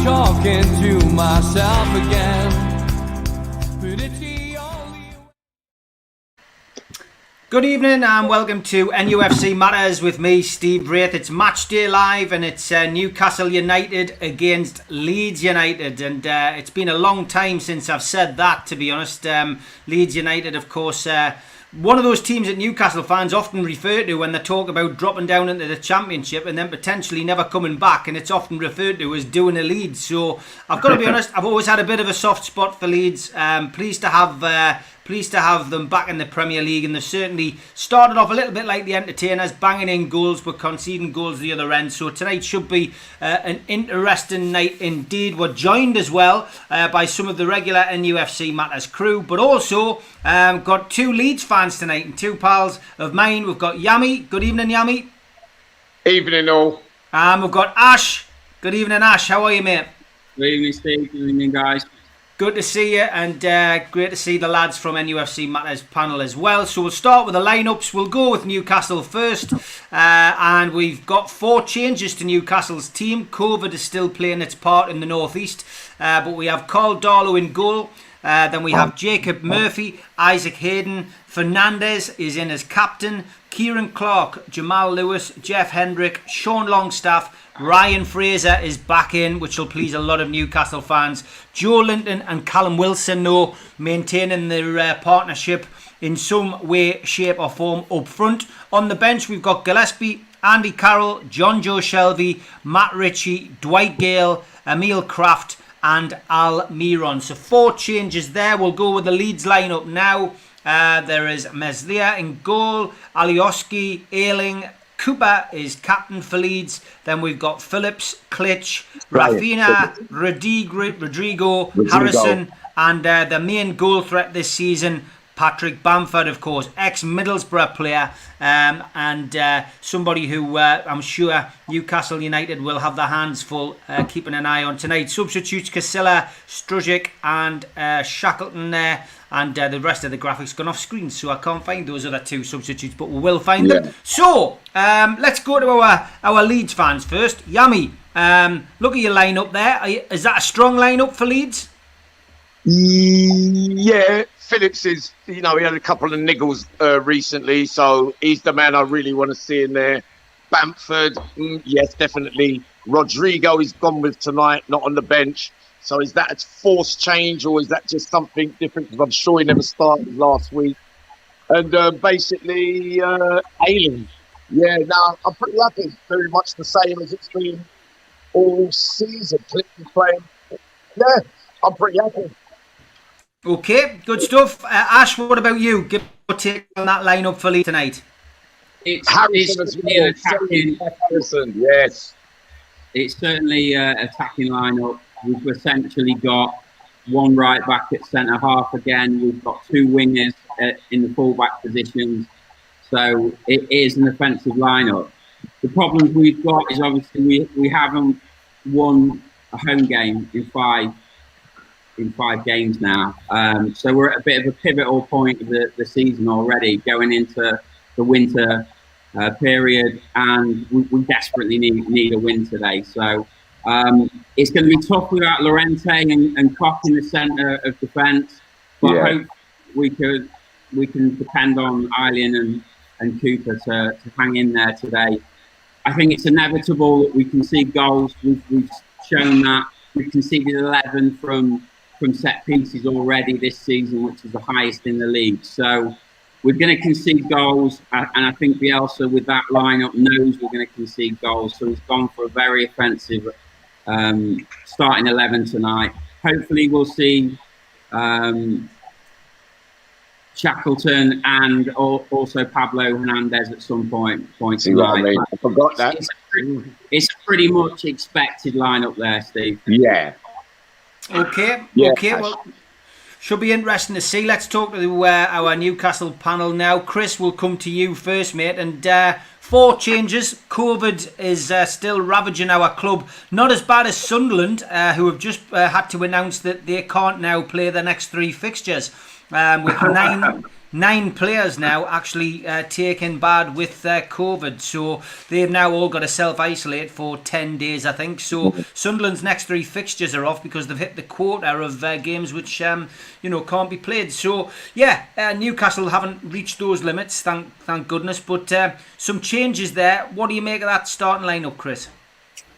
Talking to myself again. Good evening and welcome to NUFC Matters with me, Steve Wraith. It's match day live and it's Newcastle United against Leeds United, and it's been a long time since I've said that, to be honest. Leeds United, of course, one of those teams that Newcastle fans often refer to when they talk about dropping down into the Championship and then potentially never coming back, and it's often referred to as doing a Leeds. So I've got to be honest, I've always had a bit of a soft spot for Leeds. Pleased to have them back in the Premier League, and they've certainly started off a little bit like the entertainers, banging in goals but conceding goals the other end. So tonight should be an interesting night indeed. We're joined as well by some of the regular NUFC Matters crew, but also got two Leeds fans tonight and two pals of mine. We've got Yami. Good evening, Yami. Evening all. We've got Ash. Good evening, Ash. How are you, mate? Good evening, Steve. Good evening, guys. Good to see you, and great to see the lads from NUFC Matters panel as well. So we'll start with the lineups. We'll go with Newcastle first, and we've got 4 changes to Newcastle's team. COVID is still playing its part in the northeast, but we have Carl Darlow in goal. Then we have Jacob Murphy, Isaac Hayden, Fernandez is in as captain, Kieran Clark, Jamal Lewis, Jeff Hendrick, Sean Longstaff, Ryan Fraser is back in, which will please a lot of Newcastle fans. Joe Linton and Callum Wilson, though, maintaining their partnership in some way, shape or form up front. On the bench, we've got Gillespie, Andy Carroll, John Joe Shelby, Matt Ritchie, Dwight Gale, Emil Kraft and Al Miron. So 4 changes there. We'll go with the Leeds lineup now. There is Meslier in goal, Alioski, Ayling, Cooper is captain for Leeds. Then we've got Phillips, Klitsch, Rafinha, Rodrigo, Harrison, and the main goal threat this season, Patrick Bamford, of course, ex-Middlesbrough player, and somebody who I'm sure Newcastle United will have their hands full keeping an eye on tonight. Substitutes Casilla, Strujic and Shackleton there, and the rest of the graphics gone off screen, so I can't find those other 2 substitutes, but we will find them. So let's go to our Leeds fans first. Yami, look at your lineup there. Is that a strong lineup for Leeds? Yeah, Phillips is, he had a couple of niggles recently, so he's the man I really want to see in there. Bamford, yes, definitely. Rodrigo is gone with tonight, not on the bench. So is that a forced change or is that just something different? Because I'm sure he never started last week. And basically, Ayling. Yeah, now I'm pretty happy. Very much the same as it's been all season. Clinton playing. Yeah, I'm pretty happy. Okay, good stuff. Ash, what about you? Give your take on that lineup for Leeds tonight. Harrison as well. Attacking. Harrison, yes. It's certainly an attacking lineup. We've essentially got 1 right back at centre half again. We've got 2 wingers in the full-back positions. So it is an offensive lineup. The problems we've got is obviously we haven't won a home game in five games now. So we're at a bit of a pivotal point of the season already, going into the winter period, and we desperately need a win today. So it's going to be tough without Llorente and Koch in the centre of defence, but I hope we can depend on Ayling and Cooper to hang in there today. I think it's inevitable that we concede goals. We've shown that. We've conceded 11 from set pieces already this season, which is the highest in the league. So we're going to concede goals, and I think Bielsa with that lineup knows we're going to concede goals. So he's gone for a very offensive starting 11 tonight. Hopefully we'll see Shackleton and also Pablo Hernandez at some point tonight. I forgot that. It's a pretty much expected lineup there, Steve. Yeah. Okay, Yeah. okay. Well, should be interesting to see. Let's talk to our Newcastle panel now. Chris, we'll come to you first, mate. And 4 changes. COVID is still ravaging our club. Not as bad as Sunderland, who have just had to announce that they can't now play the next 3 fixtures. With nine players now actually taken bad with COVID. So they've now all got to self-isolate for 10 days, I think. So Sunderland's next 3 fixtures are off because they've hit the quota of games which, can't be played. So, yeah, Newcastle haven't reached those limits, thank goodness. But some changes there. What do you make of that starting lineup, Chris?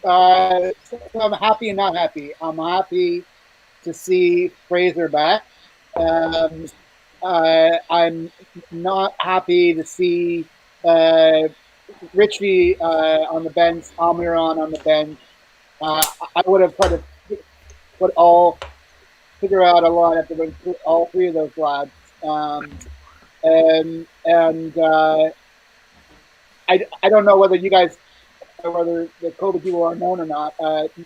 So I'm happy and not happy. I'm happy to see Fraser back. I'm not happy to see Richie on the bench, Almiron on the bench. I would have tried to figure out a lineup that would include all 3 of those lads. I don't know whether you guys, whether the COVID people are known or not.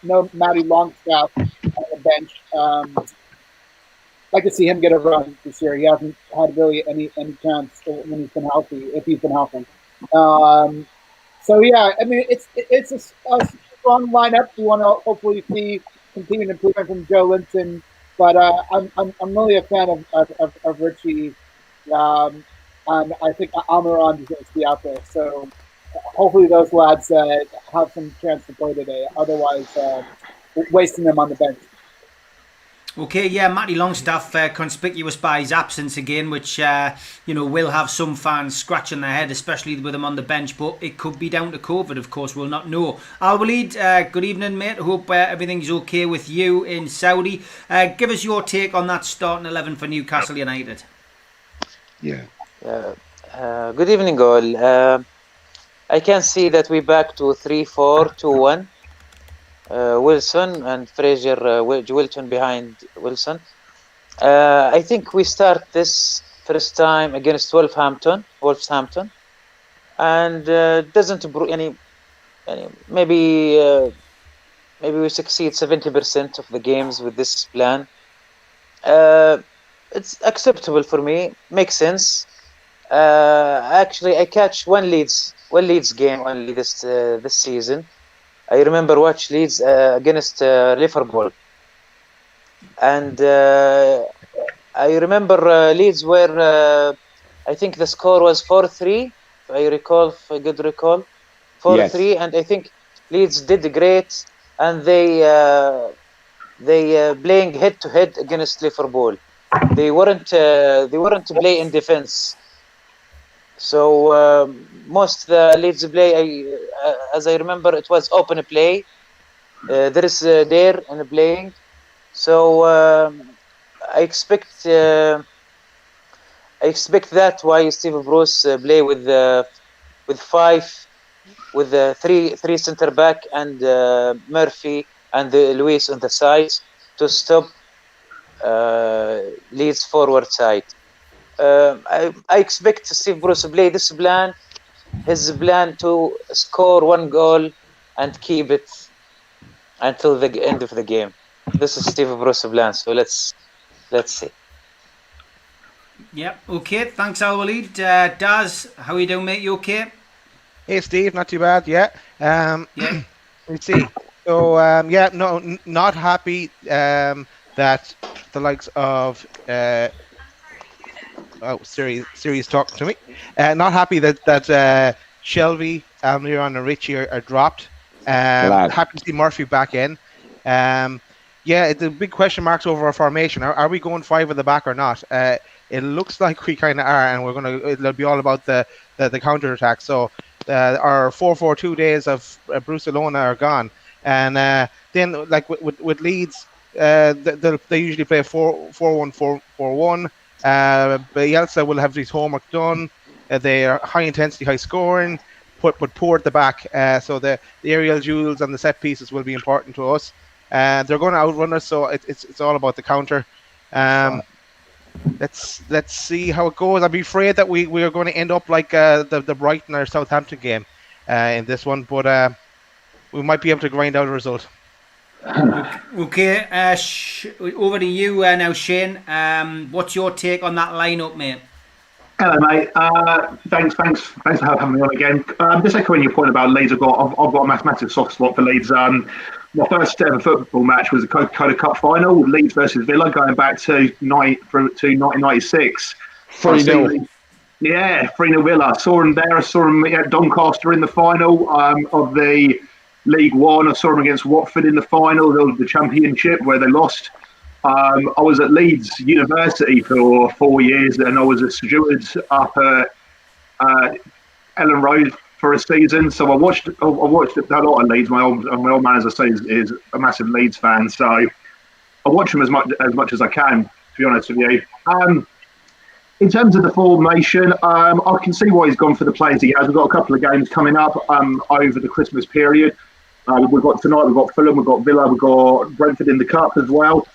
No, Matty Longstaff on the bench. Like to see him get a run this year. He hasn't had really any chance when he's been healthy, if he's been healthy. So yeah, I mean it's a strong lineup. We want to hopefully see continued improvement from Joe Linton, but I'm really a fan of Richie, and I think Almiron deserves to be out there. So hopefully those lads have some chance to play today. Otherwise, wasting them on the bench. Okay, yeah, Matty Longstaff conspicuous by his absence again, which will have some fans scratching their head, especially with him on the bench. But it could be down to COVID, of course. We'll not know. Al Walid, good evening, mate. Hope everything's okay with you in Saudi. Give us your take on that starting 11 for Newcastle United. Yeah. Good evening, all. I can see that we're back to 3-4-2-1. Wilson and Fraser, Wilton behind Wilson. I think we start this first time against Wolverhampton, and doesn't maybe we succeed 70% of the games with this plan. It's acceptable for me, makes sense. Actually, I catch one Leeds game only this season. I remember watch Leeds against Liverpool, and I remember Leeds were I think the score was 4-3. If I could recall, 4-3, yes. And I think Leeds did great, and they playing head to head against Liverpool. They weren't play in defense. So most the Leeds play, as I remember, it was open play. There is there in the playing. So I expect that why Steve Bruce play with three center back and Murphy and Luis on the sides to stop Leeds forward side. I expect Steve Bruce to play this plan. His plan to score 1 goal and keep it until the end of the game. This is Steve Bruce's plan. So let's see. Yep. Okay. Thanks, Al Walid. Daz, how are you doing, mate? You okay? Hey, Steve. Not too bad. Yeah. Yeah. Let's see. So not happy that the likes of Siri's talking to me. Not happy that Shelby, Almiron, and Richie are dropped. Happy to see Murphy back in. It's a big question marks over our formation. Are we going 5 at the back or not? It looks like we kind of are, and it'll be all about the counter attack. So our 4-4-2 days of Bruce Alona are gone, and then like with Leeds, they usually play 4-1-4-1. Bielsa will have his homework done. They are high intensity, high scoring, but poor at the back. So the aerial duels and the set pieces will be important to us. They're going to outrun us, so it's all about the counter. Let's see how it goes. I'd be afraid that we are going to end up like the Brighton or Southampton game in this one, but we might be able to grind out a result. Okay, over to you now, Shane. What's your take on that lineup, mate? Hello, mate. Thanks for having me on again. Just echoing your point about Leeds, I've got a massive soft spot for Leeds. My first ever football match was the Coca-Cola Cup final, Leeds versus Villa, going back to 1996. 3-0. Yeah, 3-0 Villa. I saw him there. I saw him at Doncaster in the final of the League One. I saw him against Watford in the final of the Championship where they lost. I was at Leeds University for 4 years, and I was a steward up at Ellen Road for a season. So I watched a lot of Leeds. My old man, as I say, is a massive Leeds fan. So I watch them as much as I can, to be honest with you. In terms of the formation, I can see why he's gone for the players he has. We've got a couple of games coming up over the Christmas period. We've got tonight, we've got Fulham, we've got Villa, we've got Brentford in the Cup as well.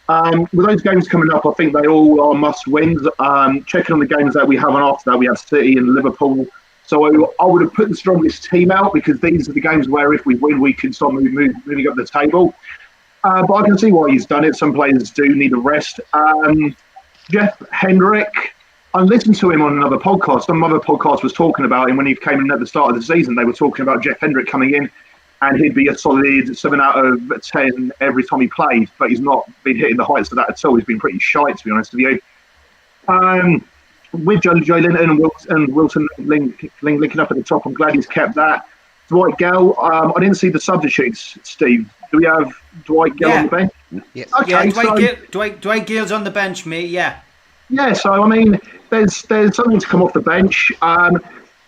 With those games coming up, I think they all are must-wins. Checking on the games that we have, and after that we have City and Liverpool. So I would have put the strongest team out, because these are the games where if we win, we can start moving up the table. But I can see why he's done it. Some players do need a rest. Jeff Hendrick, I listened to him on another podcast. Some other podcast was talking about him when he came in at the start of the season. They were talking about Jeff Hendrick coming in, and he'd be a solid 7 out of 10 every time he played, but he's not been hitting the heights of that at all. He's been pretty shite, to be honest with you. With Joe Linton and Wilson linking up at the top, I'm glad he's kept that. Dwight Gale, I didn't see the substitutes, Steve. Do we have Dwight Gale on the bench? Yes. Okay, Dwight Gale's on the bench, mate, yeah. Yeah, so, I mean, there's something to come off the bench.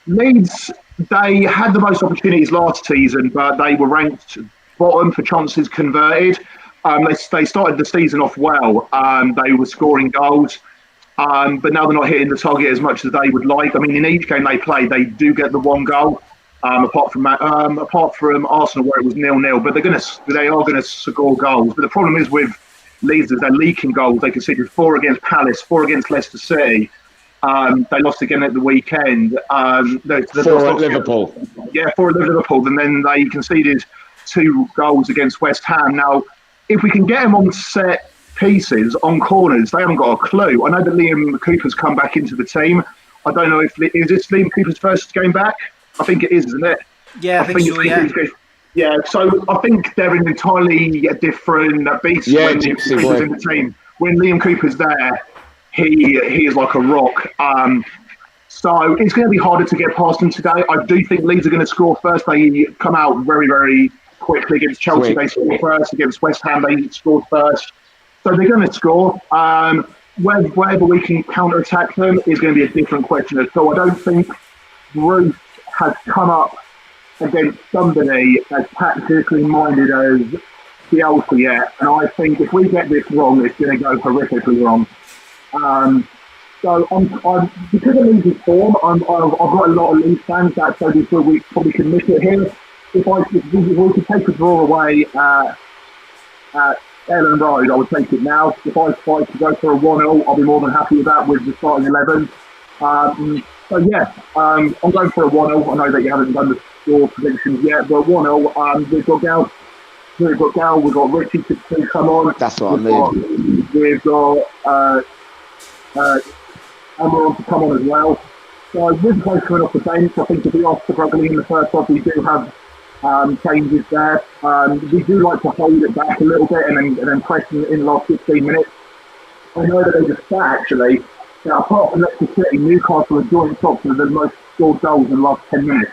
Leeds, they had the most opportunities last season, but they were ranked bottom for chances converted. They started the season off well. They were scoring goals, but now they're not hitting the target as much as they would like. I mean, in each game they play, they do get the one goal, apart from Arsenal where it was 0-0. But they are gonna score goals. But the problem is with Leeds is they're leaking goals. They conceded 4 against Palace, 4 against Leicester City. They lost again at the weekend. 4 at Liverpool. Yeah, 4 at Liverpool. And then they conceded 2 goals against West Ham. Now, if we can get them on set pieces, on corners, they haven't got a clue. I know that Liam Cooper's come back into the team. I don't know is this Liam Cooper's first game back? I think it is, isn't it? Yeah, I think so, yeah. Yeah, so I think they're an entirely different beast when Liam Cooper's in the team. When Liam Cooper's there, he is like a rock. So it's going to be harder to get past them today. I do think Leeds are going to score first. They come out very, very quickly against Chelsea. They scored first. Against West Ham, they scored first. So they're going to score. Whether we can counter-attack them is going to be a different question. So I don't think Bruce has come up against somebody as tactically minded as Chelsea yet. And I think if we get this wrong, it's going to go horrifically wrong. So I'm because of Leeds' form, I've got a lot of Leeds fans that so we probably can miss it here. If we could take a draw away at Ellen Road, I would take it now. If I fight to go for a 1-0, I'll be more than happy with that with the starting 11. So yeah, I'm going for a 1-0. I know that you haven't done the score predictions yet, but 1-0. We've got Gal, we've got Richie to come on. That's what I mean. We've got Amaron to come on as well. So with both coming off the bench, I think if we are struggling in the first half, we do have changes there. We do like to hold it back a little bit and then press in the last 15 minutes. I know that they just sat actually. Now, apart from Leicester City, Newcastle are joint tops of the most scored goals in the last 10 minutes.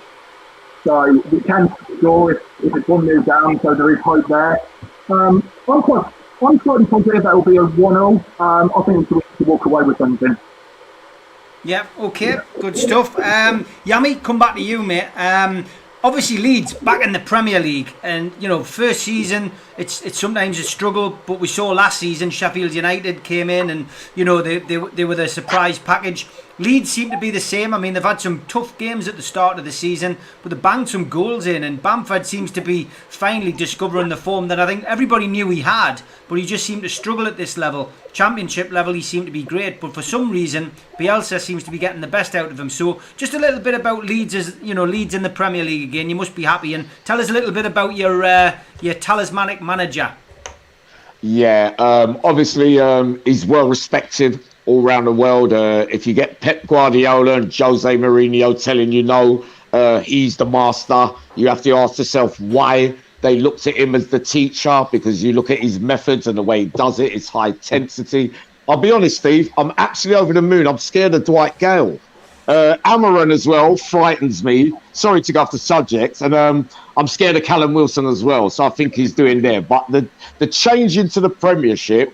So we can score if it's 1-0 down, so there is hope there. I'm slightly confident that will be a 1-0. I think we can walk away with something. Yeah, okay, good stuff. Yami, come back to you, mate. Obviously Leeds back in the Premier League, and first season it's sometimes a struggle, but we saw last season Sheffield United came in and they were the surprise package. Leeds seem to be the same. I mean, they've had some tough games at the start of the season, but they banged some goals in, and Bamford seems to be finally discovering the form that I think everybody knew he had, but he just seemed to struggle at this level. Championship level he seemed to be great, but for some reason Bielsa seems to be getting the best out of him. So just a little bit about Leeds, as Leeds in the Premier League again. You must be happy. And tell us a little bit about your talismanic manager. Yeah, obviously he's well respected all around the world. If you get Pep Guardiola and Jose Mourinho telling you no, he's the master, you have to ask yourself why they looked at him as the teacher, because you look at his methods and the way he does it, it's high intensity. I'll be honest, Steve, I'm actually over the moon. I'm scared of Dwight Gale. Amaran as well frightens me. Sorry to go off the subject. And I'm scared of Callum Wilson as well. So I think he's doing there. But the change into the Premiership,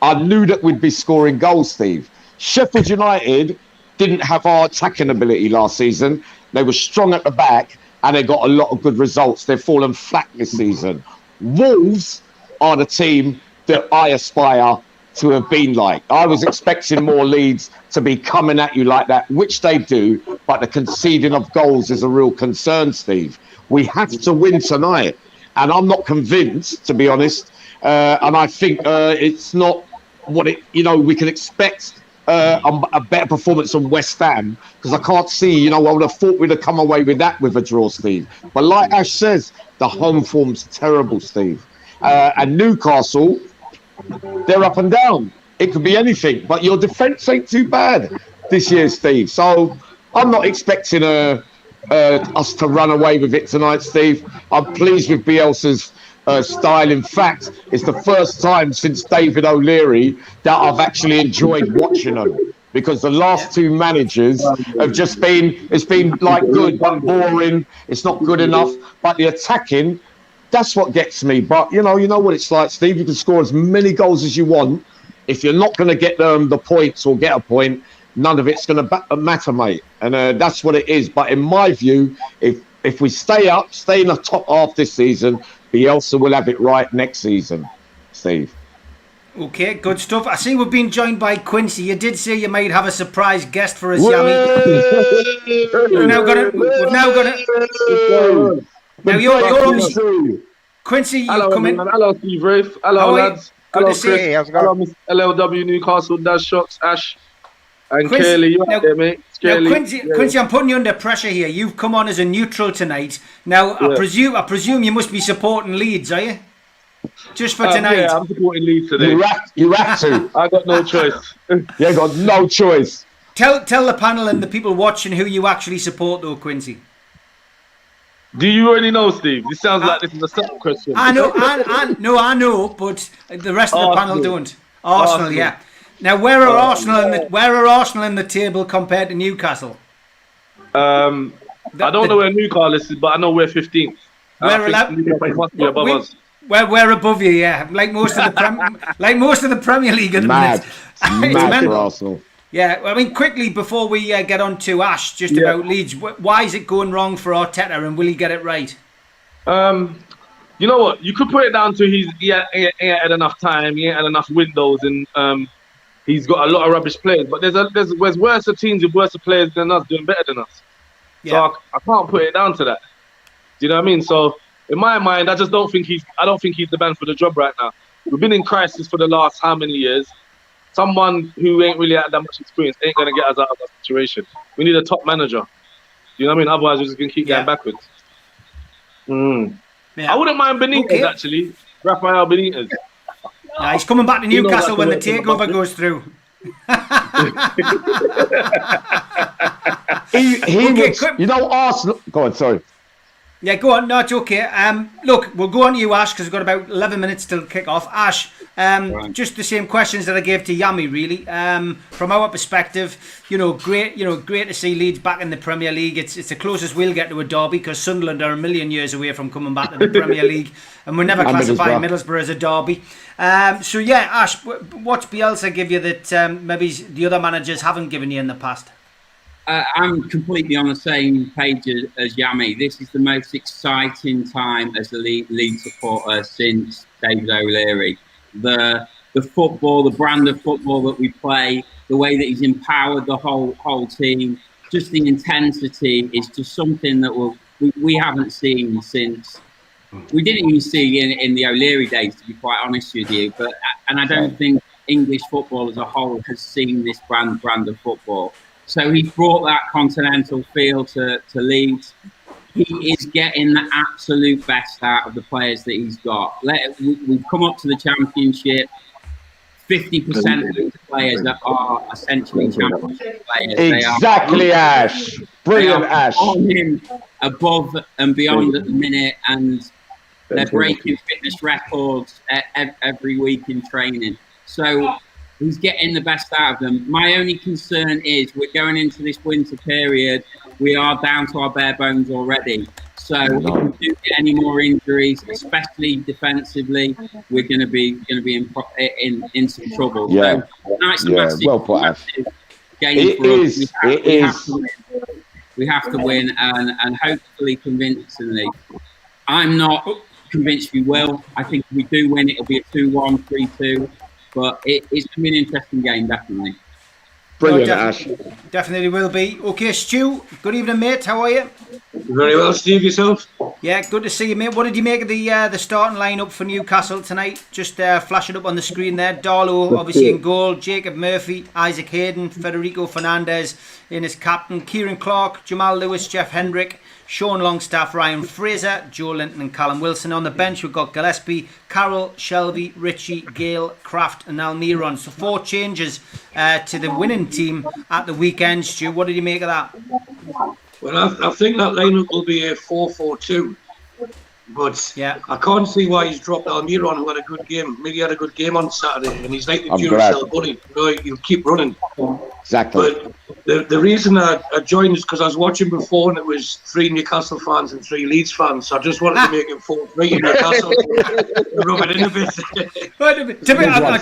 I knew that we'd be scoring goals, Steve. Sheffield United didn't have our attacking ability last season. They were strong at the back and they got a lot of good results. They've fallen flat this season. Wolves are the team that I aspire to have been like. I was expecting more Leeds to be coming at you like that, which they do, but the conceding of goals is a real concern, Steve. We have to win tonight, and I'm not convinced, to be honest, and I think it's not what we can expect a better performance from West Ham, because I can't see, I would have thought we'd have come away with that with a draw, Steve. But like Ash says, the home form's terrible, Steve. And Newcastle, they're up and down. It could be anything, but your defence ain't too bad this year, Steve. So I'm not expecting us to run away with it tonight, Steve. I'm pleased with Bielsa's style. In fact, it's the first time since David O'Leary that I've actually enjoyed watching them, because the last two managers have just been, it's been like good but boring. It's not good enough, but the attacking, that's what gets me. But you know what it's like, Steve. You can score as many goals as you want. If you're not going to get the points or get a point, none of it's going to matter, mate. And that's what it is. But in my view, if we stay in the top half this season, Bielsa will have it right next season, Steve. Okay, good stuff. I see we've been joined by Quincy. You did say you might have a surprise guest for us, Yami. We've now got it. Now you're on. Quincy, you've come in. Hello, Steve Rafe. Hello, lads. Good Hello, to see Chris. you. Hello, Miss LLW Newcastle, Dash Shots, Ash, and Curly. You out there, mate? Quincy, I'm putting you under pressure here. You've come on as a neutral tonight. Now, I presume you must be supporting Leeds, are you? Just for tonight. Yeah, I'm supporting Leeds today. You have to. I got no choice. You got no choice. Tell the panel and the people watching who you actually support, though, Quincy. Do you already know, Steve? This sounds like this is a separate question. I know, but the rest of the panel don't. Arsenal, yeah. Now, where are Arsenal in the table compared to Newcastle? I don't know where Newcastle is, but I know we're 15th. We're above you, yeah. Like most of the Premier League at the minute. Mad for Arsenal. Yeah, I mean, quickly before we get on to Ash, just about Leeds, why is it going wrong for Arteta, and will he get it right? You know what? You could put it down to he ain't had enough time, he ain't had enough windows, and he's got a lot of rubbish players. But there's worse teams with worse players than us doing better than us. Yeah. So I can't put it down to that. Do you know what I mean? So in my mind, I don't think he's the man for the job right now. We've been in crisis for the last how many years? Someone who ain't really had that much experience ain't going to get us out of that situation. We need a top manager. You know what I mean? Otherwise, we're just going to keep going backwards. Yeah. I wouldn't mind Benitez, actually. Rafael Benitez. Yeah, he's coming back to Newcastle when the takeover goes through. Arsenal... Go on, sorry. Yeah, go on. No, it's okay. Look, we'll go on to you, Ash, because we've got about 11 minutes till kick off. Ash, just the same questions that I gave to Yami, really. From our perspective, great to see Leeds back in the Premier League. It's the closest we'll get to a derby, because Sunderland are a million years away from coming back to the Premier League, and we never classify Middlesbrough as a derby. So yeah, Ash, what's Bielsa give you that maybe the other managers haven't given you in the past? I'm completely on the same page as Yami. This is the most exciting time as a League supporter since David O'Leary. The football, the brand of football that we play, the way that he's empowered the whole team, just the intensity is just something that we haven't seen since. We didn't even see in the O'Leary days, to be quite honest with you. And I don't think English football as a whole has seen this brand of football. So he brought that continental feel to Leeds. he is getting the absolute best out of the players that he's got. We've come up to the championship. 50% of the players that are essentially championship players. Exactly, Ash. Brilliant, Ash. On him above and beyond at the minute, and they're breaking fitness records every week in training. So he's getting the best out of them. My only concern is we're going into this winter period. We are down to our bare bones already. So if we do get any more injuries, especially defensively, we're going to be in some trouble. Yeah, so nice well put, Ash. Game for us. We have to win, and hopefully convincingly. I'm not convinced we will. I think if we do win, it'll be a 2-1, 3-2. But it's going to be an interesting game, definitely. Brilliant, Ash. Definitely will be. Okay, Stu, good evening, mate. How are you? Very well, Steve. Yourself? Yeah, good to see you, mate. What did you make of the starting lineup for Newcastle tonight? Just flash it up on the screen there. Darlow, obviously in goal. Jacob Murphy, Isaac Hayden, Federico Fernandez in as captain. Kieran Clark, Jamal Lewis, Jeff Hendrick, Sean Longstaff, Ryan Fraser, Joe Linton and Callum Wilson. On the bench, we've got Gillespie, Carroll, Shelby, Ritchie, Gale, Kraft and Almiron. So 4 changes to the winning team at the weekend. Stu, what did you make of that? Well, I think that lineup will be a 4-4-2. But I can't see why he's dropped Almiron, who had a good game. Maybe he had a good game on Saturday, and he's like the Duracell bunny. He'll keep running. Exactly. But the reason I joined is because I was watching before, and it was 3 Newcastle fans and 3 Leeds fans. So I just wanted to make it 4-3 in Newcastle. Rub it in a bit.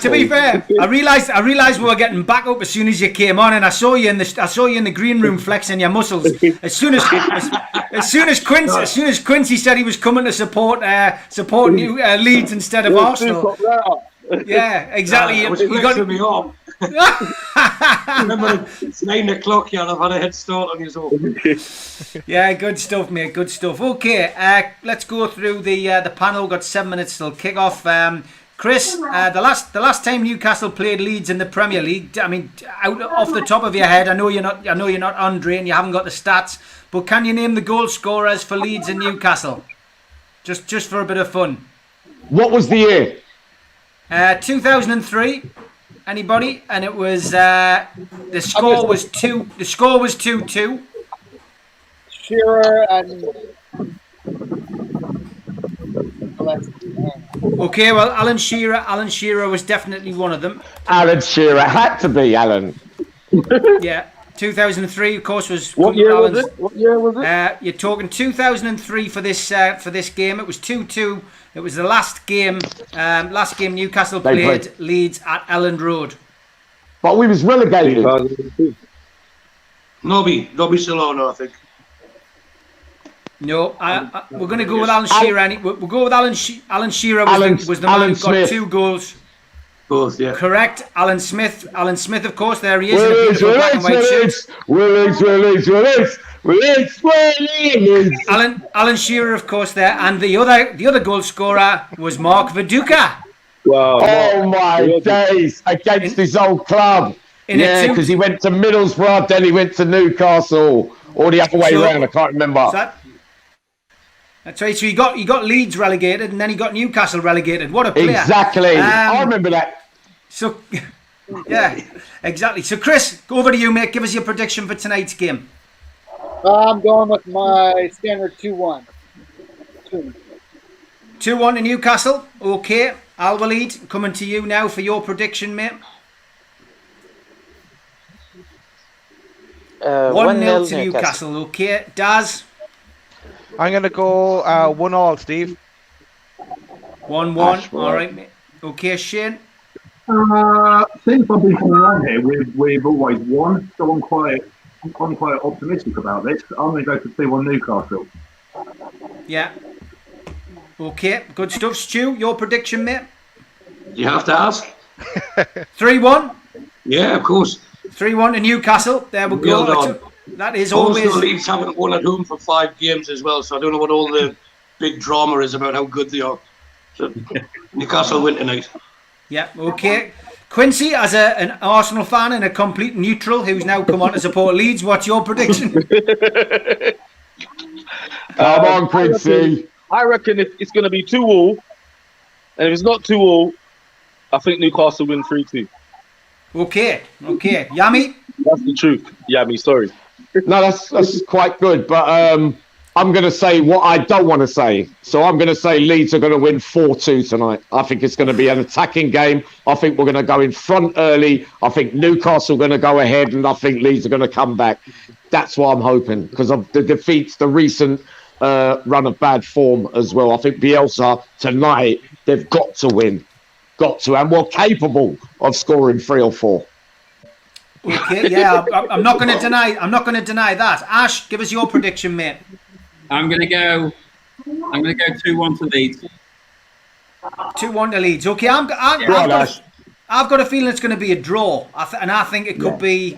To be fair, I realised we were getting back up as soon as you came on, and I saw you in the green room flexing your muscles. As soon as Quincy said he was coming to support Leeds instead of Arsenal. Yeah, exactly. You got me up. Remember, it's 9 o'clock. I've had a head start on his own. Yeah, good stuff, mate. Good stuff. Okay, let's go through the panel. We've got 7 minutes till kick off. Chris, the last time Newcastle played Leeds in the Premier League. I mean, off the top of your head, I know you're not Andre and you haven't got the stats, but can you name the goal scorers for Leeds and Newcastle? Just for a bit of fun. What was the year? 2003. Anybody? And it was the score was 2-2. Shearer and okay, well, Alan Shearer was definitely one of them. Alan Shearer had to be Alan. Yeah, 2003, of course, was. What year was it? You're talking 2003 for this game. It was 2-2. It was the last game Newcastle played Leeds at Elland Road. But we was relegated. Nobby Solano, I think. No, we're going to go with Alan Shearer. We'll go with Alan Shearer was the man who got 2 goals. Both, yeah. Correct. Alan Smith, of course, there he is. In a beautiful black and white shirt. Alan Shearer, of course, there. And the other goal scorer was Mark Viduka. Wow. Oh my days. Against his old club. Because he went to Middlesbrough, then he went to Newcastle. Or the other way around, I can't remember. That's right. So he got Leeds relegated, and then he got Newcastle relegated. What a player! Exactly. I remember that. So, yeah, exactly. So, Chris, over to you, mate. Give us your prediction for tonight's game. I'm going with my standard 2-1. 2-1 to Newcastle. Okay, Al-Walid, coming to you now for your prediction, mate. 1-0 to Newcastle. Okay, Daz. I'm going to go 1-1, Steve. 1-1. All right, mate. Okay, Shane. Since I've been coming around here, we've always won, so I'm quite optimistic about this. I'm going to go for 2-1 Newcastle. Yeah. Okay, good stuff. Stu, your prediction, mate? You have to ask. 3-1? Yeah, of course. 3-1 to Newcastle. There we go. That is always. Also, Leeds haven't won at home for 5 games as well, so I don't know what all the big drama is about how good they are. So Newcastle win tonight. Yeah, okay. Quincy, as an Arsenal fan and a complete neutral who's now come on to support Leeds, what's your prediction? Come on, Quincy. I reckon it's going to be 2-2. And if it's not 2-2, I think Newcastle win 3-2. Okay. Yami? That's the truth. Yami, sorry. No, that's quite good. But I'm going to say what I don't want to say. So I'm going to say Leeds are going to win 4-2 tonight. I think it's going to be an attacking game. I think we're going to go in front early. I think Newcastle are going to go ahead, and I think Leeds are going to come back. That's what I'm hoping, because of the defeats, the recent run of bad form as well. I think Bielsa tonight, they've got to win. Got to, and we're capable of scoring 3 or 4. Okay, yeah, I'm not going to deny that. Ash, give us your prediction, mate. I'm going to go 2-1 to Leeds. 2-1 to Leeds. Okay, I've got a feeling it's going to be a draw, and I think it could be.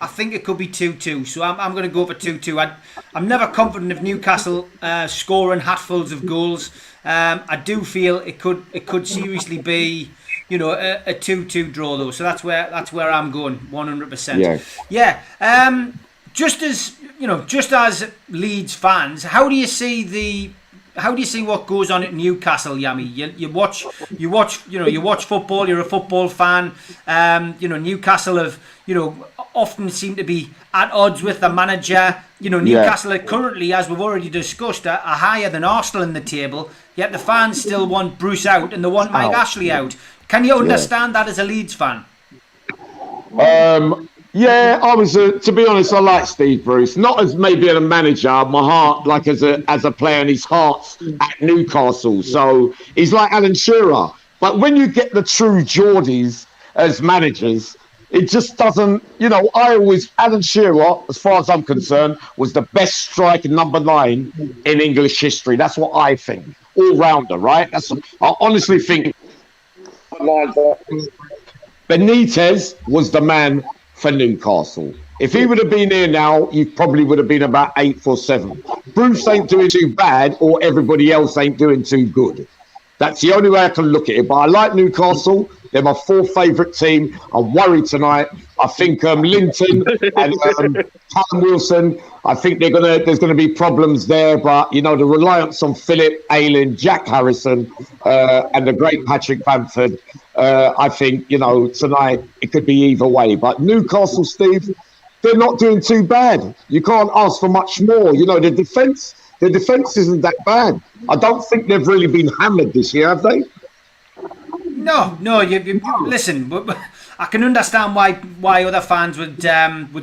I think it could be 2-2. So I'm going to go for 2-2. I'm never confident of Newcastle scoring hatfuls of goals. I do feel it could seriously be, a 2-2 draw though. So that's where I'm going 100%. Yeah. Just as Leeds fans, how do you see what goes on at Newcastle, Yami? You watch football. You're a football fan. Newcastle have often seem to be at odds with the manager. Newcastle are currently, as we've already discussed, are higher than Arsenal in the table. Yet the fans still want Bruce out and they want Mike Ashley out. Can you understand that as a Leeds fan? Yeah, I was. To be honest, I like Steve Bruce. Not as maybe a manager. My heart, like as a player, and his heart's at Newcastle. So he's like Alan Shearer. But when you get the true Geordies as managers, it just doesn't. Alan Shearer, as far as I'm concerned, was the best striker number 9 in English history. That's what I think. All rounder, right? I honestly think Benitez was the man for Newcastle. If he would have been here now, he probably would have been about 8th or 7th. Bruce ain't doing too bad, or everybody else ain't doing too good. That's the only way I can look at it. But I like Newcastle. They're my 4th favourite team. I'm worried tonight. I think Linton and Callum Wilson, I think there's gonna be problems there. But the reliance on Philip, Ayling, Jack Harrison, and the great Patrick Bamford. I think tonight it could be either way. But Newcastle, Steve, they're not doing too bad. You can't ask for much more. The defence isn't that bad. I don't think they've really been hammered this year, have they? No. You listen. I can understand why other fans would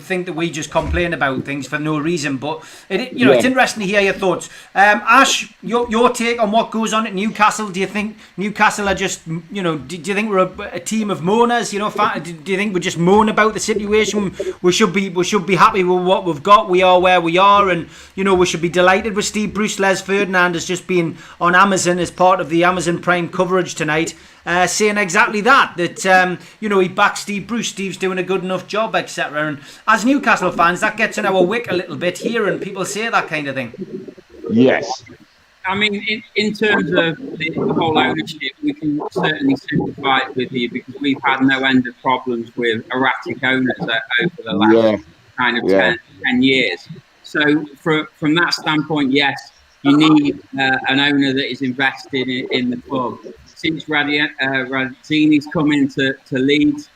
think that we just complain about things for no reason. But it's interesting to hear your thoughts. Ash, your take on what goes on at Newcastle. Do you think Newcastle are just do you think we're a team of moaners? Do you think we just moan about the situation? We should be happy with what we've got. We are where we are, and we should be delighted with Steve Bruce. Les Ferdinand has just been on Amazon as part of the Amazon Prime coverage tonight. Saying exactly that he backs Steve Bruce. Steve's doing a good enough job, etc. And as Newcastle fans, that gets in our wick a little bit hearing people say that kind of thing. Yes. I mean, in terms of the whole ownership, we can certainly sympathise with you because we've had no end of problems with erratic owners over the last 10 years. So from that standpoint, yes, you need an owner that is invested in the club. Since Radazzini's come into Leeds,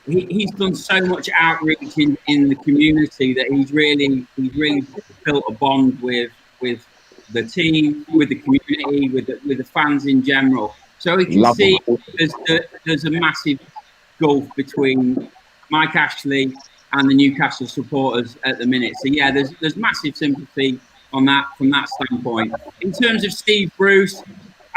he's done so much outreach in the community that he's really built a bond with the team, with the community, with the fans in general. So we can see there's a massive gulf between Mike Ashley and the Newcastle supporters at the minute. So yeah, there's massive sympathy on that from that standpoint. In terms of Steve Bruce,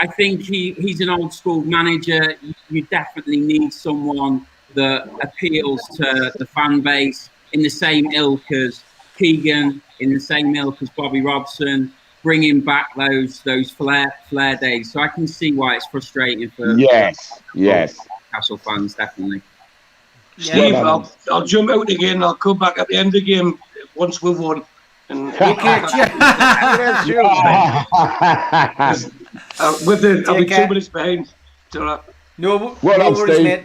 I think he's an old school manager. You definitely need someone that appeals to the fan base in the same ilk as Keegan, in the same ilk as Bobby Robson, bringing back those flair days. So I can see why it's frustrating for Newcastle fans, definitely. Steve, I'll jump out again. I'll come back at the end of the game once we've won. And I'll be 2 minutes behind. No worries, mate.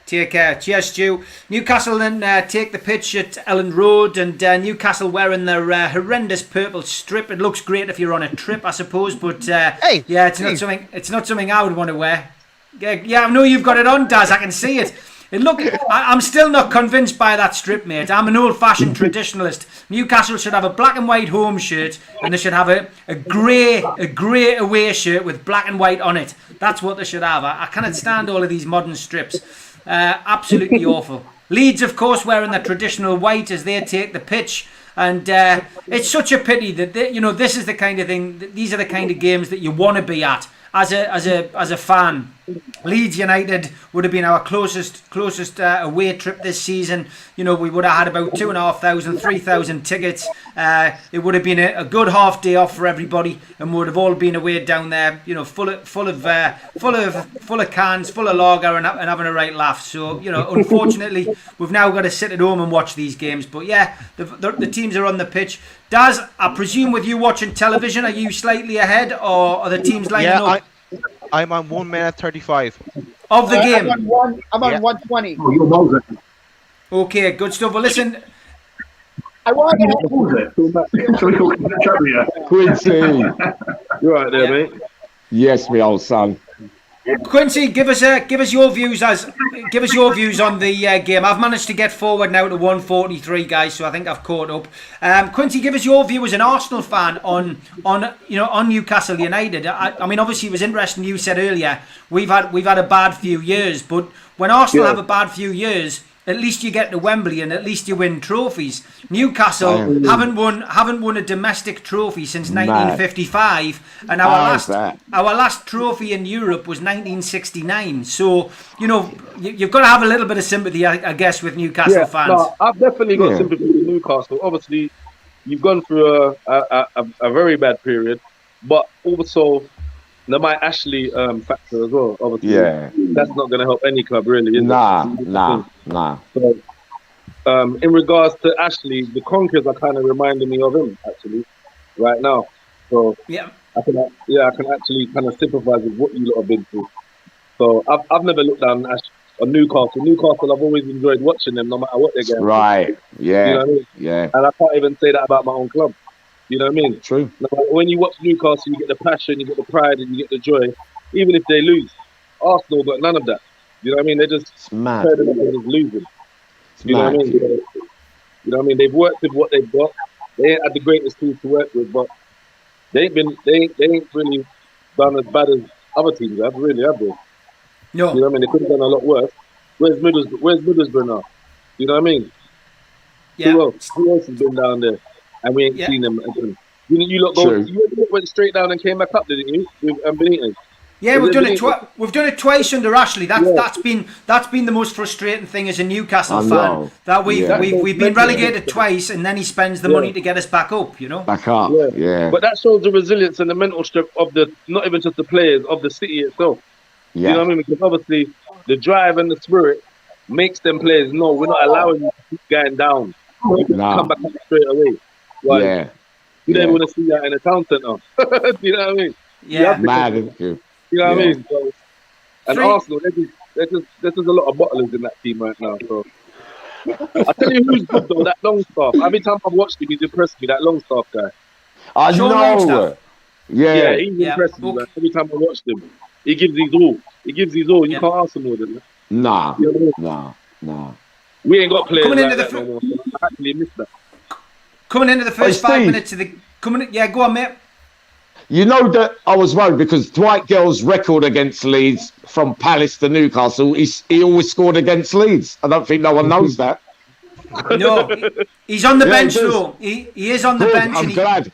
Take care. Cheers, Stu. Newcastle then take the pitch at Ellen Road, and Newcastle wearing their horrendous purple strip. It looks great if you're on a trip, I suppose, but it's not something I would want to wear. Yeah, I know you've got it on, Daz. I can see it. I'm still not convinced by that strip, mate. I'm an old-fashioned traditionalist. Newcastle should have a black and white home shirt, and they should have a grey away shirt with black and white on it. That's what they should have. I cannot stand all of these modern strips. Absolutely awful. Leeds, of course, wearing their traditional white as they take the pitch. And it's such a pity that this is the kind of thing. These are the kind of games that you want to be at as a fan. Leeds United would have been our closest away trip this season. We would have had about 2,500, 3,000 tickets. It would have been a good half day off for everybody, and we would have all been away down there, full of cans, full of lager, and having a right laugh. So unfortunately, we've now got to sit at home and watch these games. But yeah, the teams are on the pitch. Daz, I presume with you watching television, are you slightly ahead, or are the teams lining up? I'm on 1 minute 35 of the game. I'm on 120. Oh, you're Moses. Okay, good stuff. Well, listen. I want to. Quincy, you right there, mate? Yes, my old son. Quincy, give us your views on the game. I've managed to get forward now to 143, guys, so I think I've caught up. Quincy, give us your view as an Arsenal fan on Newcastle United. I mean, obviously it was interesting. You said earlier we've had a bad few years, but when Arsenal have a bad few years, at least you get to Wembley and at least you win trophies. Newcastle haven't won a domestic trophy since 1955, and our last trophy in Europe was 1969. So you've got to have a little bit of sympathy, I guess, with Newcastle fans. No, I've definitely got sympathy with Newcastle. Obviously, you've gone through a very bad period, but also there might Ashley factor as well. Obviously, that's not going to help any club really. Nah. So, in regards to Ashley, the Conkers are kind of reminding me of him actually right now. So I can actually kind of sympathise with what you lot have been through. So I've never looked down on Newcastle. Newcastle, I've always enjoyed watching them, no matter what they're getting. Right. Yeah. You know what I mean? Yeah. And I can't even say that about my own club. You know what I mean? True. When you watch Newcastle, you get the passion, you get the pride, and you get the joy. Even if they lose, Arsenal got none of that. You know what I mean? They're just turning up and just losing. You know what I mean? You know what I mean? They've worked with what they've got. They ain't had the greatest tools to work with, but they ain't really done as bad as other teams have. Really, have they? No. You know what I mean? They could have done a lot worse. Where's Middlesbrough now? You know what I mean? Yeah. Who else has been down there? And we ain't seen them. You went straight down and came back up, didn't you? With Benitez. Yeah, we've done it twice under Ashley. That's been the most frustrating thing as a Newcastle fan. That we've been relegated twice, and then he spends the money to get us back up. Back up. Yeah. But that shows the resilience and the mental strength of not even just the players, of the city itself. Yeah. You know what I mean? Because obviously the drive and the spirit makes them players know we're not allowing you to keep going down. You can come back up straight away. Like, you don't want to see that in a town centre. You know what I mean? Yeah. Mad, isn't you? You know what I mean? So, and Arsenal, there's just a lot of bottlers in that team right now. So I tell you who's good though, that Longstaff. Every time I've watched him, he's impressed me. That Longstaff guy. I know. Yeah, he's impressed me. Like, every time I watched him, he gives his all. You can't ask him more than that. Nah. You know Nah. We ain't got players like that no more. So I actually missed that. Coming into the first 5 minutes of the go on, mate. You know that I was worried because Dwight Gill's record against Leeds from Palace to Newcastle, he always scored against Leeds. I don't think no one knows that. No, he's on the bench though. He is on the bench. I'm glad.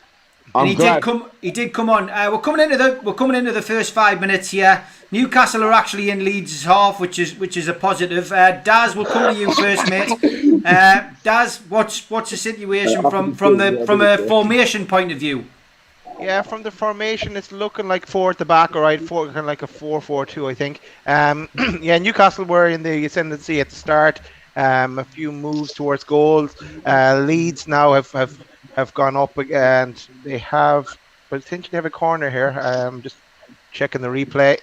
He did come on. We're coming into the first 5 minutes here. Newcastle are actually in Leeds' half, which is a positive. Daz, we'll come to you first, mate. Daz, what's the situation from a formation point of view? Yeah, from the formation, it's looking like four at the back, all right, kind of like a 4-4-2, I think. Newcastle were in the ascendancy at the start. A few moves towards goals. Leeds now have gone up, and they have potentially have a corner here. Just checking the replay.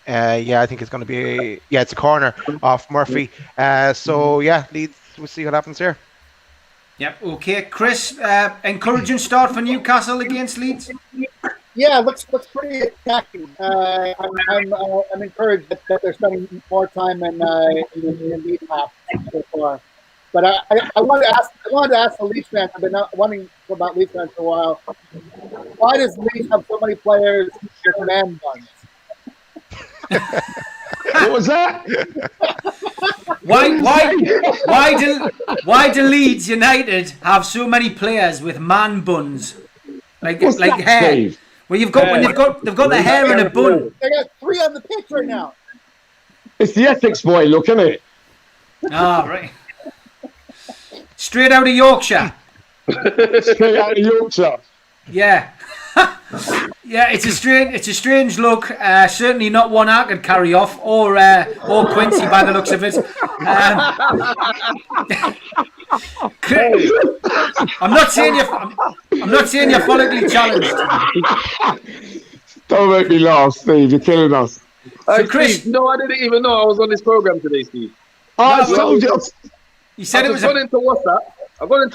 I think it's going to be it's a corner off Murphy. So yeah, Leeds. We'll see what happens here. Yep. Okay, Chris. Encouraging start for Newcastle against Leeds. Yeah, looks pretty attacking. I'm encouraged that they're spending more time in lead half so far. But I wanted to ask the Leeds fans. I've been wondering about Leeds fans for a while. Why does Leeds have so many players with man buns? What was that? Why do Leeds United have so many players with man buns? What's like that, hair. Steve? Well, they've got the hair in a bun. They got 3 on the pitch right now. It's the Essex boy look, isn't it? Ah, right. Straight out of Yorkshire. Straight out of Yorkshire. Yeah. Yeah, it's a strange look. Certainly not one I could carry off, or Quincy by the looks of it. I'm not saying you're follically challenged. Don't make me laugh, Steve. You're killing us. So Chris, Steve, no, I didn't even know I was on this program today, Steve. I told you. You said it was. I got into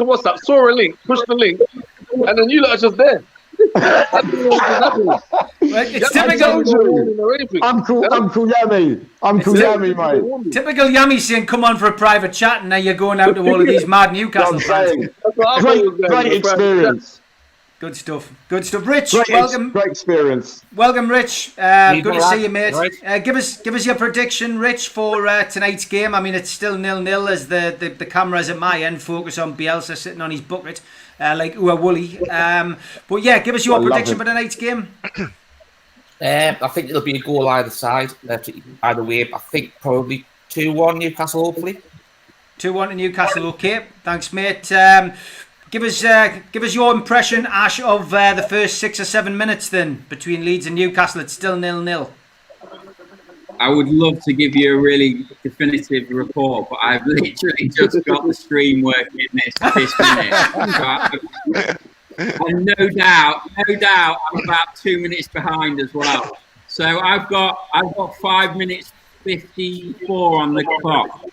WhatsApp, saw a link, pushed the link, and then you lot are just there. It's typical. Uncle Yummy, mate. Typical Yummy saying, "Come on for a private chat," and now you're going out to all of these mad Newcastle fans. Great experience. Good stuff. Rich, welcome. Great experience. Welcome, Rich. Good to see you, mate. Give us your prediction, Rich, for tonight's game. I mean, it's still 0-0 as the cameras at my end focus on Bielsa sitting on his bucket like Ua Wooly. But yeah, give us your prediction for tonight's game. I think it'll be a goal either side. Either way, I think probably 2-1 Newcastle, hopefully. 2-1 to Newcastle. Okay, thanks, mate. Give us your impression, Ash, of the first 6 or 7 minutes then between Leeds and Newcastle. It's still 0-0. I would love to give you a really definitive report, but I've literally just got the stream working this minute. And no doubt, I'm about 2 minutes behind as well. So I've got 5 minutes 54 on the clock.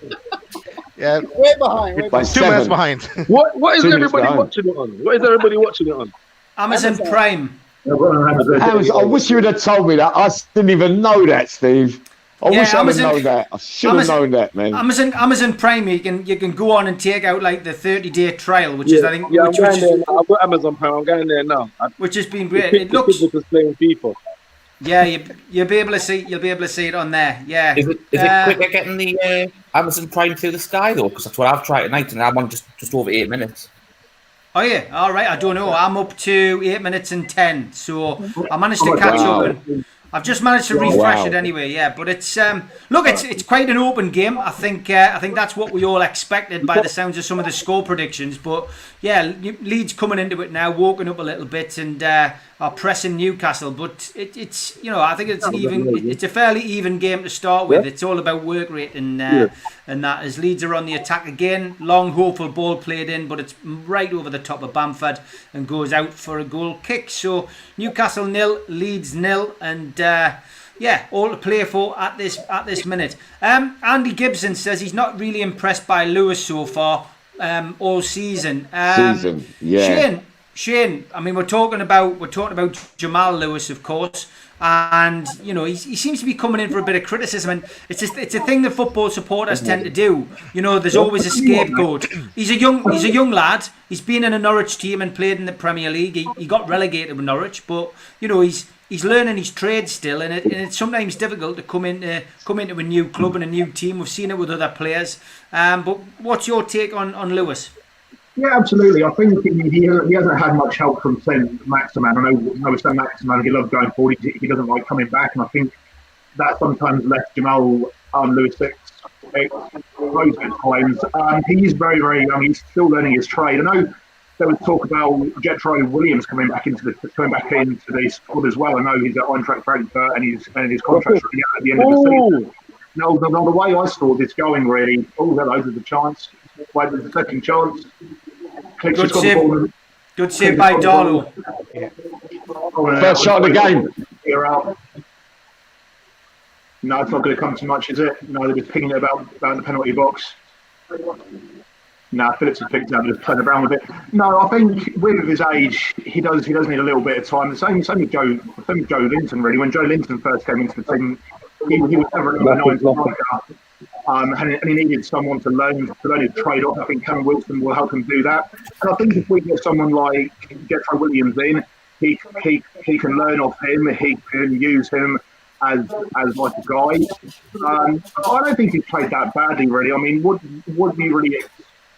Yeah, way behind. 2 minutes behind. What is everybody watching it on? What is everybody watching it on? Amazon Prime. I wish you would have told me that. I didn't even know that, Steve. I wish I would know that. I should have known that, man. Amazon Prime, you can go on and take out like the 30-day trial, which is I think. Yeah, I've got Amazon Prime. I'm going there now. Which has been great. It looks. Playing FIFA. Yeah, you'll be able to see. You'll be able to see it on there. Yeah. Is it quicker getting the Amazon Prime through the Sky though? Because that's what I've tried tonight, and I'm on just over 8 minutes. Oh yeah, all right. I don't know. I'm up to 8 minutes and 10, so I managed to catch up. And I've just managed to refresh it anyway. Yeah, but it's look, it's quite an open game. I think that's what we all expected by the sounds of some of the score predictions. But yeah, Leeds coming into it now, woken up a little bit and are pressing Newcastle. But it's I think it's even. It's a fairly even game to start with. It's all about work rate and that as Leeds are on the attack again. Long hopeful ball played in, but it's right over the top of Bamford and goes out for a goal kick. So Newcastle 0, Leeds 0, and all to play for at this minute. Andy Gibson says he's not really impressed by Lewis so far all season. Shane, I mean we're talking about Jamal Lewis, of course, and he seems to be coming in for a bit of criticism, and it's a thing that football supporters tend to do. There's always a scapegoat. He's a young lad. He's been in a Norwich team and played in the Premier League. He got relegated with Norwich, but he's learning his trade still, and it's sometimes difficult to come into a new club and a new team. We've seen it with other players. But what's your take on Lewis? Yeah, absolutely. I think he hasn't had much help from Saint-Maximin. I know Saint-Maximin, he loves going forward. He doesn't like coming back, and I think that sometimes left Jamal Lewis exposed at times. He's very, very young. He's still learning his trade. I know there was talk about Jetro Williams coming back into the squad as well. I know he's at Eintracht Frankfurt and his contract's at the end of the season. No, the way I saw this going, really. Oh, hello, there's a chance. Wait, there's a second chance. Good save by Darlow. First shot of the game. You're out. No, it's not going to come to much, is it? No, they're just pinging it about the penalty box. No, Phillips has picked it up and just playing around with it. No, I think with his age, he does need a little bit of time. The same with Joe Linton, really. When Joe Linton first came into the team, he was never a number 9 striker. And he needed someone to learn his trade off. I think Callum Wilson will help him do that. And I think if we get someone like Jethro Williams in, he can learn off him. He can use him as like a guide. I don't think he's played that badly, really. I mean, what do you really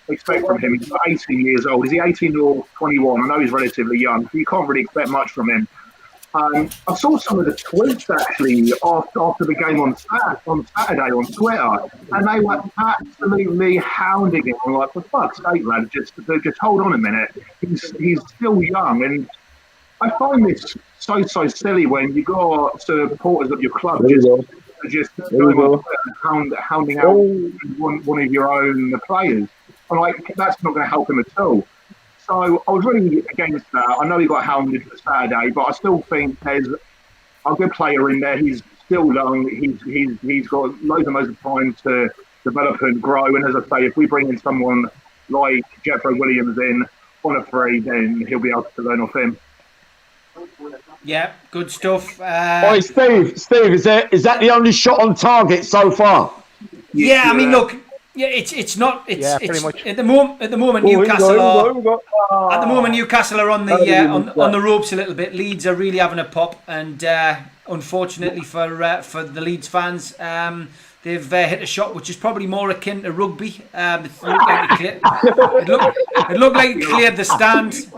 expect from him? He's 18 years old. Is he 18 or 21? I know he's relatively young, so you can't really expect much from him. I saw some of the tweets actually after the game on Saturday on Twitter, and they were absolutely hounding him. I'm like, for fuck's sake, lad, just hold on a minute. He's still young, and I find this so silly when you got supporters of your club just going on Twitter, hounding out one of your own players. I'm like, that's not going to help him at all. So I was really against that. I know he got hounded for Saturday, but I still think there's a good player in there. He's still young. He's got loads of time to develop and grow. And as I say, if we bring in someone like Jethro Williams in on a free, then he'll be able to learn off him. Yeah, good stuff. Oi, Steve, is that the only shot on target so far? Yeah, I mean, look. Yeah, it's not. Pretty much. At the moment, Newcastle are on the ropes a little bit. Leeds are really having a pop, and unfortunately for the Leeds fans, they've hit a shot which is probably more akin to rugby. It looked like it cleared the stand.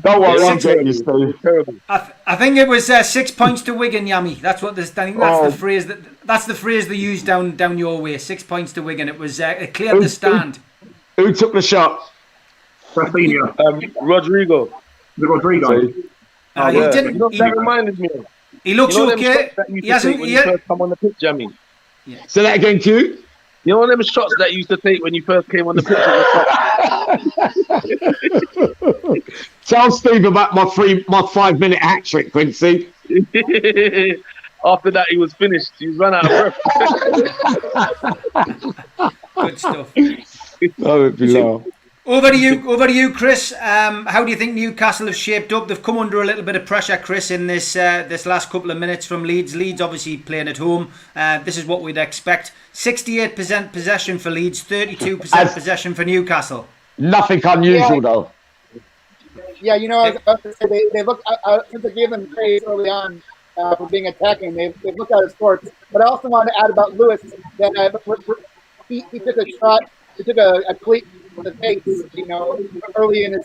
Don't worry, I'm getting you, Steve. I think it was 6 points to Wigan, Yami. That's what this. I think that's the phrase they used down your way. 6 points to Wigan. It was it cleared the stand. Who took the shot? Rafinha. Rodrigo. The Rodrigo. He didn't. That reminded me. He looks okay. He hasn't. When you first come on the pitch, Jamie. Yeah. Say that again, Q. You know them shots that you used to take when you first came on the pitch? Tell Steve about my 5-minute hat trick, Quincy. After that, he was finished. He ran out of breath. Good stuff. Oh, it'd be low. Over to you, Chris. How do you think Newcastle have shaped up? They've come under a little bit of pressure, Chris, in this last couple of minutes from Leeds. Leeds obviously playing at home. This is what we'd expect. 68% possession for Leeds, 32% possession for Newcastle. Nothing unusual, though. Yeah, you know, they look since I gave them praise early on for being attacking. They've looked at his sports. But I also want to add about Lewis that he took a shot. He took a cleat for the face, you know, early in the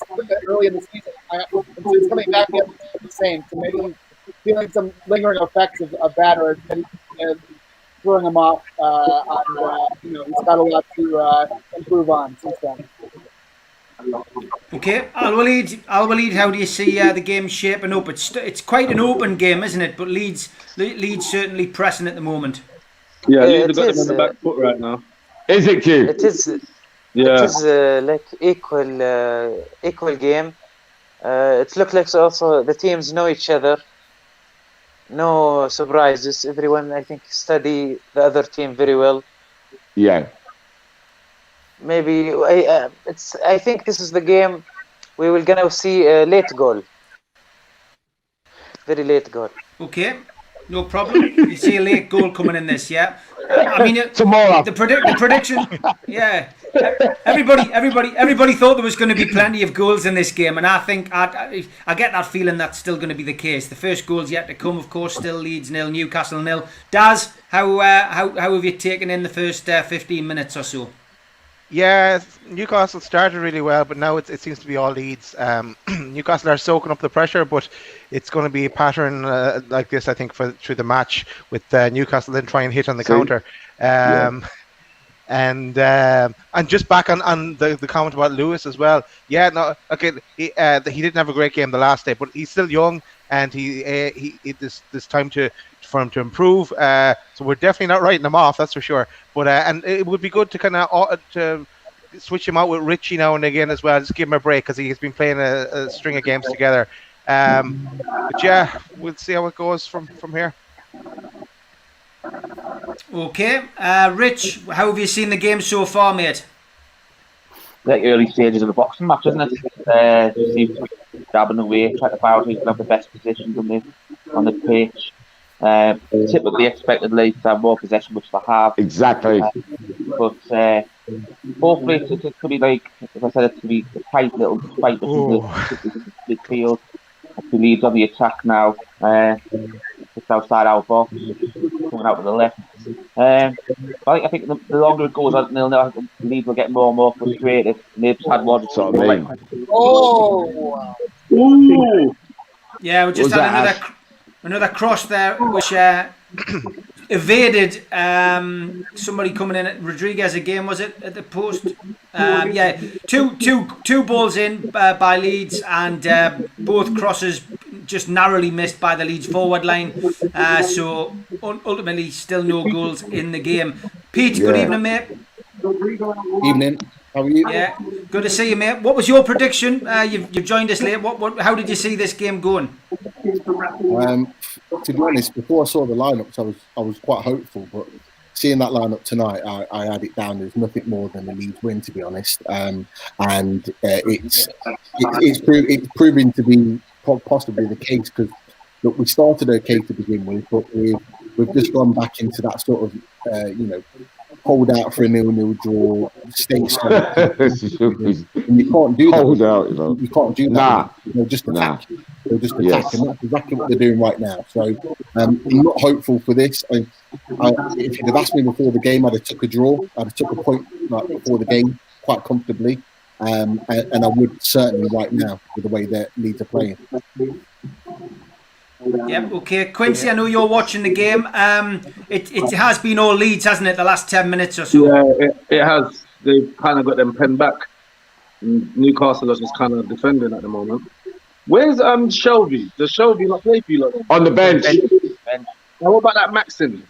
season. So he's coming back the same. So maybe feeling some lingering effects of that, or throwing him off. You know, he's got a lot to improve on since then. Okay, Al-Walid, how do you see the game shaping up? It's quite an open game, isn't it? But Leeds certainly pressing at the moment. Yeah, Leeds have got them on the back foot right now. Is it, Q? It is. Yeah. It is like equal game. It looks like also the teams know each other. No surprises. Everyone, I think, study the other team very well. Yeah. Maybe I think this is the game we will gonna see a late goal. Very late goal. Okay, no problem. You see a late goal coming in this, yeah. I mean, tomorrow. The prediction, yeah. Everybody thought there was going to be plenty of goals in this game, and I think I get that feeling that's still going to be the case. The first goal's yet to come, of course. Still Leeds 0, Newcastle 0. Daz, how have you taken in the first 15 minutes or so? Yeah, Newcastle started really well, but now it seems to be all Leeds. Newcastle are soaking up the pressure, but it's going to be a pattern like this, I think, through the match, with Newcastle then try and hit on the counter. And just back on the comment about Lewis as well. Yeah, no, okay, he didn't have a great game the last day, but he's still young, and this time for him to improve. So we're definitely not writing him off, that's for sure. But and it would be good to kind of to switch him out with Richie now and again as well. Just give him a break, because he's been playing a string of games together. But yeah, we'll see how it goes from here. Okay, Rich, how have you seen the game so far, mate? The early stages of the boxing match, isn't it? Just seems to be grabbing away, trying to find out who's going to have the best positions on the pitch. Typically expected Leeds to have more possession, which they have. Exactly. But hopefully it could be like, as I said, it could be a tight little fight between the midfield. Who leads on the attack now, just outside our box, coming out to the left. I think the longer it goes on, the Leeds will get more and more frustrated. And they've just had one. Oh! Ooh! Yeah, we just had another cross there, which evaded somebody coming in. Rodriguez again, was it, at the post? Yeah, two balls in by Leeds, and both crosses just narrowly missed by the Leeds forward line. So ultimately, still no goals in the game. Pete, good evening, mate. Evening. How are you? Yeah, good to see you, mate. What was your prediction? You've joined us late. How did you see this game going? To be honest, before I saw the lineups, I was quite hopeful, but seeing that lineup tonight, I had it down as nothing more than a Leeds win, to be honest. And it's proving to be possibly the case, because look, we started okay to begin with, but we've just gone back into that sort of hold out for a 0-0 draw, stay strong. And you can't do that. Hold out, You can't do that. Nah. They'll just attack. They'll just attack, and that's exactly what they're doing right now. So I'm not hopeful for this. If you'd have asked me before the game, I'd have took a draw. I'd have took a point before the game quite comfortably, and I would certainly right now with the way that Leeds are playing. Yep, okay. Quincy, I know you're watching the game. It has been all Leeds, hasn't it, the last 10 minutes or so? Yeah, it has. They've kind of got them penned back. Newcastle is just kind of defending at the moment. Where's Shelby? Does Shelby not play for you? On the bench. What about that Maxim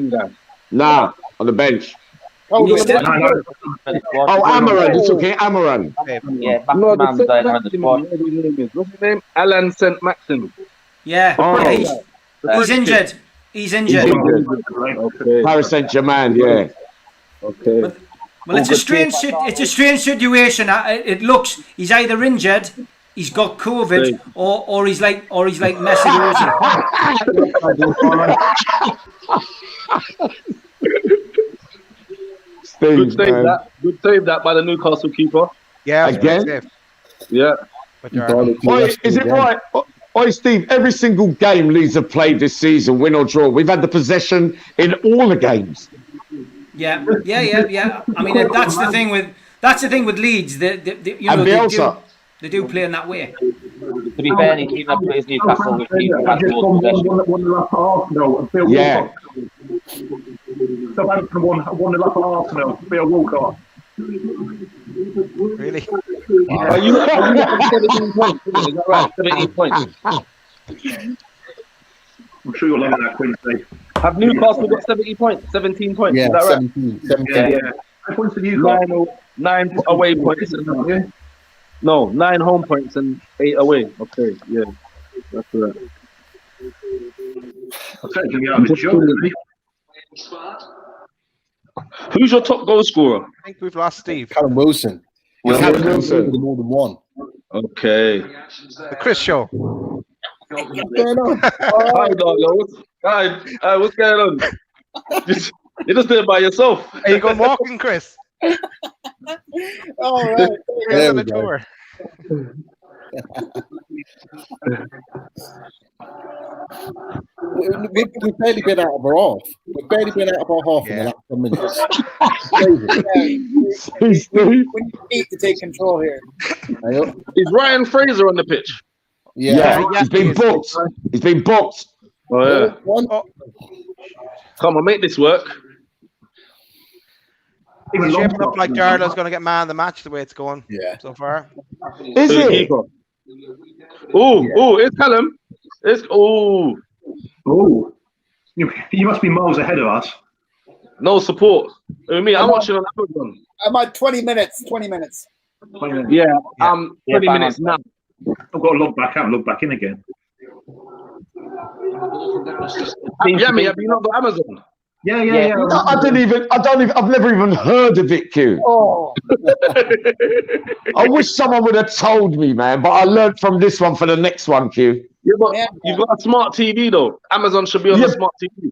guy? Nah, on the bench. Oh, Amaran. It's okay, Amaran. Yeah, no, Maxim. What's his name? Alan St. Maxim. Yeah, he's injured. He's injured. Okay. Paris Saint-Germain, yeah. Okay. Well, it's a strange situation. It looks he's either injured, he's got COVID, or he's like Messi. Good save that by the Newcastle keeper. Yeah, again. Yeah. Is it right? Oi, Steve, every single game Leeds have played this season, win or draw, we've had the possession in all the games. Yeah. I mean, that's the thing with Leeds. They do play in that way. To be fair, any team that plays Newcastle with Leeds has more possession. Yeah. Southampton won the lap at Arsenal. Theo Walcott. Really? Are you 17 points? Is that right? 17 points. I'm sure you'll love that, Quincy. Have Newcastle got 17 points? 17 points. Yeah, is that right? 17. Yeah. 9 points to Newcastle. 9 away points. No, 9 home points and 8 away. Okay, yeah. That's right. I'll take you out of the joke. Who's your top goal scorer? I think we've lost Steve. Callum Wilson. Callum Wilson. More than one. Okay. The Chris Show. What's going on? Hi, Darlo. Hi, what's going on? You're just there by yourself. Are you going walking, Chris? All right. Chris on the tour. We've barely been out of our half. We've barely been out of our half in the last 10 minutes. We need to take control here. Is Ryan Fraser on the pitch? Yeah. He's been booked. He's been booked. Oh, yeah. Come on, make this work. It's shaping up like Darlow's going to get man of the match the way it's going so far. Is it? Oh, it's Callum. You must be miles ahead of us. No support. Me, I'm watching on that one. I'm at 20 minutes. 20 minutes. Yeah, 20 minutes now. I've got to log back out and log back in again. Yami, have you not got Amazon? Yeah. I've never even heard of it, Q. Oh. I wish someone would have told me, man, but I learned from this one for the next one, Q. Yeah, but you've got a smart TV though. Amazon should be on the smart TV.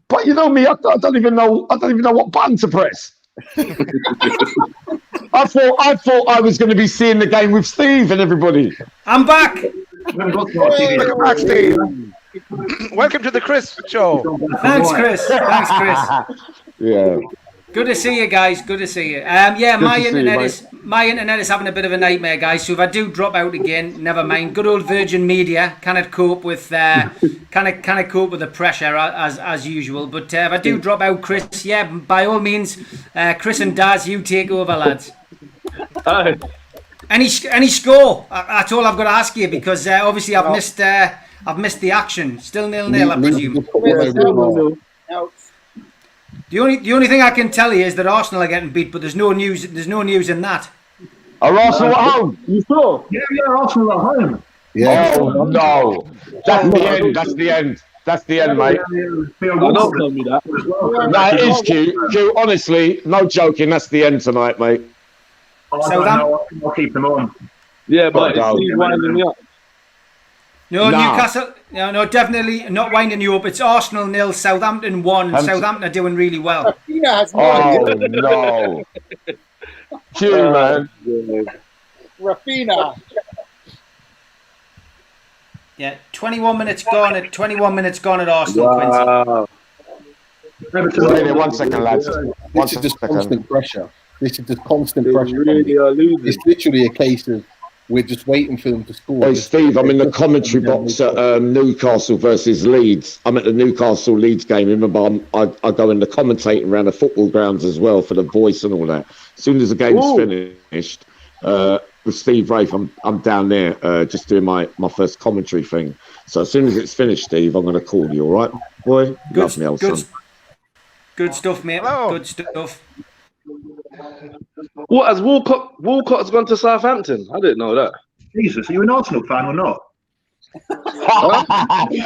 But you know me, I don't even know what button to press. I thought I was going to be seeing the game with Steve and everybody. I'm back. Welcome back, Steve. Welcome to the Chris Show. Thanks, Chris. Yeah. Good to see you guys. Good to see you. My internet is having a bit of a nightmare, guys. So if I do drop out again, never mind. Good old Virgin Media cannot cope with the pressure as usual. But if I do drop out, Chris, by all means, Chris and Daz, you take over, lads. Any score? That's all I've got to ask you because obviously I've missed the action. Still 0-0, I presume. The only thing I can tell you is that Arsenal are getting beat, but there's no news in that. Are Arsenal at home? You saw? Yeah, Arsenal at home. Yeah. Oh no, that's the end. That's the end, mate. Don't tell me that. No, it is Q. Honestly, no joking. That's the end tonight, mate. I'll keep them on. Yeah, but it's winding me up. No, Newcastle. No, definitely not winding you up. It's Arsenal 0, Southampton 1. Southampton are doing really well. No. Q, man. Rafinha. Yeah, 21 minutes gone at Arsenal. Wow. Wait, 1 second, lads. This is just constant pressure. This is just constant pressure. Really are losing. It's literally a case of we're just waiting for them to score. Hey, Steve, I'm in the commentary box at Newcastle versus Leeds. I'm at the Newcastle Leeds game. Remember, I go in the commentating around the football grounds as well for the voice and all that. As soon as the game's finished, with Steve Rafe, I'm down there just doing my first commentary thing. So as soon as it's finished, Steve, I'm going to call you, all right, boy? Love me, old son. Good stuff, mate. Hello. Good stuff. What, has Walcott's gone to Southampton? I didn't know that. Jesus, are you an Arsenal fan or not? You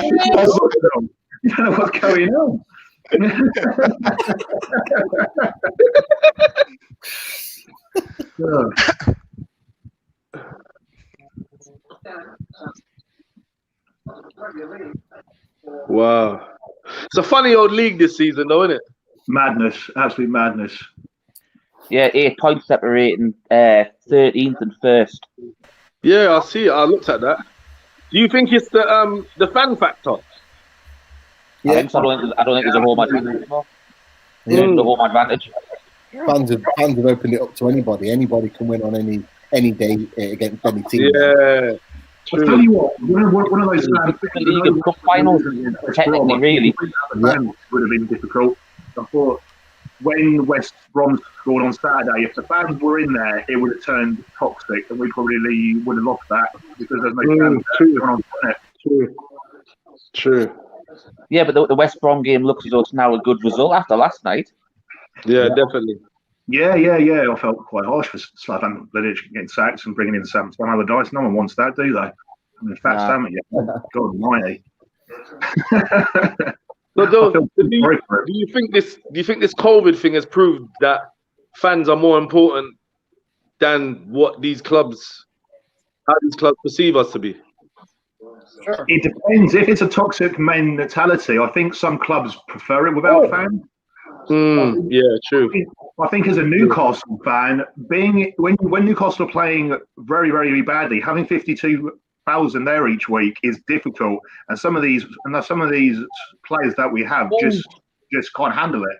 don't know what's going on. Wow. It's a funny old league this season, though, isn't it? Madness, absolute madness. Yeah, 8 points separating 13th and 1st. Yeah, I see it. I looked at that. Do you think it's the fan factor? Yeah. I don't think there's a home advantage anymore. The home advantage. Fans have opened it up to anybody. Anybody can win on any day against any team. Yeah. I'll tell you what, one of those League and Cup finals, technically, really, would have been difficult. I thought when West Brom scored on Saturday, if the fans were in there, it would have turned toxic, and we probably would have lost that because there's no fans going on it. True. Yeah, but the West Brom game looks as though it's now a good result after last night. Yeah, definitely. Yeah. I felt quite harsh for Southampton getting sacked and bringing in Sam Allardyce. No one wants that, do they? I mean, fat Sam, God almighty. Do you think this COVID thing has proved that fans are more important than how these clubs perceive us to be? Sure. It depends. If it's a toxic mentality, I think some clubs prefer it without fans. Yeah, true. I think as a Newcastle fan, when Newcastle are playing very, very badly, having 52,000 there each week is difficult, and some of these players that we have just can't handle it.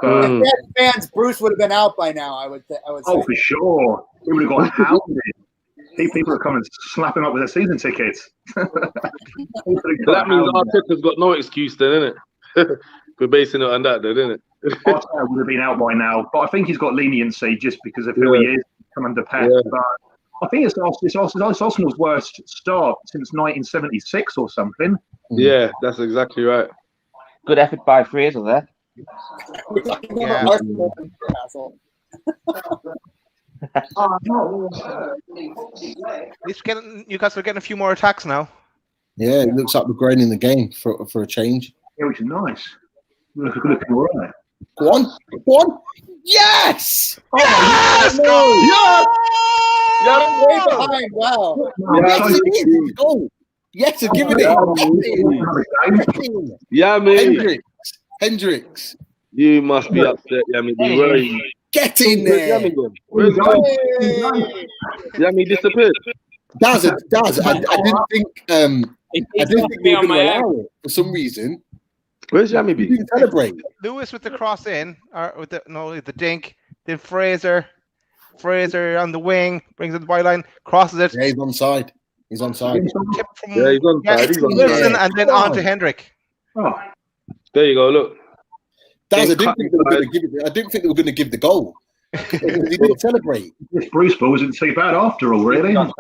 If they had fans, Bruce would have been out by now. I would say. Oh, for sure, he would have got hounded. People are coming slap him up with their season tickets. That means Arteta's got no excuse then, isn't it? We're basing it on that, though, isn't it? Arteta would have been out by now, but I think he's got leniency just because of who he is, come under Pep. Yeah. But I think it's Arsenal's worst start since 1976 or something. Yeah, that's exactly right. Good effort by Fraser there. We're talking about Arsenal and Newcastle. Newcastle are getting a few more attacks now. Yeah, it looks like we're growing in the game for a change. Yeah, which is nice. Looking all right. Go on. Yes! Yes! You're way behind. Wow. Goal. Yes, I've given it. Yeah, man. Hendricks. You must be upset, Yami. Where are you? Get in there. Where's Yami disappeared. Daz, I didn't think we were going to allow it for some reason. Where's Yami be? Didn't celebrate. Lewis with the cross in, or with the dink. Then Fraser on the wing brings it to the byline, crosses it. Yeah, he's onside. He's onside. Wilson and then on to Hendrick. Oh, there you go. Look. Daz, I didn't think they were going to give the goal. He didn't celebrate. This Bruce ball wasn't too bad after all, really. Yeah, it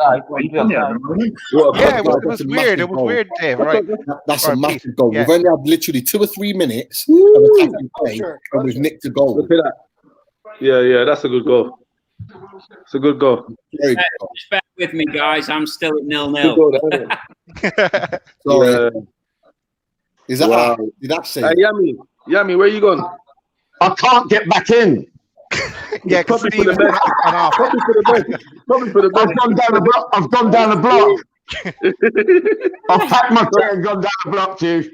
was weird. It was weird, Dave. Right? That's a massive goal. We've only had literally 2 or 3 minutes of attacking play, and we've nicked a goal. Look at that. Yeah, that's a good goal. It's a good goal. Just bear with me, guys. I'm still at 0-0. Sorry. Is that wow. Did that say? Yami, where you going? I can't get back in. Yeah, probably for the best. Probably for the best. I've gone down the block. I've packed my chair and gone down the block, Chief.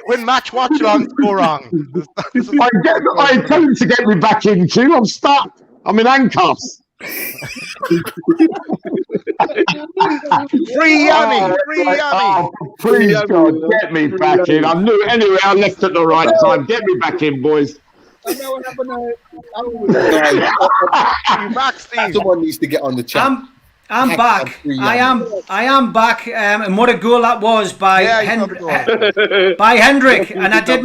When match watch alongs go wrong. I tell him to get me back in too. I'm stuck. I'm in handcuffs. Free Yami. Please, God, get me back in. I knew anyway. I left at the right time. Get me back in, boys. I know what happened. Someone needs to get on the chat. I'm back. I am back. And what a goal that was by Hendrick. And I did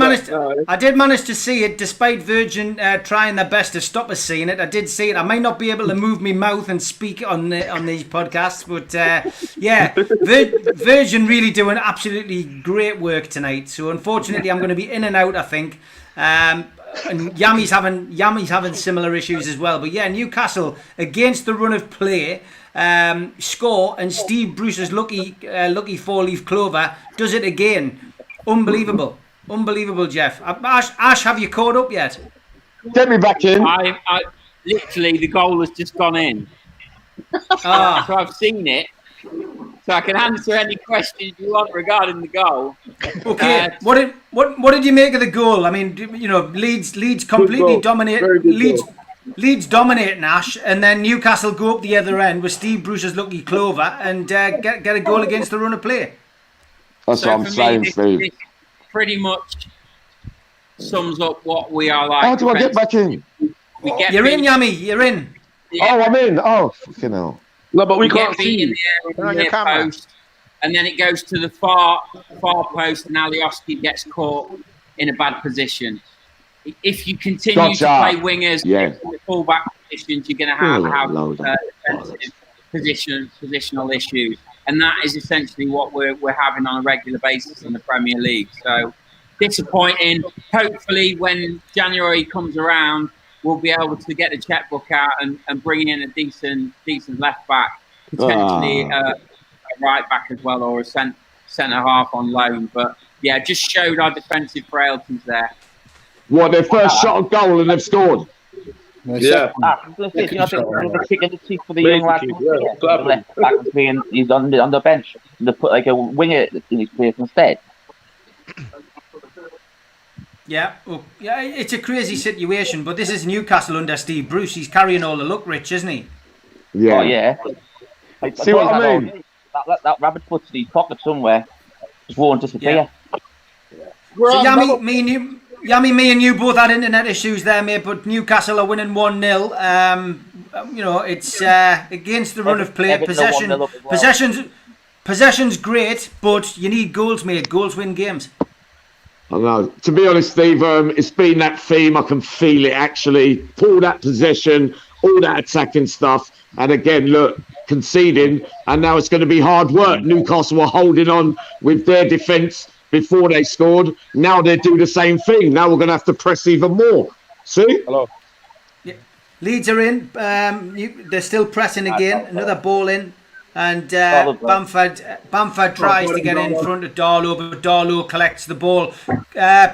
manage to see it, despite Virgin trying their best to stop us seeing it. I did see it. I might not be able to move my mouth and speak on these podcasts, but Virgin really doing absolutely great work tonight. So unfortunately, I'm going to be in and out, I think. And Yami's having similar issues as well. But yeah, Newcastle against the run of play. Score, and Steve Bruce's lucky 4-leaf clover does it again. Unbelievable, Jeff. Ash, have you caught up yet? Get me back in. I literally, the goal has just gone in. So I've seen it, so I can answer any questions you want regarding the goal. Okay, what did you make of the goal? I mean, Leeds completely dominated. Leeds dominate Nash, and then Newcastle go up the other end with Steve Bruce's lucky clover and get a goal against the run of play. That's what I'm saying, Steve. This pretty much sums up what we are like. How do I get back in? You're in, Yami. You're in. Oh, I'm in. Oh, fucking hell. No, but we can't see in the near post, and then it goes to the far post, and Alioski gets caught in a bad position. If you continue to play wingers in the fullback positions, you're going to have defensive positional issues, and that is essentially what we're having on a regular basis in the Premier League. So disappointing. Hopefully, when January comes around, we'll be able to get the checkbook out and bring in a decent left back, potentially a right back as well, or a centre half on loan. But yeah, just showed our defensive frailties there. What, their first shot on goal and they've scored? Yeah. The teeth for the young lad. He's on the bench. They put like a winger in his place instead. Yeah, it's a crazy situation, but this is Newcastle under Steve Bruce. He's carrying all the luck, Rich, isn't he? Yeah. Oh, yeah. See what I mean? That rabbit foot's in his pocket somewhere. Just won't disappear. Yeah. So Yami, me and you both had internet issues there, mate, but Newcastle are winning 1-0. It's against the run of play. Possession's great, but you need goals, mate. Goals win games. I know. To be honest, Steve, it's been that theme. I can feel it, actually. Pull that possession, all that attacking stuff. And again, look, conceding. And now it's going to be hard work. Newcastle were holding on with their defence before they scored. Now they do the same thing. Now we're going to have to press even more. See? Hello. Leeds are in. They're still pressing again. Another ball in. And Bamford tries to get in front of Darlow, but Darlow collects the ball.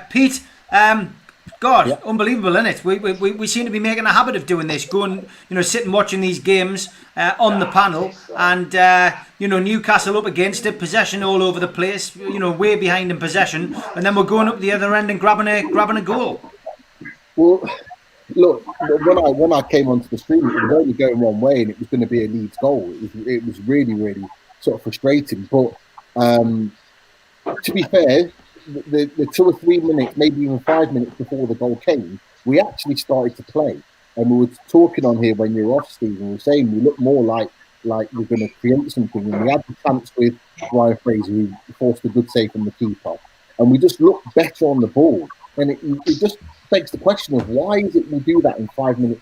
Pete, unbelievable, isn't it? We seem to be making a habit of doing this, going, sitting watching these games on the panel, and Newcastle up against it, possession all over the place, way behind in possession, and then we're going up the other end and grabbing a goal. Well, look, when I came onto the stream, it was only going one way, and it was going to be a Leeds goal. It was really, really sort of frustrating. But to be fair, the 2 or 3 minutes, maybe even 5 minutes before the goal came, we actually started to play. And we were talking on here when you were off, Steve, and we were saying we looked more like we're going to create something. And we had the chance with Ryan Fraser, who forced a good save from the keeper, and we just looked better on the ball. And it just begs the question of why is it we do that in 5 minute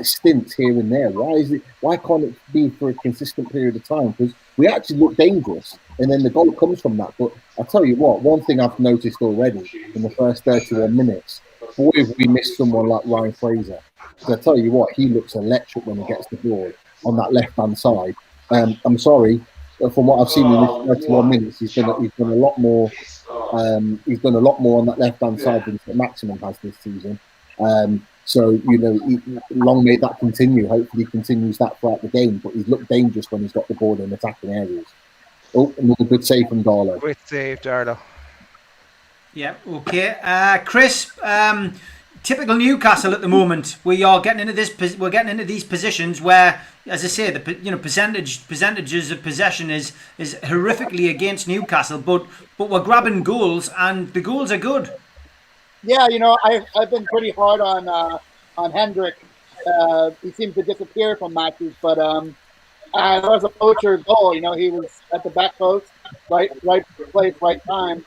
stints here and there? Why can't it be for a consistent period of time? Because we actually look dangerous, and then the goal comes from that. But I tell you what, one thing I've noticed already in the first 31 minutes, boy, have we missed someone like Ryan Fraser. Because I tell you what, he looks electric when he gets the ball on that left hand side. I'm sorry, from what I've seen in this 31 minutes, he's done a lot more. He's done a lot more on that left-hand side than Maximum has this season. So, long may that continue. Hopefully he continues that throughout the game. But he's looked dangerous when he's got the ball in attacking areas. Oh, another good save from Darlow. Great save, Darlow. Yeah, okay. Chris, typical Newcastle at the moment. We are getting into these positions where, as I say, the percentages of possession is horrifically against Newcastle, but we're grabbing goals, and the goals are good. Yeah, I've been pretty hard on Hendrick. He seems to disappear from matches, but there was a poacher goal. He was at the back post, right place, right time.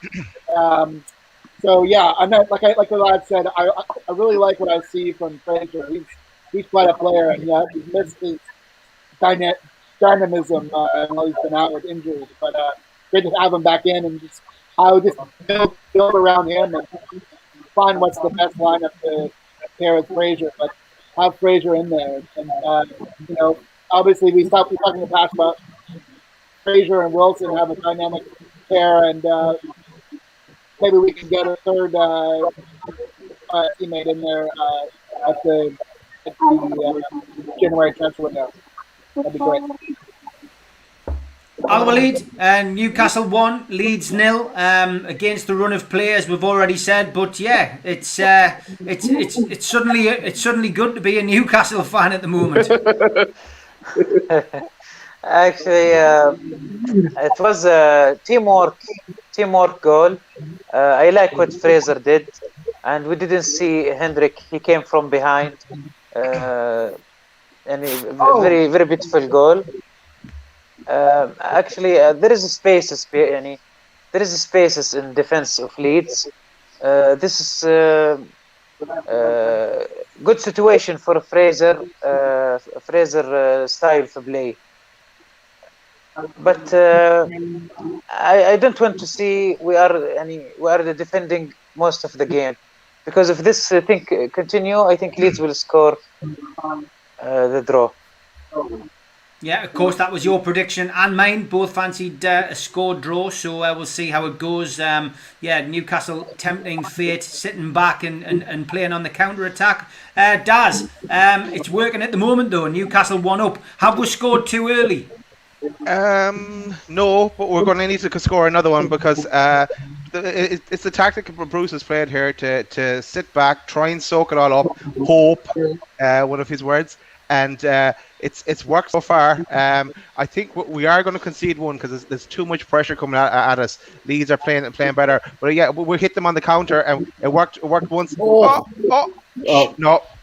So yeah, I'm not, like the lad said, I really like what I see from Fraser. He's quite a player, and yeah, he's missed his dynamism. I know he's been out with injuries, but great to have him back in, and I would just build around him and find what's the best lineup to pair with Fraser, but have Fraser in there. And obviously we talked in the past about Fraser and Wilson have a dynamic pair, and maybe we can get a third teammate in there at the January transfer window. That'd be great. Al-Walid, Newcastle 1, Leeds 0 against the run of play, as we've already said. But yeah, it's suddenly good to be a Newcastle fan at the moment. Actually, it was a teamwork goal. I like what Fraser did, and we didn't see Hendrick. He came from behind, and very, very beautiful goal. Actually, there is spaces. There is spaces in defense of Leeds. This is good situation for Fraser style of play. But I don't want to see we are defending most of the game, because if this thing continue, I think Leeds will score the draw. Yeah, of course, that was your prediction and mine. Both fancied a score draw, so we'll see how it goes. Newcastle tempting fate, sitting back and playing on the counter-attack. Daz, it's working at the moment, though. Newcastle 1 up. Have we scored too early? No, but we're going to need to score another one, because it's the tactic Bruce has played here to sit back, try and soak it all up, hope, one of his words, and it's worked so far. I think we are going to concede one because there's too much pressure coming at us. Leeds are playing better, but yeah, we hit them on the counter, and it worked once. No,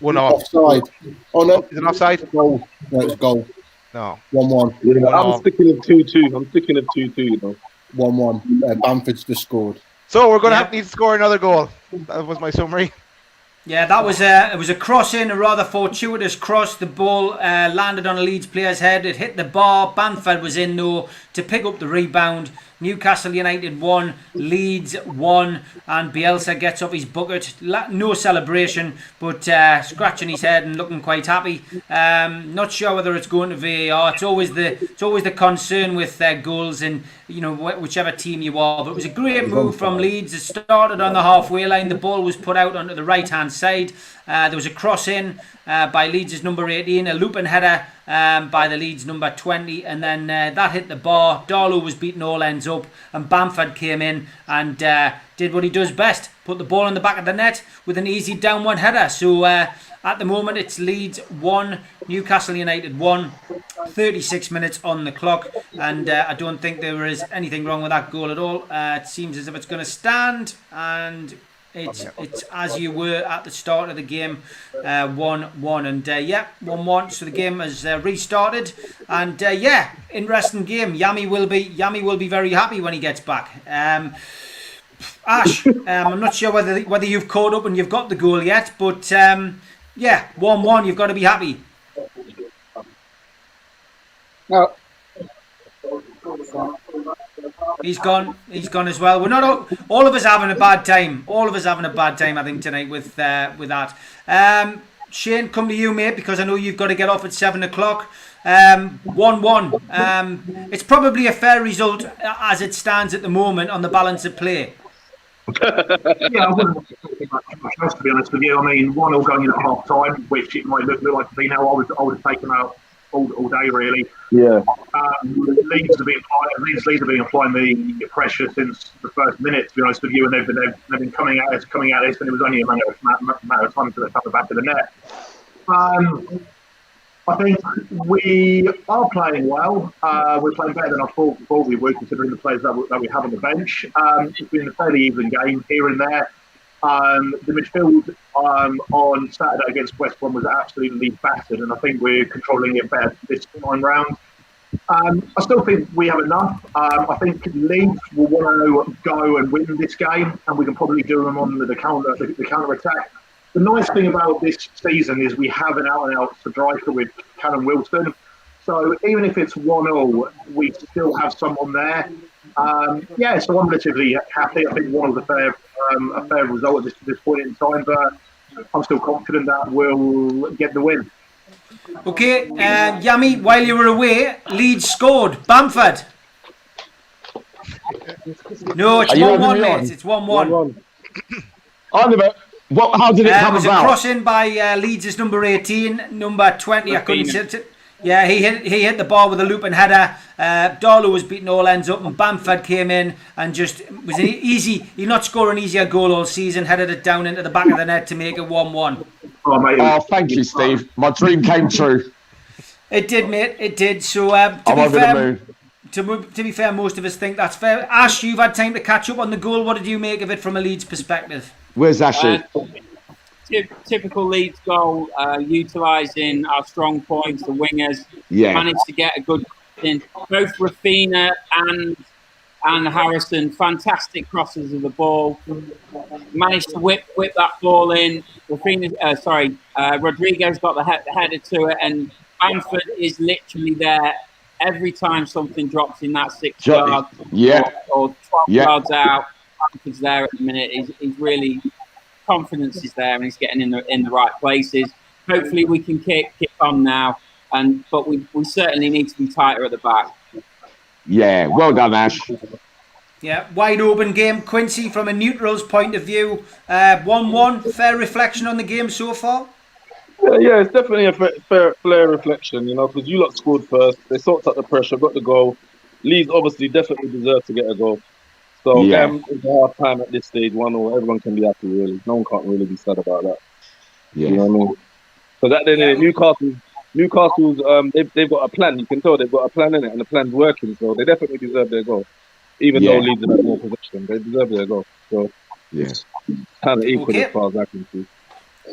1 off. Offside. Oh no, is it offside? Goal. No, it's goal. No. 1-1. Yeah, I'm sticking at 2-2. I'm sticking at 2-2. 1-1. Bamford's just scored. So we're going to need to score another goal. That was my summary. Yeah, that was it was a cross in, a rather fortuitous cross. The ball landed on a Leeds player's head. It hit the bar. Bamford was in though to pick up the rebound. Newcastle United 1, Leeds 1, and Bielsa gets up his bucket. No celebration, but scratching his head and looking quite happy. Not sure whether it's going to VAR. It's always the concern with goals in whichever team you are. But it was a great move from Leeds. It started on the halfway line. The ball was put out onto the right hand side. There was a cross in by Leeds' number 18, a looping header by the Leeds number 20, and then that hit the bar. Darlow was beating all ends up, and Bamford came in and did what he does best, put the ball in the back of the net with an easy downward header. So at the moment it's Leeds 1, Newcastle United 1, 36 minutes on the clock, and I don't think there is anything wrong with that goal at all. It seems as if it's going to stand, and it's as you were at the start of the game, 1-1, and 1-1. So the game has restarted, and interesting game. Yami will be very happy when he gets back. Ash, I'm not sure whether you've caught up and you've got the goal yet, but 1-1. You've got to be happy. No. He's gone as well. We're not all of us having a bad time. I think tonight with that. Shane, come to you, mate, because I know you've got to get off at 7 o'clock. 1-1. It's probably a fair result as it stands at the moment on the balance of play. I wouldn't take much else, to be honest with you. I mean, 1-0 going in at half time, which it might look like to be now. I would have taken out all day, really. Yeah. Leeds have been applying the pressure since the first minute, to be honest with you, and they've been coming at this, and it was only a matter of time until they found the back of the net. I think we are playing well. We're playing better than I thought we would, considering the players that we have on the bench. It's been a fairly even game here and there. The midfield on Saturday against West Brom was absolutely battered, and I think we're controlling it better this time round. I still think we have enough. I think Leeds will want to go and win this game, and we can probably do them on the counter attack. The nice thing about this season is we have an out-and-out striker with Callum Wilson. So even if it's 1-0, we still have someone there. So I'm relatively happy. I think one of a fair result at this point in time, but I'm still confident that we'll get the win. Okay, Yami, while you were away, Leeds scored. Bamford. No, it's 1-1, mate. It's 1-1. How did it come about? It was a cross in by Leeds' number 18, number 20. I couldn't see it. Yeah, he hit the ball with a looping header. Darlow was beating all ends up, and Bamford came in and just was easy. He's not scoring an easier goal all season. Headed it down into the back of the net to make it 1-1. Oh, thank you, Steve. My dream came true. It did, mate. It did. So to be fair, most of us think that's fair. Ash, you've had time to catch up on the goal. What did you make of it from a Leeds perspective? Where's Ashley? Typical Leeds goal, utilising our strong points, the wingers. Yeah. Managed to get a good in. Both Rafinha and Harrison, fantastic crosses of the ball. Managed to whip that ball in. Rodrigo's got the header to it, and Bamford is literally there every time something drops in that 6 yards or 12 yards out. Bamford's there at the minute. He's really, confidence is there, and he's getting in the right places. Hopefully we can kick on now, but we certainly need to be tighter at the back. Yeah, well done, Ash. Yeah, wide open game. Quincy, from a neutral's point of view, 1-1, fair reflection on the game so far? Yeah, it's definitely a fair reflection, because you lot scored first. They sorted out the pressure, got the goal. Leeds obviously definitely deserve to get a goal. So it's a hard time at this stage, 1-0. Everyone can be happy, really. No one can't really be sad about that. Yeah. You know what I mean? So that then Newcastle's they've got a plan. You can tell they've got a plan in it, and the plan's working. So they definitely deserve their goal. Even though Leeds have more possession, they deserve their goal. So it's kind of equal as far as I can see.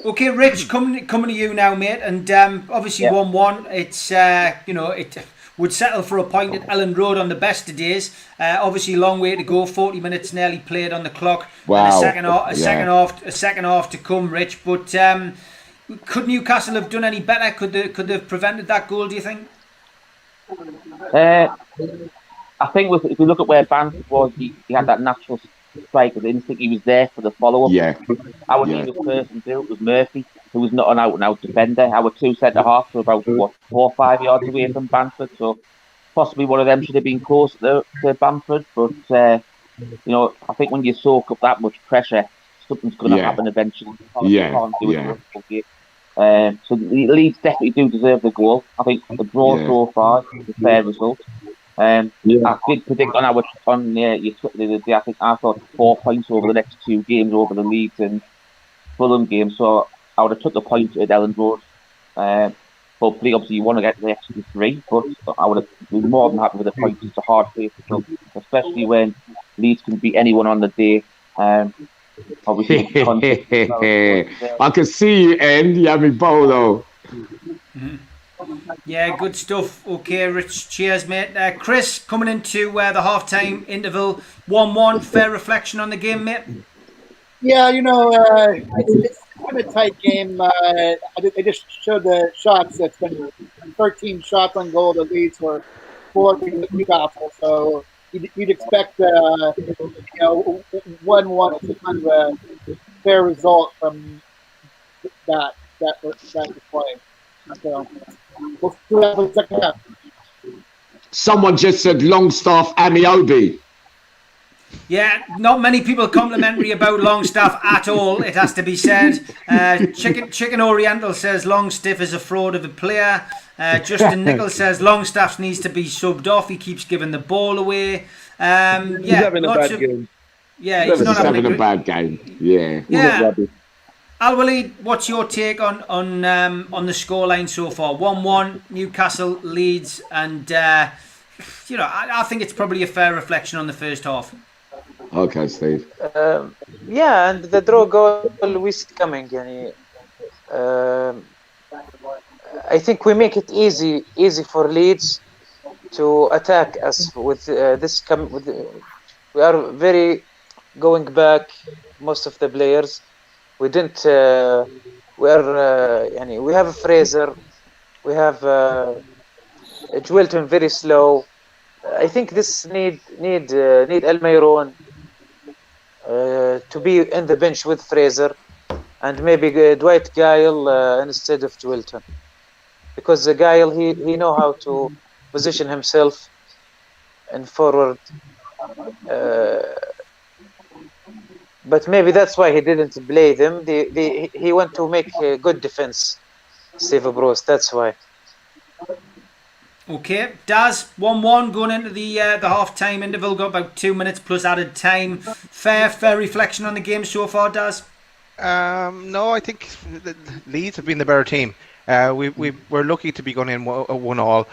Okay, Rich, coming to you now, mate, and obviously 1-1. It's it would settle for a point at Ellen Road on the best of days. Obviously, long way to go. 40 minutes nearly played on the clock. Wow. And a second half to come, Rich. But could Newcastle have done any better? Could they have prevented that goal? Do you think? I think if we look at where Bamford was, he had that natural striker's instinct. He was there for the follow-up. Yeah. Our nearest person to it was Murphy, who was not an out-and-out defender. Our two centre-halves were about, 4 or 5 yards away from Bamford, so possibly one of them should have been close to Bamford. But, I think when you soak up that much pressure, something's going to happen eventually. You can't do it. So the Leeds definitely do deserve the goal. I think the draw so far is a fair result. I did predict on your Twitter the other day. I think I thought 4 points over the next 2 games over the Leeds and Fulham game. So I would have took the point at Ellen Road. Hopefully, obviously, you want to get the extra 3, but I would have been more than happy with the points. It's a hard place to come, especially when Leeds can beat anyone on the day. Obviously, I can see you, Ed. You have me bolo. Yeah, good stuff. Okay, Rich. Cheers, mate. Chris, coming into the half-time interval, 1-1. Fair reflection on the game, mate? Yeah, it's been a tight game. They just showed the shots. It's been 13 shots on goal. The Leeds were 4 to Newcastle. So you'd expect 1-1 to kind of a fair result from that display. So we'll see what happens second half. Someone just said Longstaff Amiobi. Yeah, not many people complimentary about Longstaff at all, it has to be said. Chicken Oriental says Longstaff is a fraud of a player. Justin Nichols says Longstaff needs to be subbed off. He keeps giving the ball away. He's having a bad game. Yeah, he's not having a bad game. Yeah. Al-Walid, what's your take on the scoreline so far? 1-1, Newcastle, Leeds, and I think it's probably a fair reflection on the first half. Okay, Steve. And the draw goal we see coming. I think we make it easy for Leeds to attack us with this. We are very going back. Most of the players. We didn't. We have Fraser. We have Jwelton very slow. I think this need El Mayron to be in the bench with Fraser, and maybe Dwight Gayle instead of Jwelton, because the Gayle he know how to position himself and forward. But maybe that's why he didn't play them. He went to make a good defense, Steve Bruce. That's why. Okay, Daz, 1-1 going into the half-time interval. Got about 2 minutes plus added time. Fair reflection on the game so far, Daz? No, I think Leeds have been the better team. We're lucky to be going in 1-1.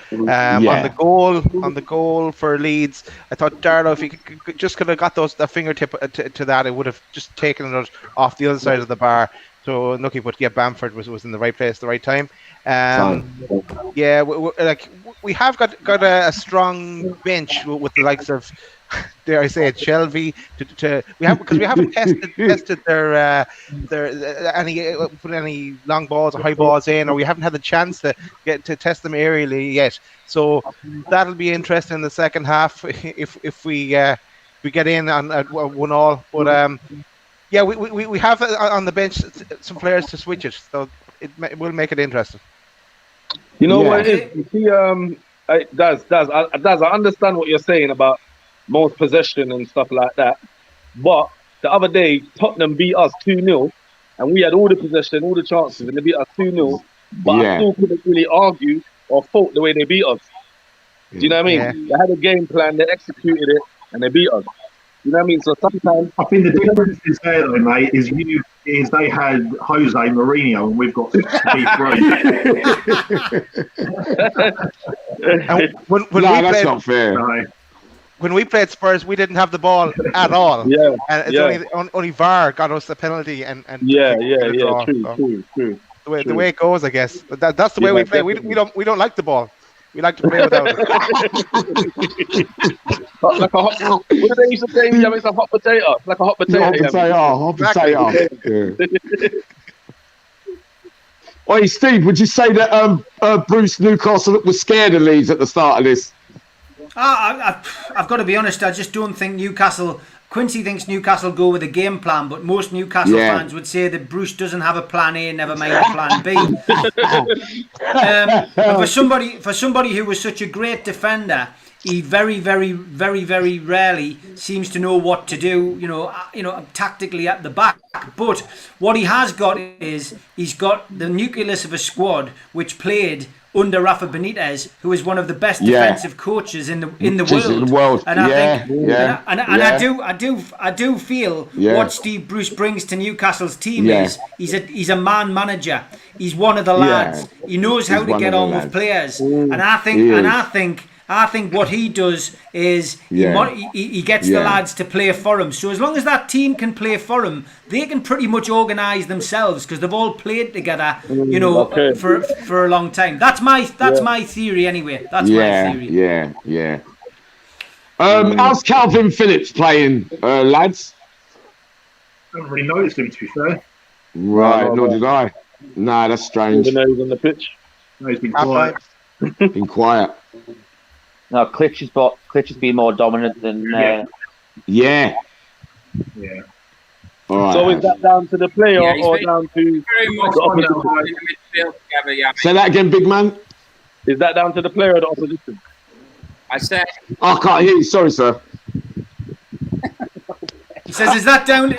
On the goal for Leeds, I thought Darlow, if he could have got that fingertip to that, it would have just taken it off the other side of the bar. So lucky, but Bamford was in the right place at the right time. We have got a strong bench with the likes of, dare I say it, Shelby. Because we haven't tested their put any long balls or high balls in, or we haven't had the chance to test them aerially yet. So that'll be interesting in the second half if we get in at 1-1. But we have on the bench some players to switch it, so it will make it interesting. You know what it is? You see, Daz, I understand what you're saying about most possession and stuff like that. But the other day, Tottenham beat us 2-0, and we had all the possession, all the chances, and they beat us 2-0. But I still couldn't really argue or fault the way they beat us. Do you know what I mean? Yeah. They had a game plan, they executed it, and they beat us. You know what I mean? So sometimes I think the difference is there, though, mate, is they had Jose Mourinho and we've got Steve that's not fair. No. When we played Spurs, we didn't have the ball at all. And it's only VAR got us the penalty and True. The way it goes, I guess. That's the way we play. We don't like the ball. We like to play without it. Like a hot, what do they used to say? Yeah, it's a hot potato. Like a hot potato. Hot potato. Oi, Steve, would you say that Bruce Newcastle was scared of Leeds at the start of this? I've got to be honest. I just don't think Newcastle. Quincy thinks Newcastle go with a game plan, but most Newcastle fans would say that Bruce doesn't have a plan A, never mind a plan B. And for somebody who was such a great defender, he very, very, very, very rarely seems to know what to do. Tactically at the back. But what he has got is he's got the nucleus of a squad which played under Rafa Benitez, who is one of the best defensive coaches in the world. And I do feel what Steve Bruce brings to Newcastle's team is he's a man manager. He's one of the lads. He knows how to get on with players. And I think what he does is he gets the lads to play for him. So as long as that team can play for him, they can pretty much organise themselves because they've all played together, for a long time. That's my theory anyway. That's my theory. Yeah. How's Calvin Phillips playing, lads? I haven't really noticed him, to be fair. Right, nor did I. No, that's strange. Even though he's on the pitch. No, he's been quiet. Been quiet. No, Klitsch has been more dominant than. Yeah. All right. So is that down to the player or down to very much the opposition? in the midfield together, Say that again, big man. Is that down to the player or the opposition? I said. I can't hear you. Sorry, sir. He says, is that down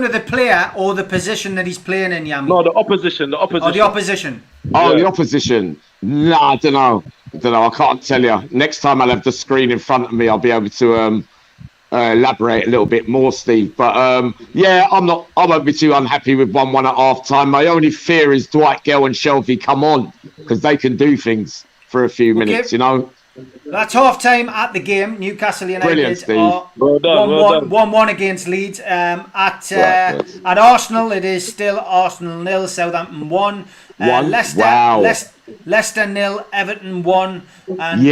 to the player or the position that he's playing in, Yami? No, the opposition. Oh, the opposition. Oh, the opposition. No, I don't know. I can't tell you. Next time I'll have the screen in front of me, I'll be able to elaborate a little bit more, Steve. But I won't be too unhappy with 1-1 at half time. My only fear is Dwight Gale and Shelby come on because they can do things for a few minutes, That's half time at the game. Newcastle United are well done. 1-1 against Leeds. At Arsenal, it is still Arsenal 0, Southampton 1. Leicester 0, Everton 1. And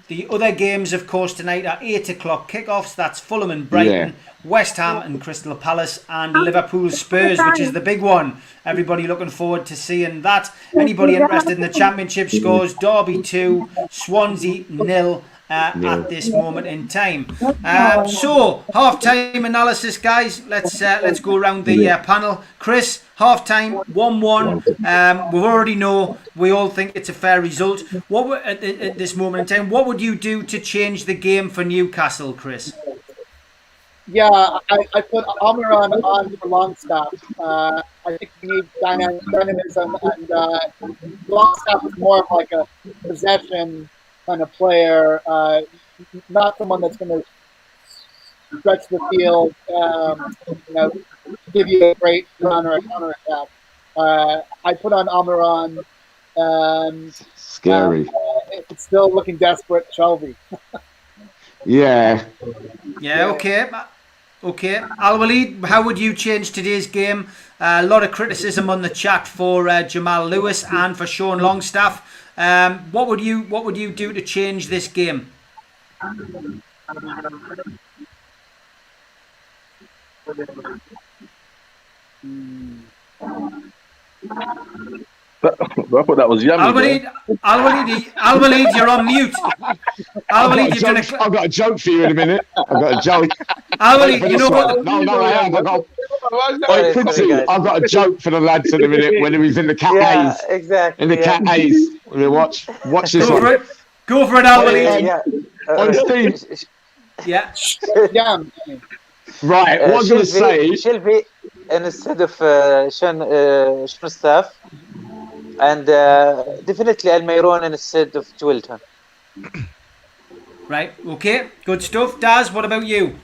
the other games, of course, tonight are 8 o'clock kickoffs. That's Fulham and Brighton, West Ham and Crystal Palace, and Liverpool Spurs, which is the big one. Everybody looking forward to seeing that. Anybody interested in the Championship scores? Derby 2, Swansea 0 at this moment in time. So, half-time analysis, guys. Let's go around the panel. Chris, half-time, 1-1. We already know. We all think it's a fair result. At this moment in time, what would you do to change the game for Newcastle, Chris? Yeah, I put Almiron on for Longstaff. I think we need dynamism, and Longstaff is more of like a possession kind of player, not someone that's going to stretch the field, give you a great run or a counter attack. I put on Almiron. Scary. It's still looking desperate, Shelby. Yeah. Okay. Al-Walid, how would you change today's game? A lot of criticism on the chat for Jamal Lewis and for Sean Longstaff. What would you do to change this game? I thought that was yummy. Al-Walid, you're on mute. Al-Walid, I've got a joke for you in a minute. I've got a joke. Al-Walid, you know what? No, I have. I've got a joke for the lads in a minute when he was in the Cat A's. Exactly. In the Cat A's. Watch this one. Go for it, Al-Walid. Steve. Yeah. Right, what I was going to say... Shelby instead of Sean Staff, and definitely Almiron instead of Wilton. Right, okay, good stuff. Daz, what about you?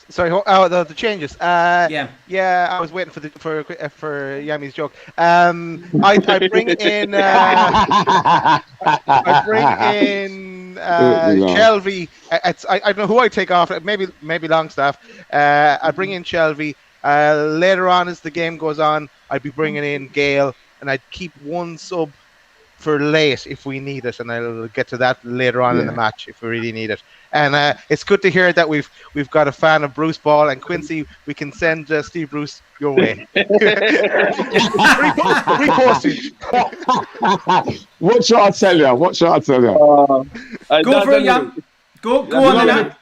Sorry, the changes. Yeah, I was waiting for Yami's joke. I bring in Shelby. I don't know who I take off. Maybe Longstaff. I bring in Shelby. Later on, as the game goes on, I'd be bringing in Gale, and I'd keep one sub for late if we need it, and I'll get to that later on in the match if we really need it. And it's good to hear that we've got a fan of Bruce Ball, and Quincy, we can send Steve Bruce your way. Reposting. What should I tell you? What should I tell you? Go for it, Yam. Go on then.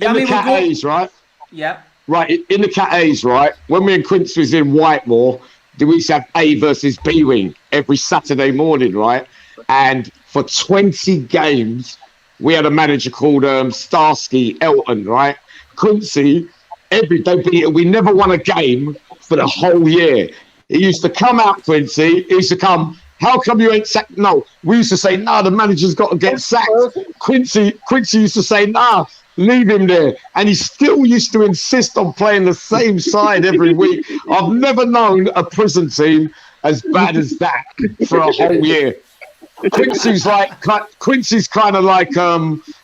In the Cat A's, right? Yeah. Right, in the Cat A's, right? When me and Quince was in Whitemore, we used to have A versus B wing every Saturday morning, right? And for 20 games, we had a manager called Starsky Elton, right? Quincy, every day, we never won a game for the whole year. He used to come out, Quincy. He used to come. How come you ain't sacked? No, we used to say, nah, the manager's got to get sacked. Quincy used to say, nah, leave him there. And he still used to insist on playing the same side every week. I've never known a prison team as bad as that for a whole year. Quincy's kind of like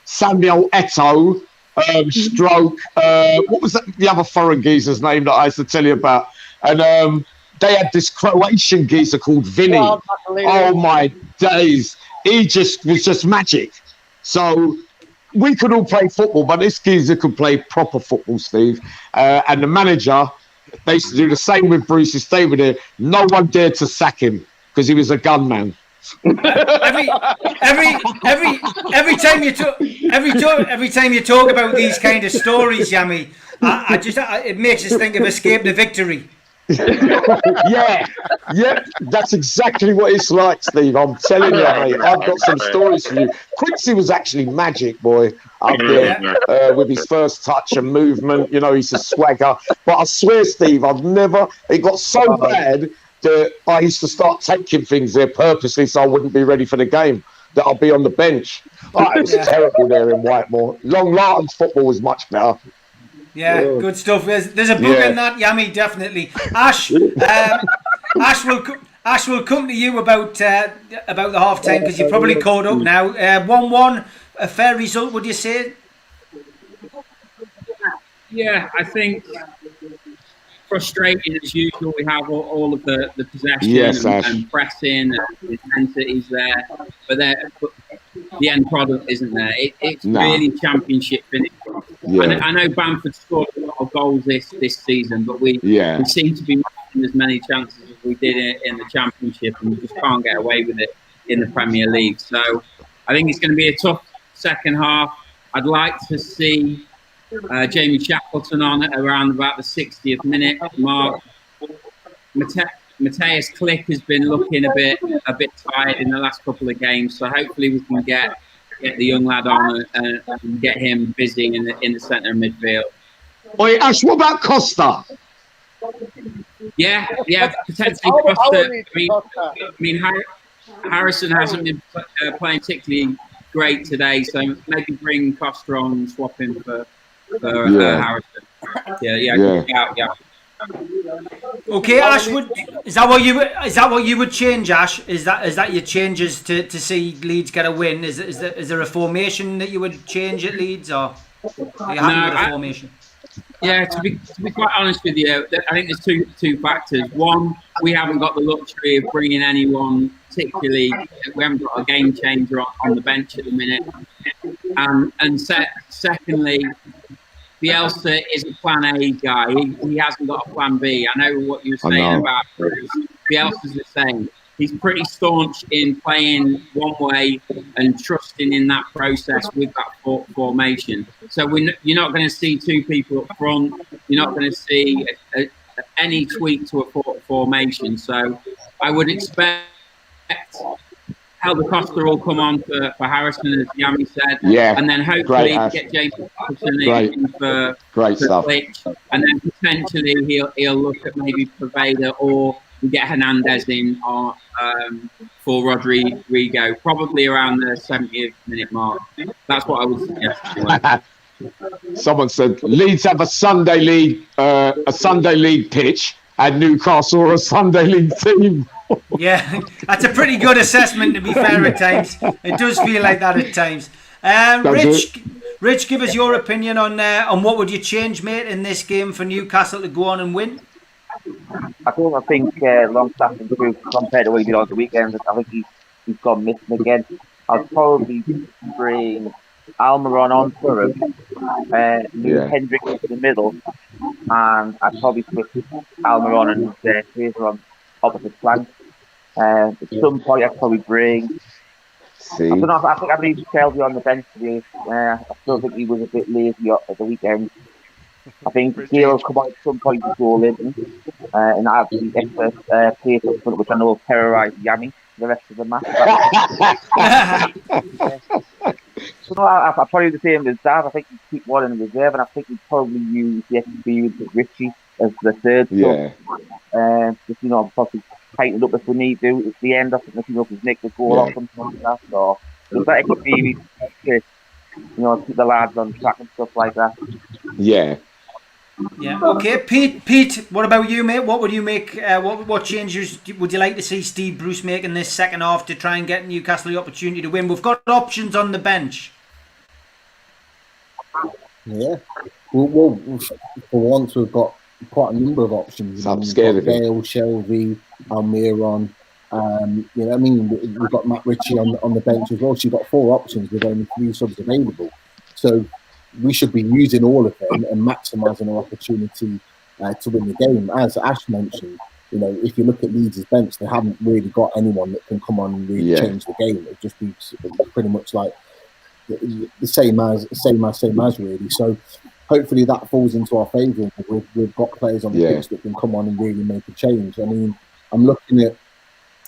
Samuel Eto'o, stroke. What was the other foreign geezer's name that I used to tell you about? And they had this Croatian geezer called Vinny. Oh my days. He was just magic. So we could all play football, but this geezer could play proper football, Steve. And the manager, they used to do the same with Bruce. He stayed with it. No one dared to sack him because he was a gunman. every time you talk about these kind of stories, Yami, it makes us think of Escape to Victory. yeah, that's exactly what it's like, Steve. I'm telling you, mate. I've got some stories for you. Quincy was actually magic, boy, up there with his first touch and movement. You know, he's a swagger. But I swear, Steve, it got so bad that I used to start taking things there purposely so I wouldn't be ready for the game, that I'll be on the bench. Oh, it was terrible there in Whitemore. Long Larton's football was much better. Yeah, good stuff. There's a book in that, Yami, definitely. Ash, Ash will come to you about the half time because you're probably caught up now. 1-1, a fair result, would you say? Yeah, I think frustrating as usual. We have all of the possession and pressing and intensities there, but the end product isn't there. It's really championship finish. Yeah. I know Bamford scored a lot of goals this season, but we seem to be making as many chances as we did in the championship, and we just can't get away with it in the Premier League. So I think it's going to be a tough second half. I'd like to see Jamie Shackleton on at around about the 60th minute mark. Mateus Click has been looking a bit tired in the last couple of games, so hopefully we can get the young lad on and get him busy in the centre of midfield. Oi, Ash, what about Costa? Yeah, potentially Costa. I mean, Harrison hasn't been playing particularly great today, so maybe bring Costa on and swap him for Harrison. Yeah. Okay, Ash, is that what you would change, Ash? Is that your changes to see Leeds get a win? Is there a formation that you would change at Leeds, or are you happy with the formation? Yeah, to be quite honest with you, I think there's two factors. One, we haven't got the luxury of bringing anyone particularly. We haven't got a game changer on the bench at the minute, and secondly, Bielsa is a plan A guy. He hasn't got a plan B. I know what you're saying about Bruce. Bielsa's the same. He's pretty staunch in playing one way and trusting in that process with that formation. So you're not going to see two people up front. You're not going to see any tweak to a formation. So I would expect Helder Costa will come on for Harrison, as Yami said, and then hopefully get James in for Glitch, and then potentially he'll look at maybe Paveda, or we get Hernandez in for Rodrigo, probably around the 70th minute mark. That's what I would suggest. Someone said Leeds have a Sunday league pitch, and Newcastle are a Sunday league team. Yeah, that's a pretty good assessment, to be fair, at times. It does feel like that at times. Rich, give us your opinion on what would you change, mate, in this game for Newcastle to go on and win? I think Longstaff improved compared to what he did on the weekend. I think he's gone missing again. I'd probably bring Almiron on for him, move Hendrick into the middle, and I'd probably put Almiron and Fraser on opposite flank. At some point, I'd probably bring. I don't know. I think I'd leave Shelby on the bench today. I still think he was a bit lazy at the weekend. I think Gale will come on at some point to goal in, and add the extra pace up front, which I know will terrorise Yami the rest of the match. So no, I'll probably do the same as Dav. I think he'd keep one in reserve, and I think he'd probably use the experience of Richie as the third. Yeah. Just probably tighten up if we need to. At the end, I think if Nick the goal off and something like that. So there's that experience to, keep the lads on track and stuff like that. Yeah. Yeah. Okay, Pete. What about you, mate? What would you make? What changes would you like to see Steve Bruce make in this second half to try and get Newcastle the opportunity to win? We've got options on the bench. Yeah. Well, for once we've got quite a number of options. I'm scared of Gale, Shelby, Almiron. We've got Matt Ritchie on the bench as well. So you've got 4 options with only 3 subs available. So we should be using all of them and maximising our opportunity to win the game. As Ash mentioned, if you look at Leeds' bench, they haven't really got anyone that can come on and really change the game. It'd just be pretty much like the same as really. So hopefully that falls into our favour. We've got players on the pitch that can come on and really make a change. I mean, I'm looking at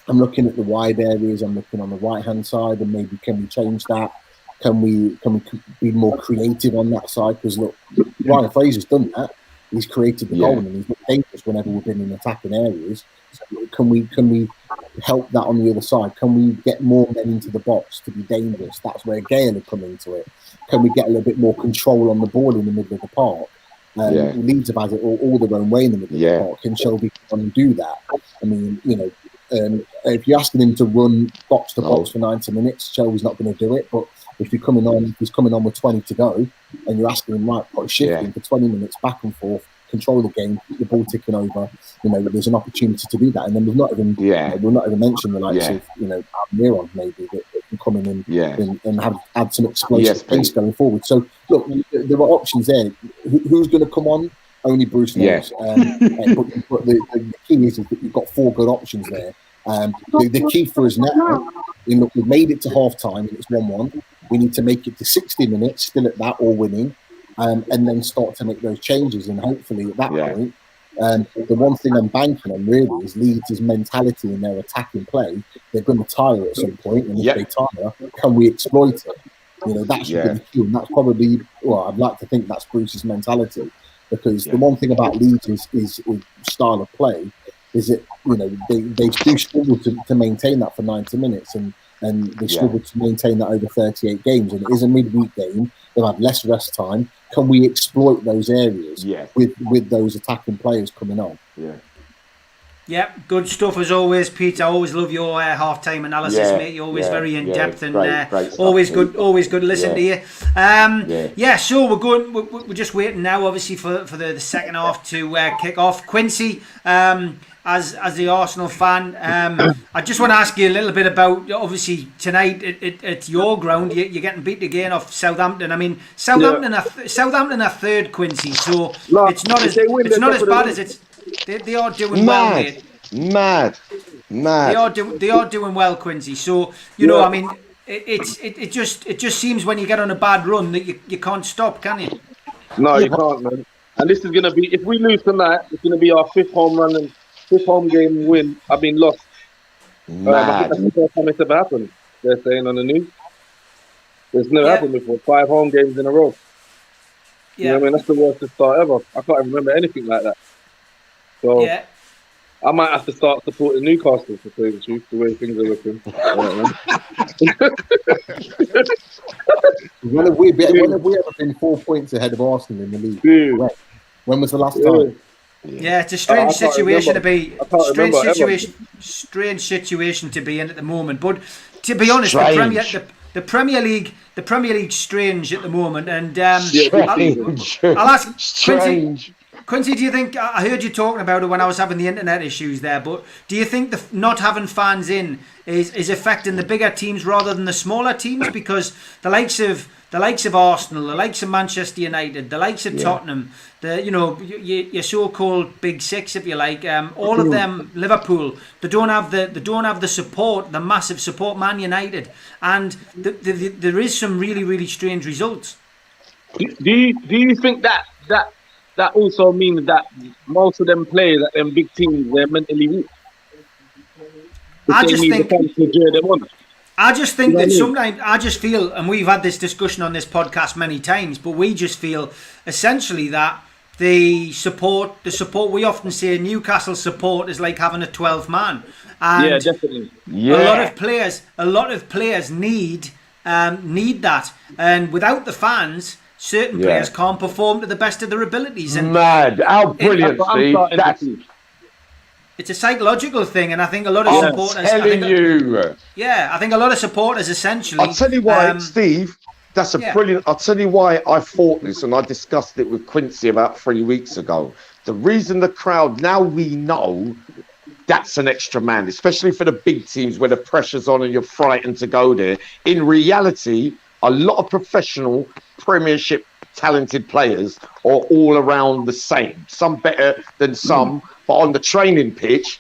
the wide areas. I'm looking on the right hand side, and maybe can we change that? Can we be more creative on that side? Because look, Ryan Fraser's done that. He's created the goal, and he's looked dangerous whenever we've been in attacking areas. So can we help that on the other side? Can we get more men into the box to be dangerous? That's where Gale will come into it. Can we get a little bit more control on the ball in the middle of the park? Leeds have had it all their own way in the middle of the park. Can Shelby come and do that? I mean, if you're asking him to run box to box for 90 minutes, Shelby's not going to do it. But if he's coming on with 20 to go, and you're asking him, right, put a shift in for 20 minutes, back and forth, control the game, keep the ball ticking over, there's an opportunity to do that. And then we've not even mentioned the likes of Almiron maybe that can come in and add some explosive pace going forward. So look, there are options there. Who's going to come on? Only Bruce knows. But the key is that you've got 4 good options there. The key for us now, look, we've made it to half time and it's 1-1. We need to make it to 60 minutes, still at that or winning, and then start to make those changes. And hopefully at that point, the one thing I'm banking on really is Leeds' mentality in their attacking play. They're going to tire at some point, and if they tire, can we exploit it? That should be the key. And that's probably, I'd like to think that's Bruce's mentality. Because the one thing about Leeds is style of play is that they do struggle to maintain that for 90 minutes, and they struggle to maintain that over 38 games. And it is a midweek game; they'll have less rest time. Can we exploit those areas with those attacking players coming on? Yeah, good stuff as always, Pete. I always love your half-time analysis, mate. You're always very in depth and great always stuff, good to listen to you. So we're just waiting now, obviously, for the second half to kick off. Quincy, as the Arsenal fan, I just want to ask you a little bit about, obviously tonight at your ground, you're getting beat again off Southampton. I mean, Southampton are third, Quincy. So it's not as bad as it's. They are doing well, mate. Mad. They are doing well, Quincy. So I mean, it just seems when you get on a bad run that you can't stop, can you? No, you can't, man. And this is gonna be, if we lose tonight, it's gonna be our 5th home run and 5th home game win. I've been lost. I think that's the first time it's ever happened. They're saying on the news. It's never happened before. 5 home games in a row. You know what I mean? That's the worst start ever. I can't even remember anything like that. So I might have to start supporting Newcastle, to tell you the truth, the way things are looking. When have we ever been 4 points ahead of Arsenal in the league? When was the last time? Yeah, it's a strange situation to be. Strange situation to be in at the moment. But to be honest, the Premier League's strange at the moment. And I'll ask Quincy. Quincy, do you think, I heard you talking about it when I was having the internet issues there, but do you think the not having fans in is affecting the bigger teams rather than the smaller teams? Because the likes of Arsenal, the likes of Manchester United, the likes of Tottenham, your so-called big six, if you like, all of them, Liverpool, they don't have the support, the massive support. Man United, and there is some really, really strange results. Do you think that also means that most of them players at them big teams, they're mentally weak? I just think that sometimes I just feel, and we've had this discussion on this podcast many times, but we just feel essentially that the support we often say Newcastle support is like having a 12 man. And yeah, definitely. Yeah. A lot of players need that, and without the fans, certain players can't perform to the best of their abilities. And mad, how brilliant, Steve! It's a psychological thing, and I think a lot of supporters. I think a lot of supporters essentially. I'll tell you why, Steve. That's a brilliant. I'll tell you why I thought this, and I discussed it with Quincy about 3 weeks ago. The reason the crowd, now we know that's an extra man, especially for the big teams where the pressure's on and you're frightened to go there. In reality, a lot of professional Premiership talented players are all around the same. Some better than some, but on the training pitch,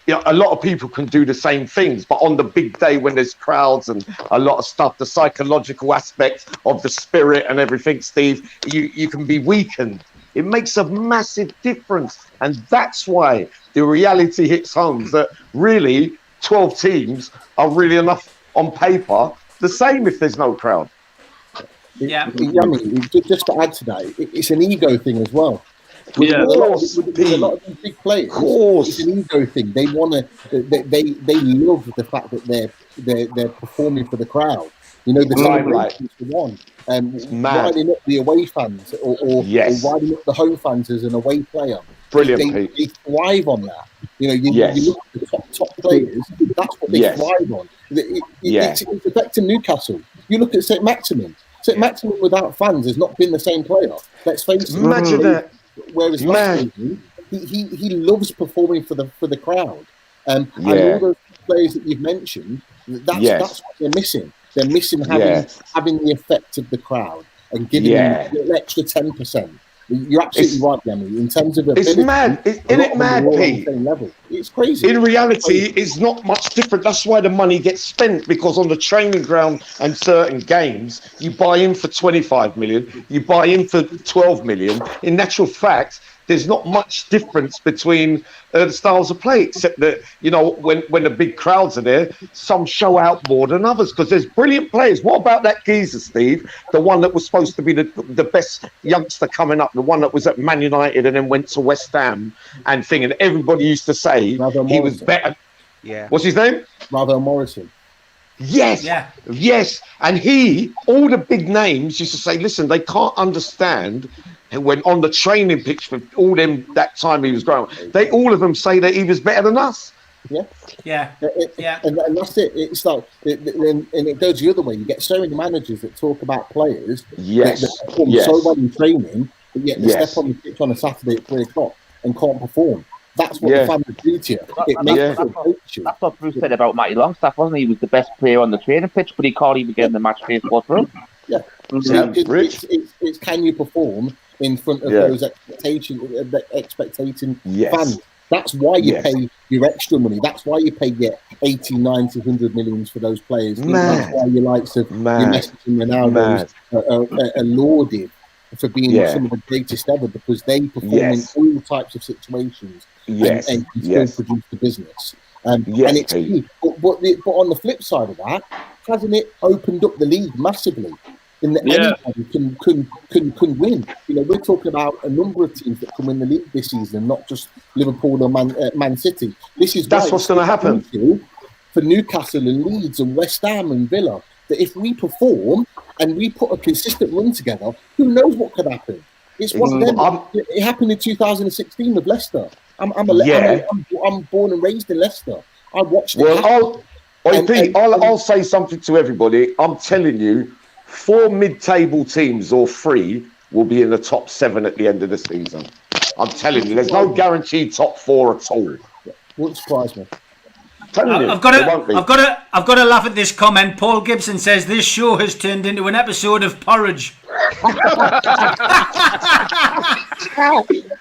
a lot of people can do the same things. But on the big day when there's crowds and a lot of stuff, the psychological aspect of the spirit and everything, Steve, you can be weakened. It makes a massive difference. And that's why the reality hits home that really 12 teams are really enough on paper, the same if there's no crowd. Just to add to that, it's an ego thing as well. With a lot of these big players, it's an ego thing. They want to. They love the fact that they're performing for the crowd. You know, the celebrations for one, riding up the away fans or riding up the home fans as an away player. Brilliant. They thrive on that. You know, you look at the top players. That's what they thrive on. It's affecting Newcastle. You look at St. Maximin. St. Maximin without fans has not been the same player. Let's face it. Imagine that. Whereas last season, he loves performing for the crowd. And all those players that you've mentioned, that's what they're missing. They're missing having the effect of the crowd and giving them an extra 10%. You're absolutely right, Yemi. In terms of ability, it's mad. Isn't it mad, Pete? It's crazy. In reality, it's not much different. That's why the money gets spent, because on the training ground and certain games, you buy in for 25 million, you buy in for 12 million. In natural fact, there's not much difference between the styles of play, except that, you know, when the big crowds are there, some show out more than others, because there's brilliant players. What about that geezer, Steve? The one that was supposed to be the best youngster coming up, the one that was at Man United and then went to West Ham and thing, and everybody used to say he was better. Yeah. What's his name? Ravel Morrison. Yes. Yeah. Yes. And all the big names used to say, listen, they can't understand. And when on the training pitch for all them that time he was growing, all of them say that he was better than us. Yeah. Yeah. And that's it. It's like, and it goes the other way. You get so many managers that talk about players that perform so well in training, but yet they step on the pitch on a Saturday at 3:00 and can't perform. That's what the fans do to you. That's what Bruce said about Matty Longstaff, wasn't he? He was the best player on the training pitch, but he can't even get in the match face for him. Yeah. So it's can you perform in front of those expectating fans? That's why you pay your extra money. That's why you pay your 80, 90, 100 millions for those players. That's why your likes of your Messi and Ronaldo are lauded for being some of the greatest ever, because they perform in all types of situations and can still produce the business. And it's key. But on the flip side of that, hasn't it opened up the league massively? In that anybody can win. You know, we're talking about a number of teams that come in the league this season, not just Liverpool or Man City. That's what's going to happen for Newcastle and Leeds and West Ham and Villa. That if we perform and we put a consistent run together, who knows what could happen? It's what it happened in 2016 with Leicester. I'm born and raised in Leicester. I watched it. I'll say something to everybody. I'm telling you, 4 mid-table teams or 3 will be in the top 7 at the end of the season. I'm telling you, there's no guaranteed top 4 at all. Wouldn't surprise me. I've got to laugh at this comment. Paul Gibson says this show has turned into an episode of Porridge.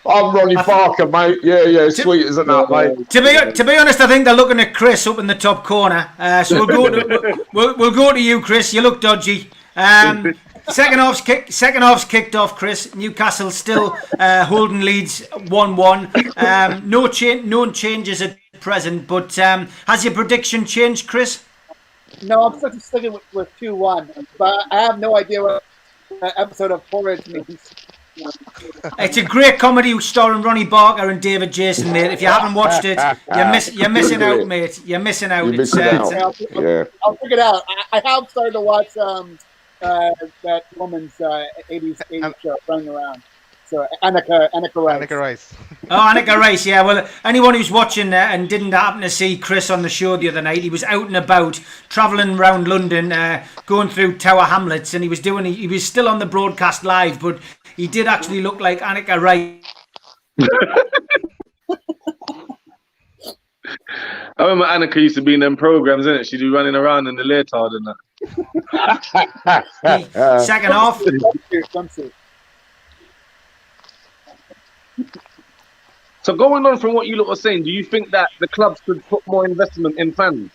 I'm Ronnie Parker, mate. Yeah, sweet as a nut, mate. To be honest, I think they're looking at Chris up in the top corner. So we'll go to you, Chris. You look dodgy. Second half's kicked off, Chris. Newcastle still holding leads 1-1. No changes at present, but has your prediction changed, Chris? No, I'm still sticking with 2-1, but I have no idea what episode of Porridge means. It's a great comedy starring Ronnie Barker and David Jason, mate. If you haven't watched it, you're missing out, mate. You're missing out. You're missing out. I'll figure it out. I have started to watch that woman's 80s show running around. So Annika Rice. Oh, Annika Rice, yeah. Well, anyone who's watching and didn't happen to see Chris on the show the other night, he was out and about, travelling around London, going through Tower Hamlets, and he was still on the broadcast live, but he did actually look like Annika Rice. I remember Annika used to be in them programs, innit? She'd be running around in the leotard and that. Second half. So going on from what you lot were saying, do you think that the clubs should put more investment in fans?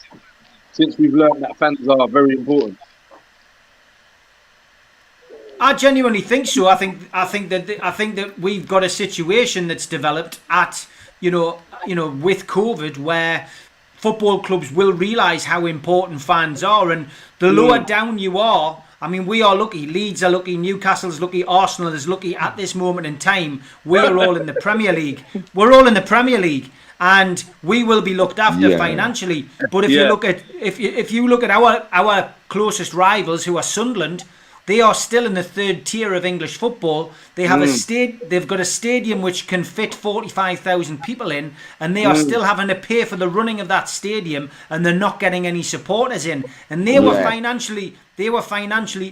Since we've learned that fans are very important. I genuinely think so. I think that we've got a situation that's developed at with COVID where football clubs will realise how important fans are, and the lower down you are. I mean, we are lucky. Leeds are lucky. Newcastle's lucky. Arsenal is lucky at this moment in time. We're all in the Premier League. We're all in the Premier League, and we will be looked after financially. But if you look at our closest rivals, who are Sunderland, they are still in the third tier of English football. They have they've got a stadium which can fit 45,000 people in, and they are still having to pay for the running of that stadium, and they're not getting any supporters in. And they were financially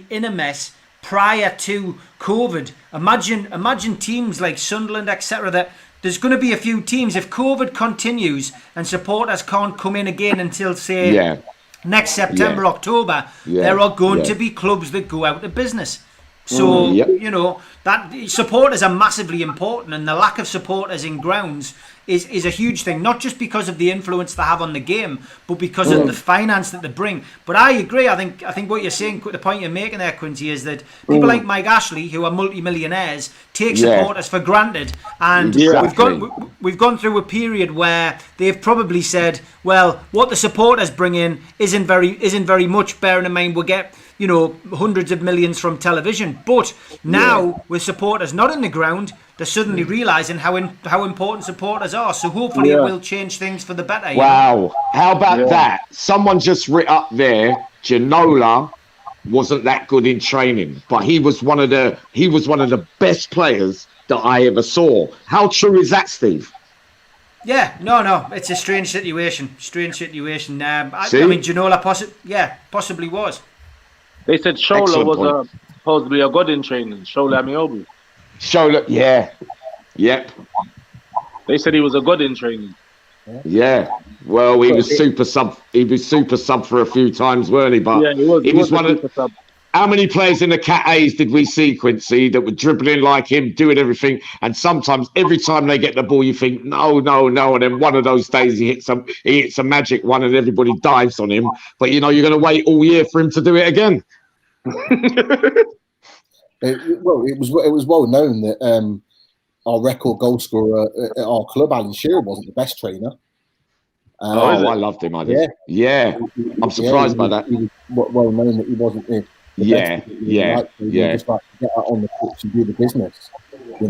in a mess prior to COVID. Imagine teams like Sunderland, etc. That there's going to be a few teams, if COVID continues and supporters can't come in again until say next September, October, there are going to be clubs that go out of business. So, that supporters are massively important, and the lack of supporters in grounds is a huge thing, not just because of the influence they have on the game, but because of the finance that they bring. But I agree. I think what you're saying, the point you're making there, Quincy, is that people like Mike Ashley, who are multi-millionaires, take supporters for granted. And we've gone through a period where they've probably said, well, what the supporters bring in isn't very much, bearing in mind we'll get hundreds of millions from television. But now, with supporters not in the ground, they're suddenly realising how important supporters are. So hopefully it will change things for the better. Wow. How about that? Someone just writ up there, Ginola wasn't that good in training, but he was one of the best players that I ever saw. How true is that, Steve? Yeah, no, it's a strange situation. I mean, Ginola possibly was. They said Shola was supposedly a god in training. Shola Amiobi. Shola, yep. They said he was a god in training. Yeah. Well, he was super sub. He was super sub for a few times, weren't he? But he was one of. Sub. How many players in the Cat A's did we see, Quincy, that were dribbling like him, doing everything? And sometimes, every time they get the ball, you think, no. And then one of those days, he hits a magic one, and everybody dives on him. But you're going to wait all year for him to do it again. It was well known that our record goal scorer at our club, Alan Shearer, wasn't the best trainer. I loved him. I did. Yeah. I'm surprised by that. He was well known that he wasn't the best. You just like to get out on the pitch and do the business. You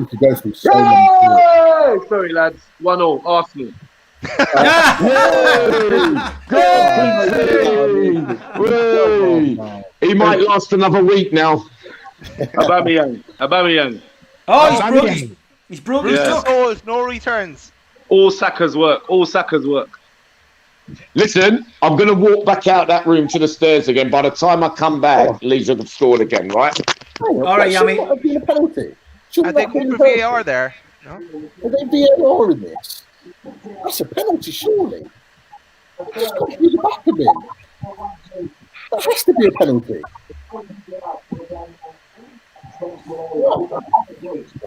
could go through so many. Sorry, lads. 1-0, Arsenal. He might last another week now. Aubameyang. Oh, he's broke his duck. Goals, no returns. All Saka's work. Listen, I'm going to walk back out that room to the stairs again. By the time I come back, Leeds have scored again, right? All right, Yami. Shouldn't that have been a penalty? Shouldn't They that have go been for a penalty? VAR there. No? Are they VAR in this? That's a penalty, surely. It's got to be the back of him. That has to be a penalty.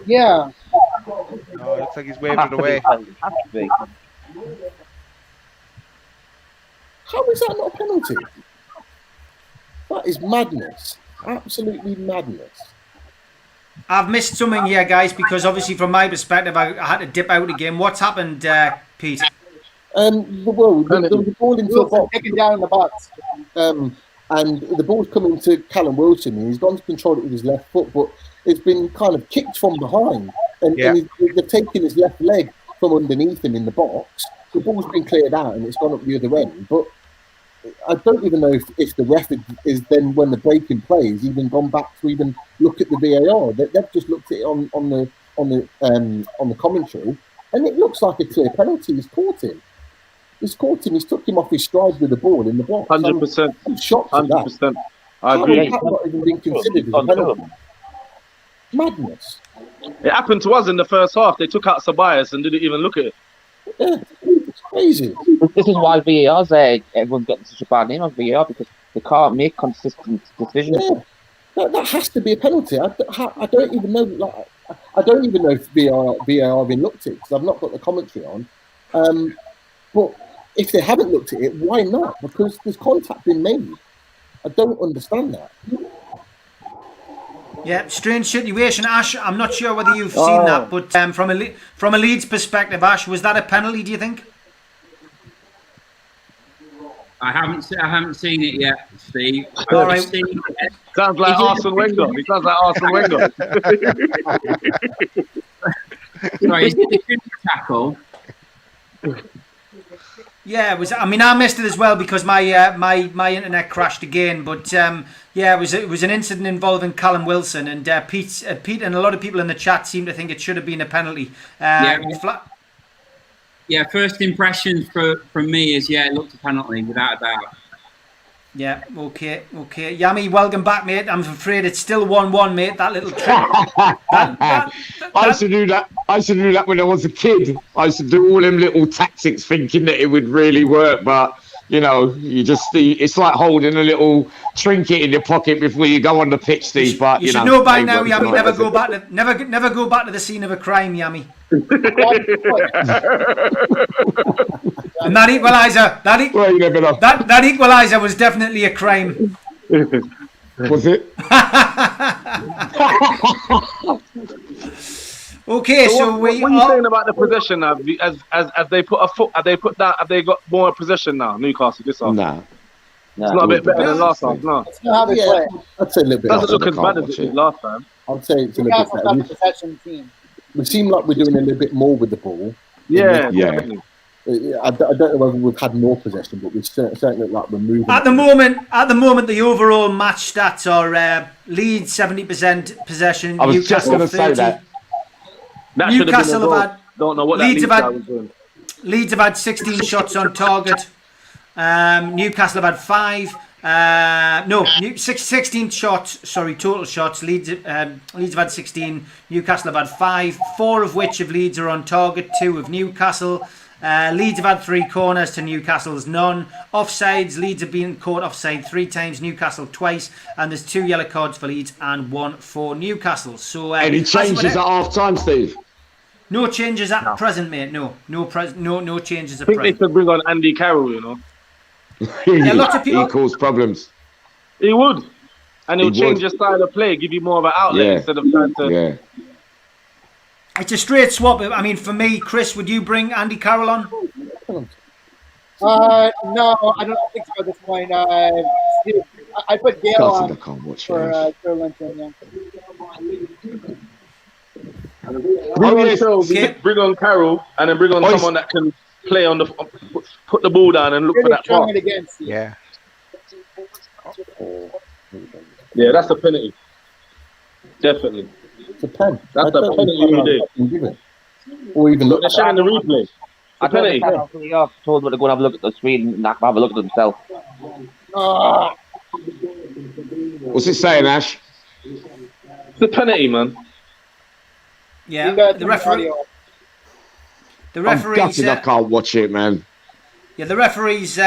Yeah. Oh, it looks like he's waved it away. How is that not a penalty? That is madness. Absolutely madness. I've missed something here, guys, because obviously from my perspective, I had to dip out again. What's happened, Pete? The ball into the box. Taken down in the box. And the ball's coming to Callum Wilson, and he's gone to control it with his left foot, but it's been kind of kicked from behind. And they've taken his left leg from underneath him in the box. The ball's been cleared out, and it's gone up the other end. But I don't even know if the ref is then, when the break in play, has even gone back to even look at the VAR. They've just looked at it on the commentary, and it looks like a clear penalty. He's caught him. He's took him off his stride with the ball in the box. 100%. I'm shocked at that. 100%. I agree. How has that not even been considered as a penalty? Madness. It happened to us in the first half. They took out Sabias and didn't even look at it. Yeah, it's crazy. This is why VAR's everyone's getting such a bad name on VAR, because they can't make consistent decisions. Yeah. That has to be a penalty. I don't even know. Like, I don't even know if VAR have been looked at, because I've not got the commentary on. But if they haven't looked at it, why not? Because there's contact been made. I don't understand that. Yeah, strange situation, Ash. I'm not sure whether you've seen that, but from a Leeds perspective, Ash, was that a penalty? Do you think? I haven't seen it yet, Steve. All right. Sounds like Arsene Wenger. He sounds like Arsene Wenger. Sorry, is it the Junior tackle? Yeah, it was. I mean, I missed it as well because my my internet crashed again. But yeah, it was an incident involving Callum Wilson, and Pete and a lot of people in the chat seem to think it should have been a penalty. Yeah, first impressions from me is it looked a penalty without a doubt. Yeah, okay. Yami, welcome back, mate. I'm afraid it's still 1-1, mate. That little trick. I used to do that. I used to do that when I was a kid. I used to do all them little tactics thinking that it would really work, but it's like holding a little trinket in your pocket before you go on the pitch, Steve. But you should know by now, Yami. Never go back to the scene of a crime, Yami. And that equaliser was definitely a crime. Was it? Okay, so what are you saying about the possession now? As they put a foot, have they got more possession now? Newcastle this half. No. It's not a bit better than last half. No. I'd say a little bit. Doesn't look as bad as it did last time. I'd say it's a little bit better. Possession team. We seem like we're doing a little bit more with the ball. Yeah. I don't know whether we've had more possession, but we certainly look like we're moving. At the moment, the overall match stats are Leeds 70% possession. I was Newcastle just going to say that. Newcastle have had. Don't know what Leeds that was doing. Leeds have had 16 shots on target. Newcastle have had 5. 16 shots. Sorry, total shots. Leeds have had 16. Newcastle have had 5. 4 of which of Leeds are on target. 2 of Newcastle. Leeds have had 3 corners to Newcastle's none. Offsides, Leeds have been caught offside 3 times, Newcastle twice, and there's 2 yellow cards for Leeds and 1 for Newcastle. So any changes at half time, Steve? No changes at present, mate. No changes at I think present. they should bring on Andy Carroll. Yeah, lots of people. He caused problems. He would, and he'll change your style of play, give you more of an outlet instead of trying to. Yeah. It's a straight swap. I mean, for me, Chris, would you bring Andy Carroll on? No, I don't think so at this point. I put Gale on for Linton. Bring on Carroll and then bring on someone that can play on the put the ball down and look for that pass. Yeah. Yeah, that's a penalty. Definitely. It's a pen. That's a penalty you did. Or even look. They're showing the replay. I don't think I've told them to go and have a look at the screen and have a look at themselves. What's it saying, Ash? the penalty, man? Yeah, the referee. The I'm referee's. gutted I can't watch it, man. Yeah, the referee's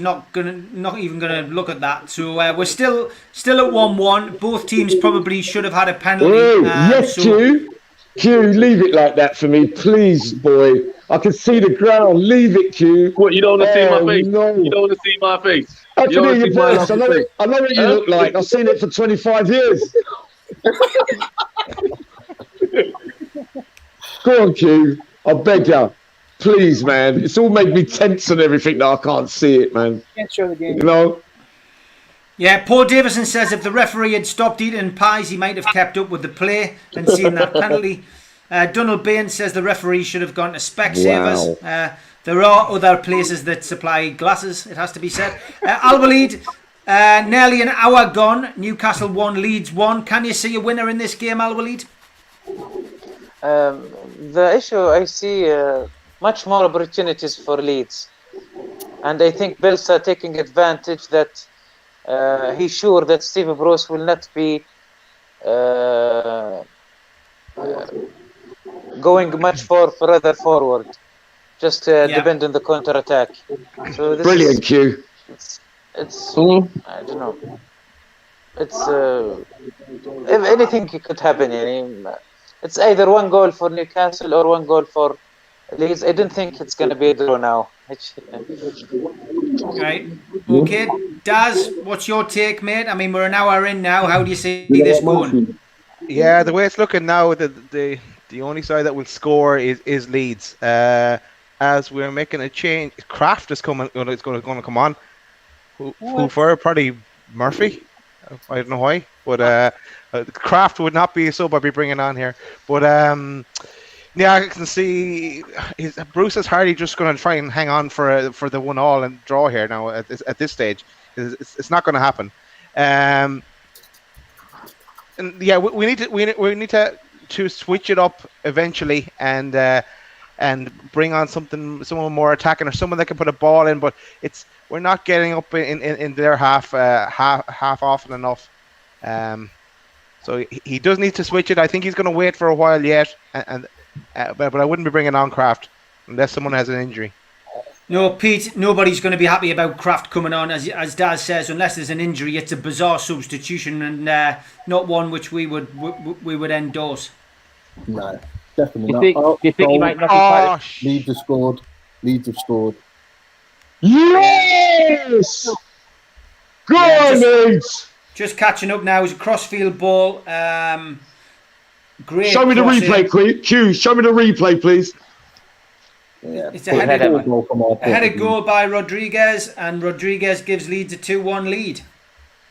not even gonna look at that. So we're still at 1-1. Both teams probably should have had a penalty. Yes, Q, leave it like that for me, please, boy. I can see the ground. Leave it, Q. What, you don't want to see my face? No. You don't want to see my face? I can hear your voice. I know what you look like. I've seen it for 25 years. Go on, Q. I beg you. Please, man. It's all made me tense and everything that I can't see it, man. Can't show the game. You know? Yeah, Paul Davison says if the referee had stopped eating pies, he might have kept up with the play and seen that penalty. Donald Bain says the referee should have gone to Specsavers. There are other places that supply glasses, it has to be said. Al-Walid, nearly an hour gone. Newcastle 1, Leeds 1. Can you see a winner in this game, Al-Walid? The issue, I see much more opportunities for Leeds. And I think Bielsa taking advantage that he's sure that Steve Bruce will not be going much further forward. Just depend on the counter-attack. So this Brilliant, Q. It's I don't know. It's if anything could happen. It's either one goal for Newcastle or one goal for Leeds. I don't think it's going to be a draw now. Right. Okay. Daz, what's your take, mate? I mean, we're an hour in now. How do you see this going? Yeah, the way it's looking now, the only side that will score is Leeds. As we're making a change, Kraft is coming. It's going to come on. Who for? Probably Murphy. I don't know why, but Kraft would not be a sub I'd be bringing on here. But yeah, I can see Bruce is hardly just going to try and hang on for the 1-1 and draw here now at this stage. It's not going to happen. And yeah, we need to switch it up eventually and bring on someone more attacking or someone that can put a ball in. But we're not getting up in their half often enough. So he does need to switch it. I think he's going to wait for a while yet, but I wouldn't be bringing on Kraft unless someone has an injury. No, Pete, nobody's going to be happy about Kraft coming on, as Daz says, unless there's an injury. It's a bizarre substitution and not one which we would endorse. No, definitely not. Do you think he might not be part of... Leeds have scored. Leeds have scored. Yes! Go on, Leeds! Just catching up now. It's a crossfield ball. Great. Show me the replay, Q. Show me the replay, please. Yeah, it's a headed goal by Rodriguez, and Rodriguez gives Leeds a 2-1 lead.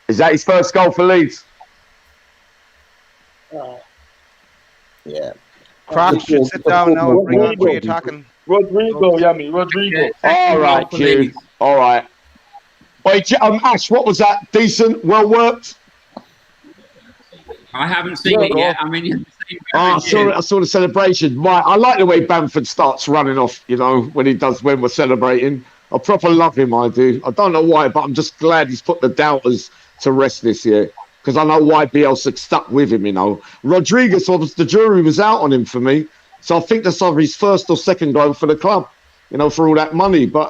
Is that his first goal for Leeds? Yeah. Kraft should sit down now and bring on three attacking. Rodrigo. All right, Q. All right. Wait, Ash, what was that? Decent? Well worked? I haven't seen it yet. I mean, I saw the celebration. Right, I like the way Bamford starts running off, when we're celebrating. I proper love him, I do. I don't know why, but I'm just glad he's put the doubters to rest this year. Because I know why Bielsa stuck with him, Rodriguez, the jury was out on him for me. So I think that's either his first or second goal for the club, for all that money. But,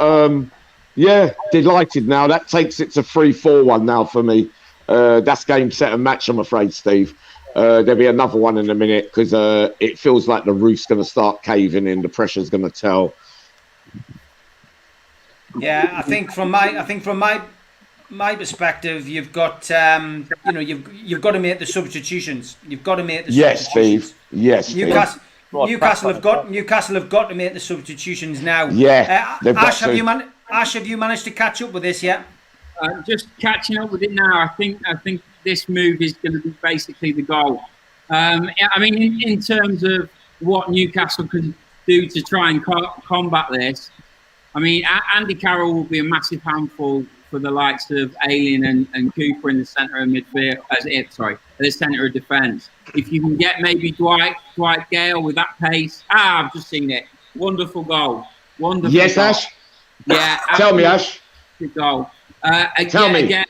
yeah, delighted now. That takes it to 3-4-1 now for me. That's game, set and match, I'm afraid, Steve. There'll be another one in a minute because it feels like the roof's going to start caving in. The pressure's going to tell. Yeah, I think from my perspective, you've got you've got to make the substitutions. You've got to make the substitutions. Steve. Yes, Steve. Newcastle have got to make the substitutions now. Yeah, Ash, have you managed to catch up with this yet? Just catching up with it now. I think this move is going to be basically the goal. I mean, in terms of what Newcastle can do to try and combat this, I mean, Andy Carroll will be a massive handful for the likes of Alien and Cooper in the centre of midfield. The centre of defence. If you can get maybe Dwight Gale with that pace. I've just seen it. Wonderful goal. Wonderful. Yes, goal. Ash. Yeah. Tell me, Ash. Good goal. Tell me. Again,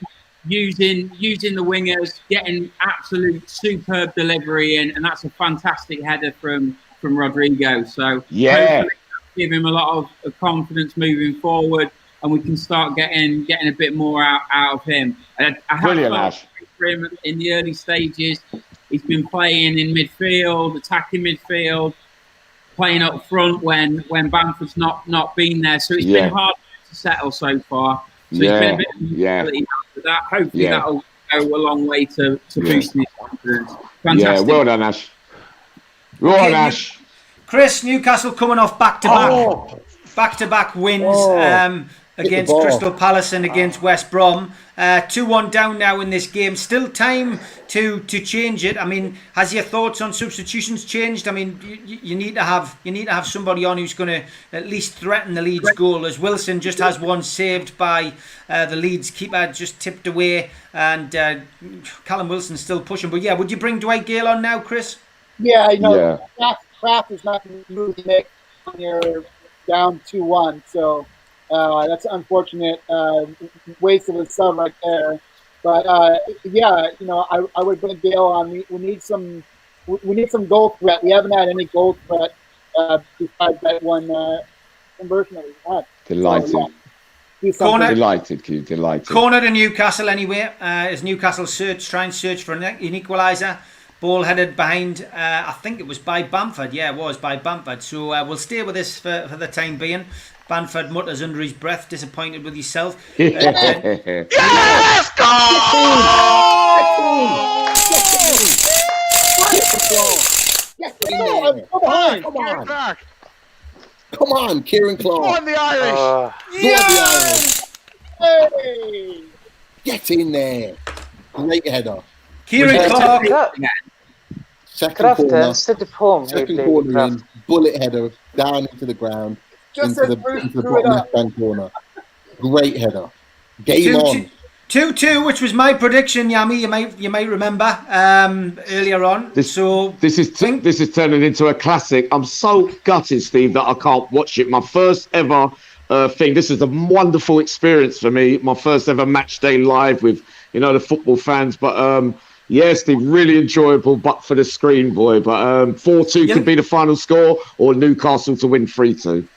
using the wingers, getting absolute superb delivery in, and that's a fantastic header from Rodrigo. So hopefully give him a lot of confidence moving forward, and we can start getting a bit more out of him. I have felt for him in the early stages. He's been playing in midfield, attacking midfield, playing up front when Bamford's not been there. So it's been hard to settle so far. So it's been a bit of humility after that. Hopefully that'll go a long way to boosting his confidence. Fantastic. Yeah, well done, Ash. Well done, Ash. Chris, Newcastle coming off back-to-back wins against Crystal Palace and against West Brom. 2-1 down now in this game. Still time to change it. I mean, has your thoughts on substitutions changed? I mean, you need to have somebody on who's going to at least threaten the Leeds goal, as Wilson just has one saved by the Leeds keeper, just tipped away, and Callum Wilson's still pushing. But yeah, would you bring Dwight Gale on now, Chris? Yeah, you know, Kraft is not going to move the mix when you're down 2-1, so that's an unfortunate waste of a sub right there. But yeah, you know, I would bring Gale on. We need some goal threat. We haven't had any goal threat besides that one conversion that we had. Delighted. So, Delighted. Corner to Newcastle anyway. As Newcastle try and search for an equaliser. Ball headed behind, I think it was by Bamford. Yeah, it was by Bamford. So we'll stay with this for the time being. Bamford mutters under his breath, disappointed with himself. Yes! Come on, Kieran Clark. Go on the Irish. Hey! Get in there. Great header. Kieran Clark. Second corner. Instead of home. Second corner in. Bullet header down into the ground. Into the bottom left-hand corner. Great header. Game on. 2-2, which was my prediction, Yami. You might remember earlier on. This is turning into a classic. I'm so gutted, Steve, that I can't watch it. My first ever thing. This is a wonderful experience for me. My first ever match day live with the football fans. But yes, Steve, really enjoyable. But for the screen, boy. But 4-2 could be the final score, or Newcastle to win 3-2.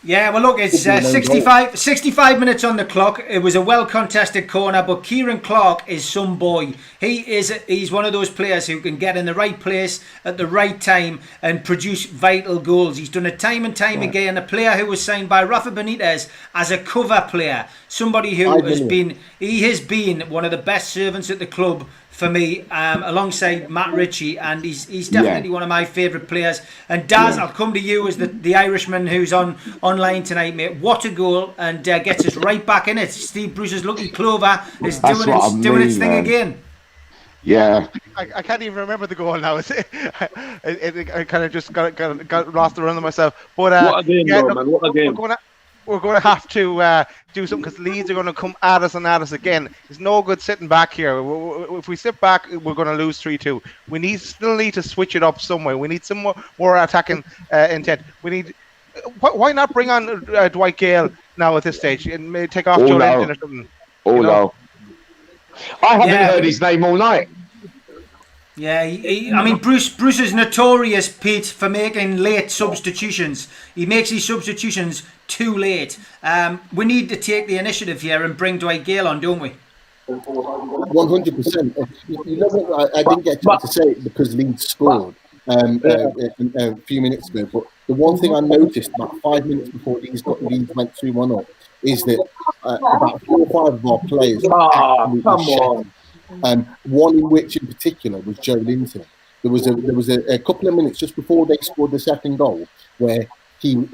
Yeah, well, look, it's 65 minutes on the clock. It was a well-contested corner, but Kieran Clark is some boy. He's one of those players who can get in the right place at the right time and produce vital goals. He's done it time and time again. A player who was signed by Rafa Benitez as a cover player, somebody who has been one of the best servants at the club for me, alongside Matt Ritchie, and he's definitely one of my favourite players. And Daz, I'll come to you as the Irishman who's online tonight, mate. What a goal, and gets us right back in it. Steve Bruce's lucky Clover is doing its thing again. Yeah. I can't even remember the goal now. I kind of just got lost around myself. But what a game, man! What a game! We're going to have to do something, because Leeds are going to come at us again. It's no good sitting back here. If we sit back, we're going to lose 3-2. We still need to switch it up somewhere. We need some more attacking intent. We need. Why not bring on Dwight Gale now at this stage and maybe take off Joe Linton or something? No. I haven't heard his name all night. Yeah, I mean, Bruce is notorious, Pete, for making late substitutions. He makes these substitutions too late. We need to take the initiative here and bring Dwight Gale on, don't we? 100%. You know what? I didn't get to say it because Leeds scored a few minutes ago, but the one thing I noticed about 5 minutes before Leeds went 2-1 up is that about 4 or 5 of our players one in which in particular was Joe Linton. There was a couple of minutes just before they scored the second goal where he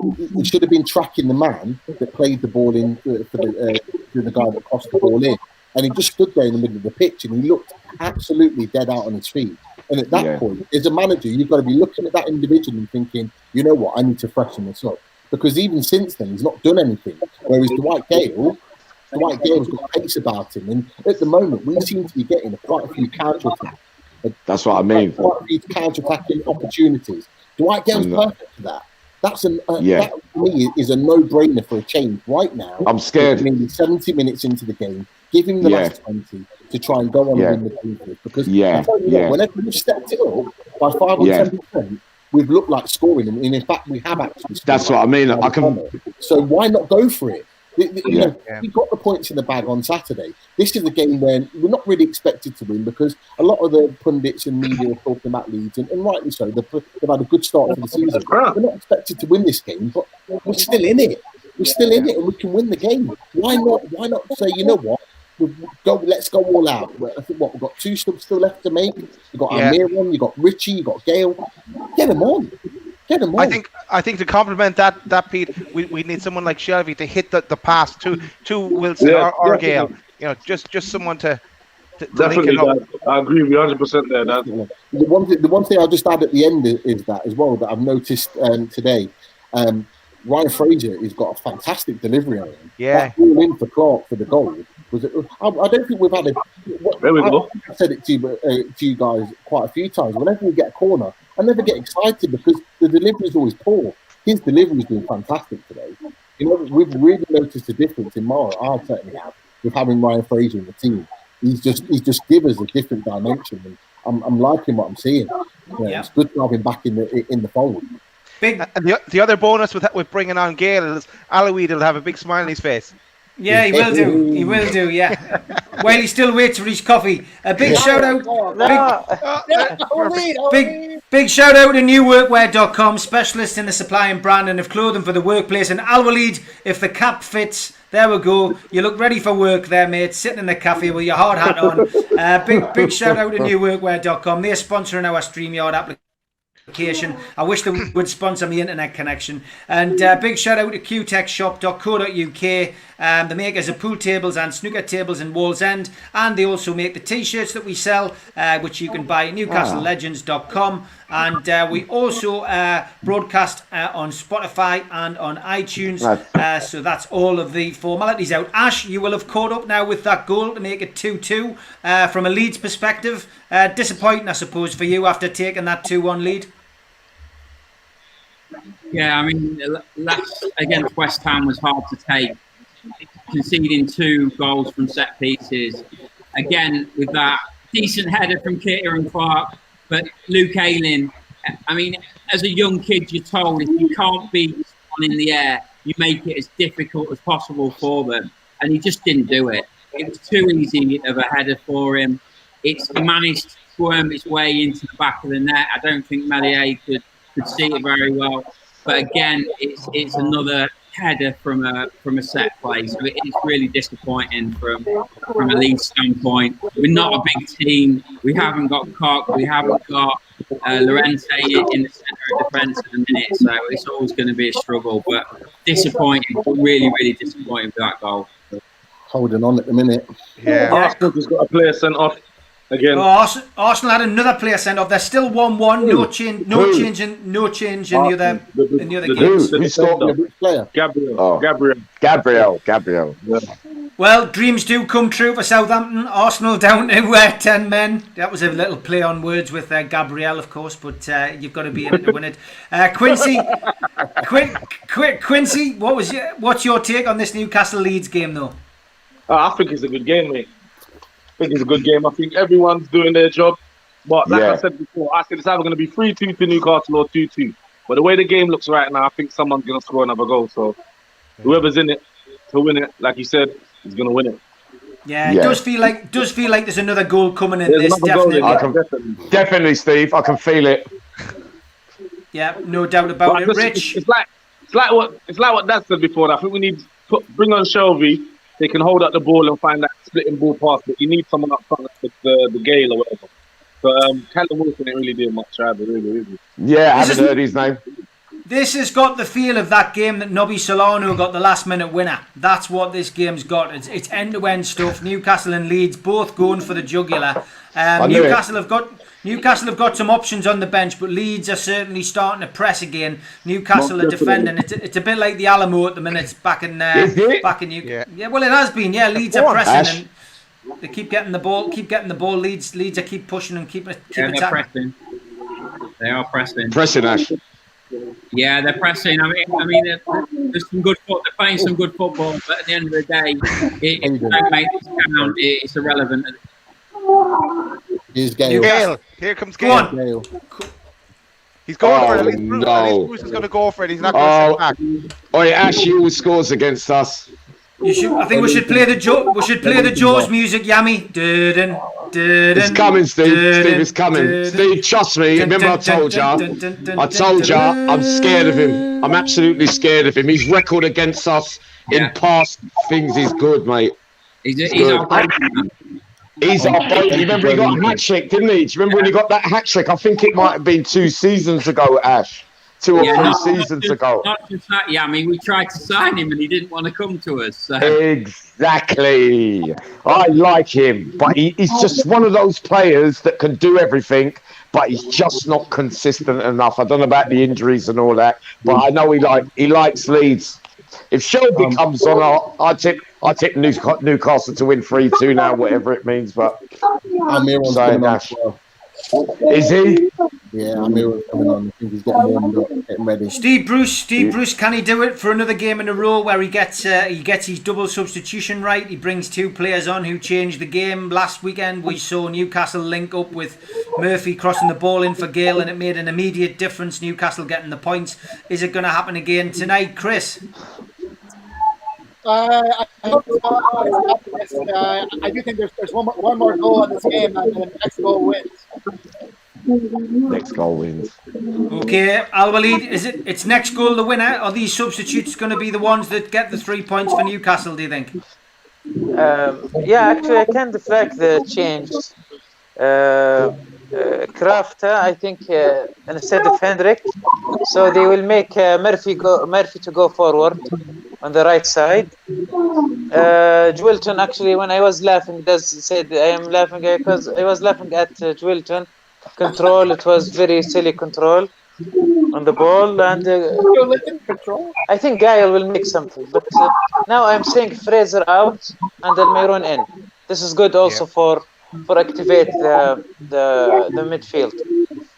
should have been tracking the man that played the ball in for the guy that crossed the ball in, and he just stood there in the middle of the pitch and he looked absolutely dead out on his feet. And at that point, as a manager, you've got to be looking at that individual and thinking, you know what, I need to freshen this up, because even since then he's not done anything. Whereas Dwight Gale's got pace about him, and at the moment we seem to be getting quite a few counter-attacks. That's what I mean. Quite a few counter-attacking opportunities. Dwight Gale's perfect for that. That for me is a no-brainer for a change right now. I'm scared. Nearly 70 minutes into the game, Give him the last 20 to try and go on and win the game. Because I tell you what, whenever we've stepped it up by 5 or 10%, we've looked like scoring, and in fact, we have actually scored. That's what I mean. So why not go for it? You know, we got the points in the bag on Saturday. This is a game where we're not really expected to win, because a lot of the pundits and media are talking about Leeds, and rightly so. They've had a good start to the season. We're not expected to win this game, but we're still in it. We're still in it, and we can win the game. Why not? Why not say, you know what? Let's go all out. I think we've got 2 subs still left to make. You've got Amir on, you've got Richie, you've got Gale. Get them on. I think to complement that Pete, we need someone like Shelby to hit the pass to Wilson or Gale. You know, just someone to definitely. link it up. I agree with you 100% there. The one thing I'll just add at the end is that as well, that I've noticed today. Ryan Fraser has got a fantastic delivery on him. That ball in for Clark for the goal. I don't think we've had a. There we go. I've said it to you guys quite a few times. Whenever we get a corner, I never get excited because the delivery is always poor. His delivery has been fantastic today. You know, we've really noticed a difference in Mara. I certainly have, with having Ryan Fraser in the team. He's just give us a different dimension, and I'm liking what I'm seeing. It's good to have him back in the fold. And the other bonus with bringing on Gale is Aloid will have a big smile on his face. Yeah, he will do. He will do, yeah. While he still waits for his coffee. A big shout out. Big shout out to newworkwear.com, specialist in the supply and branding of clothing for the workplace. And Alwaleed, if the cap fits, there we go. You look ready for work there, mate, sitting in the cafe with your hard hat on. Big shout out to newworkwear.com. They're sponsoring our StreamYard application. I wish they would sponsor me internet connection. And big shout out to qtechshop.co.uk, the makers of pool tables and snooker tables in Wallsend, and they also make the t-shirts that we sell, which you can buy at newcastlelegends.com. And we also broadcast on Spotify and on iTunes. So that's all of the formalities out. Ash, you will have caught up now with that goal to make it 2-2. From a Leeds perspective, disappointing, I suppose, for you after taking that 2-1 lead. Yeah, I mean, last against West Ham was hard to take. Conceding 2 goals from set pieces. Again, with that decent header from Kieran Clark. But Luke Ayling, I mean, as a young kid, you're told if you can't beat someone in the air, you make it as difficult as possible for them. And he just didn't do it. It was too easy of a header for him. He managed to squirm its way into the back of the net. I don't think Melier could see it very well. But again, it's another header from a set play. So it's really disappointing from a Leeds standpoint. We're not a big team. We haven't got Cock. We haven't got Llorente in the centre of defence at the minute. So it's always going to be a struggle. But disappointing. Really, really disappointing with that goal. Holding on at the minute. Yeah. Arsenal has got a player sent off again. Oh, Arsenal had another player sent off. They're still 1-1. No change in the other games. Who's the player? Gabriel. Yeah. Well, dreams do come true for Southampton. Arsenal down to 10 men. That was a little play on words with Gabriel, of course, but you've got to be in it to win it. Quincy, what's your take on this Newcastle Leeds game, though? I think it's a good game, mate. I think everyone's doing their job. But like I said before, it's either going to be 3-2 to Newcastle or 2-2. But the way the game looks right now, I think someone's going to score another goal. So whoever's in it to win it, like you said, is going to win it. Yeah, it does feel like there's another goal coming in this. Definitely. Definitely, Steve. I can feel it. Yeah, no doubt about it. Rich, it's like what Dad said before. I think we need to bring on Shelby. They can hold up the ball and find that splitting ball pass, but you need someone up front with the Gale or whatever. But Callum Wilson ain't really doing much either, really. Yeah, I haven't heard his name. This has got the feel of that game that Nobby Solano got the last minute winner. That's what this game's got. It's end-to-end stuff. Newcastle and Leeds both going for the jugular. Newcastle have got some options on the bench, but Leeds are certainly starting to press again. Newcastle are defending. It's a bit like the Alamo at the minute back in Newcastle. Yeah, well, it has been. Yeah, Leeds are pressing and they keep getting the ball. Leeds are keep pushing and keep attacking. They are pressing. Pressing, Ash. Yeah, they're pressing. I mean, there's some good football. They're playing some good football, but at the end of the day, if you don't make this count, it's irrelevant. Here's Gale. Gale. Here comes Go Gale. on. Gale. He's going for it. At least Bruce is going to go for it. He's not going to sit back. Oh, yeah, Ash, he always scores against us. I think we should play the Jaws music, Yami. It's coming, Steve. Steve, it's coming. Steve, trust me. Remember, I told you. I'm scared of him. I'm absolutely scared of him. His record against us in past things is good, mate. He's our He's our boat. Remember, he got a hat trick, didn't he? Do you remember when he got that hat trick? I think it might have been 2 seasons ago, Ash. 2 or 3 seasons ago. Not just that, yeah. I mean, we tried to sign him and he didn't want to come to us. So. Exactly. I like him, but he's just one of those players that can do everything, but he's just not consistent enough. I don't know about the injuries and all that, but I know he likes Leeds. If Shelby comes on, I tip Newcastle to win 3-2 now, whatever it means. But Almiron's coming on as well. Is he? Yeah, Almiron's coming on. I think he's getting warmed up, getting ready. Steve Bruce, can he do it for another game in a row where he gets his double substitution right? He brings 2 players on who changed the game. Last weekend we saw Newcastle link up with Murphy crossing the ball in for Gale, and it made an immediate difference. Newcastle getting the points. Is it going to happen again tonight, Chris? I hope I do think there's one more goal in this game, and the next goal wins. Next goal wins. Okay, Al-Walid, it's next goal the winner? Are these substitutes going to be the ones that get the 3 points for Newcastle, do you think? Yeah, actually, I can deflect the changes. Kraft, I think, instead of Hendrik, so they will make Murphy to go forward on the right side. Jewelton, actually, when I was laughing, said I am laughing because I was laughing at Jewelton control. It was very silly control on the ball, and I think Gael will make something. But now I'm saying Fraser out and Almiron in. This is good also for activate the midfield.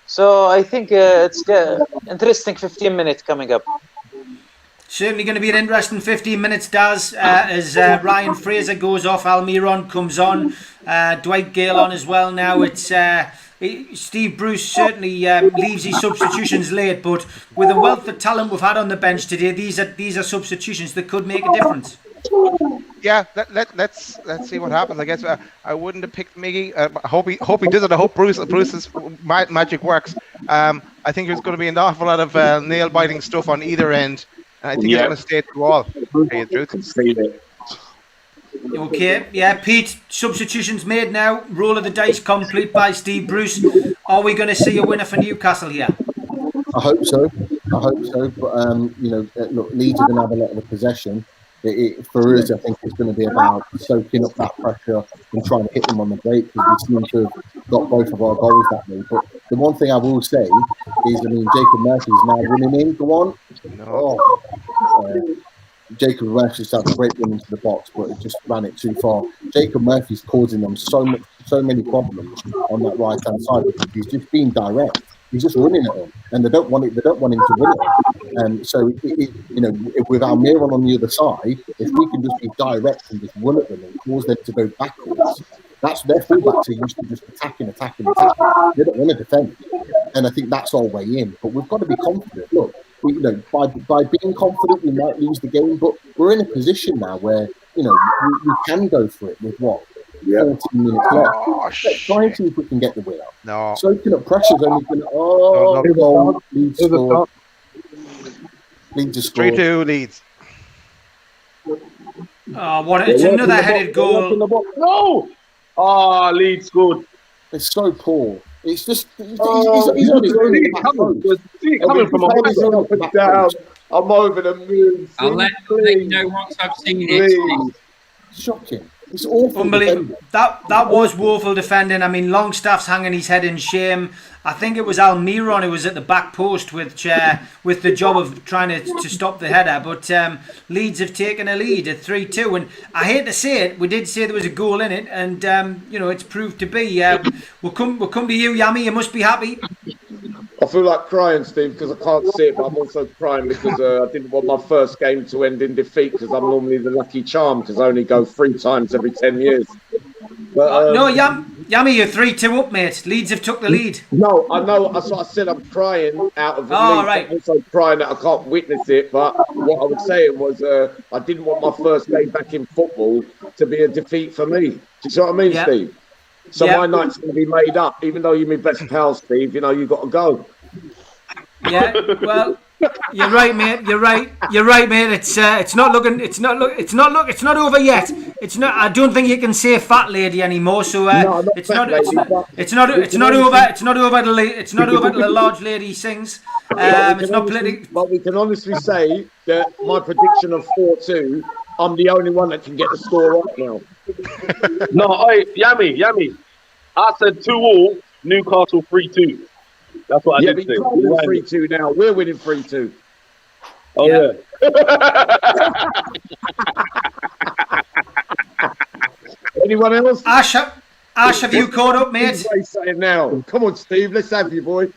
So I think it's interesting 15 minutes coming up. Certainly going to be an interesting 15 minutes, Daz, as Ryan Fraser goes off, Almiron comes on, Dwight Gale on as well now. It's Steve Bruce certainly leaves his substitutions late, but with the wealth of talent we've had on the bench today, these are substitutions that could make a difference. Yeah, let's see what happens. I guess I wouldn't have picked Miggy. I hope he does it. I hope Bruce's magic works. I think there's going to be an awful lot of nail biting stuff on either end. I think it's going to stay through all. Okay, yeah, Pete, substitutions made now. Roll of the dice complete by Steve Bruce. Are we going to see a winner for Newcastle here? I hope so. But look, Leeds are going to have a lot of the possession. For us, I think it's going to be about soaking up that pressure and trying to hit them on the break, because we seem to have got both of our goals that way. But the one thing I will say is, Jacob Murphy's now running in. Go on. Jacob Murphy's had a great run into the box, but it just ran it too far. Jacob Murphy's causing them so many problems on that right hand side because he's just being direct. He's just running at them, and they don't want him to run it. And so, with Almiron on the other side, if we can just be direct and just run at them and cause them to go backwards, that's their fullbacks are used to just attacking. They don't want to defend, and I think that's our way in. But we've got to be confident. Look, by being confident, we might lose the game, but we're in a position now where we can go for it with 14 minutes left. Let's try and see if we can get the winner. No. Soaking up pressure's only going to... Leeds scored. Leeds has scored. 3-2 Leeds. It's another headed goal. No! Oh, Leeds scored. It's so poor. It's just... He's coming from a down. I'm over the moon. I'll let you know once I've seen it. Shocking. It's awful. Unbelievable. That was woeful defending. Longstaff's hanging his head in shame. I think it was Almiron who was at the back post with the job of trying to stop the header. But Leeds have taken a lead at 3-2. And I hate to say it, we did say there was a goal in it, and it's proved to be. We'll come to you, Yami. You must be happy. I feel like crying, Steve, because I can't see it, but I'm also crying because I didn't want my first game to end in defeat because I'm normally the lucky charm because I only go 3 times every 10 years. But, no, Yami, you're 3-2 up, mate. Leeds have took the lead. No, I know. That's what I said. I'm crying out of Oh, relief. right. I'm also crying that I can't witness it. But what I was saying was I didn't want my first day back in football to be a defeat for me. Do you see what I mean, Steve? So my night's going to be made up. Even though you're my best pal, Steve, you know, you've got to go. Yeah, well, you're right, mate. You're right, mate. It's not over yet. It's not. I don't think you can say fat lady anymore. So No, it's not over till the large lady sings. It's not political. But we can honestly say that my prediction of 4-2, I'm the only one that can get the score right now. No, Yami. I said 2-2, Newcastle 3-2. That's what I did say. We're 3-2 now. We're winning 3-2. Oh, yeah. Anyone else? Ash, have you caught up, mate? Saying now. Come on, Steve. Let's have you, boy.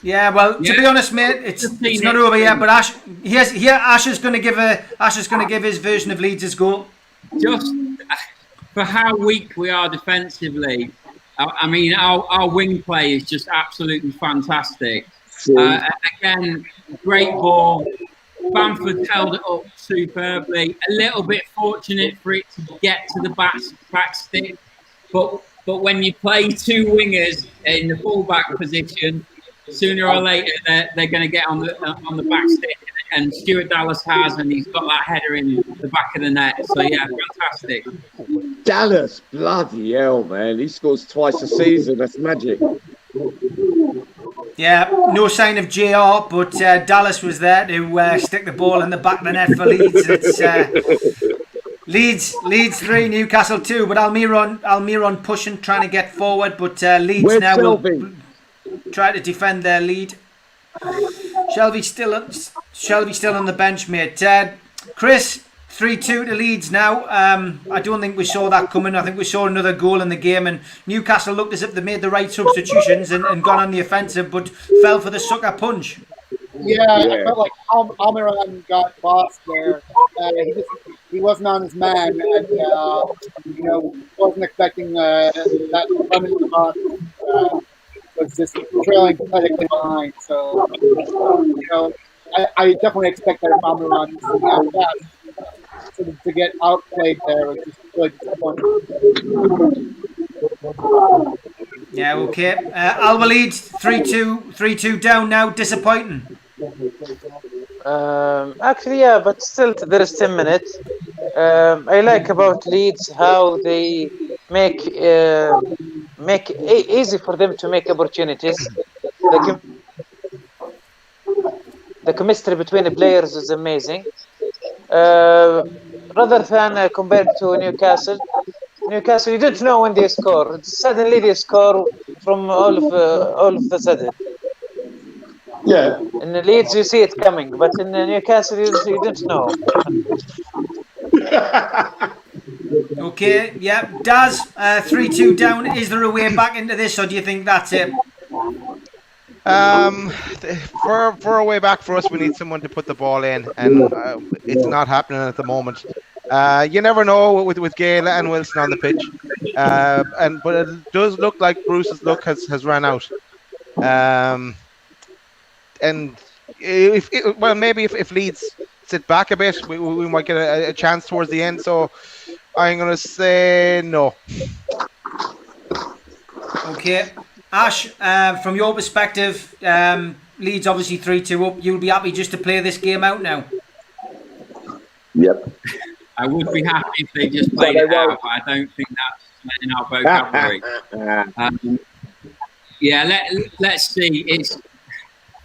Yeah, well, to be honest, mate, it's not over yet. But Ash is going to give his version of Leeds' goal. Just for how weak we are defensively, I mean, our wing play is just absolutely fantastic. Again, great ball. Bamford held it up superbly. A little bit fortunate for it to get to the back stick, but when you play 2 wingers in the full-back position, sooner or later they're going to get on the back stick. And Stuart Dallas has, and he's got that header in the back of the net. So yeah, fantastic. Dallas, bloody hell, man! He scores twice a season. That's magic. Yeah, no sign of JR, but Dallas was there to stick the ball in the back of the net for Leeds. It's Leeds 3, Newcastle 2. But Almiron pushing, trying to get forward, but Leeds Where's now Shelby? will try to defend their lead. Shelby still on the bench, mate. Chris, 3-2 to Leeds now. I don't think we saw that coming. I think we saw another goal in the game, and Newcastle looked as if they made the right substitutions and gone on the offensive, but fell for the sucker punch. Yeah, I felt like Almiron got bossed there. He wasn't on his man, and wasn't expecting that run into the box. Was just trailing pathetically behind. So, I definitely expect that Almiron to get outplayed there was just really disappointing. Yeah, okay. Al Walid 3-2 down now. Disappointing. Actually, yeah, but still, there is 10 minutes. I like about Leeds how they make easy for them to make opportunities. The chemistry between the players is amazing. Rather than compared to Newcastle, you don't know when they score. Suddenly they score from all of the sudden. Yeah. In the Leeds, you see it coming, but in Newcastle, you don't know. Okay, yeah. Daz, 3-2 down. Is there a way back into this, or do you think that's it? For a way back for us, we need someone to put the ball in, and it's not happening at the moment. You never know with Gale and Wilson on the pitch, but it does look like Bruce's luck has run out. And maybe if Leeds sit back a bit, we might get a chance towards the end. So I'm going to say no. Okay. Ash, from your perspective, Leeds obviously 3-2 up. You'll be happy just to play this game out now? Yep. I would be happy if they just played it out, but I don't think that's in our vocabulary. Let's see.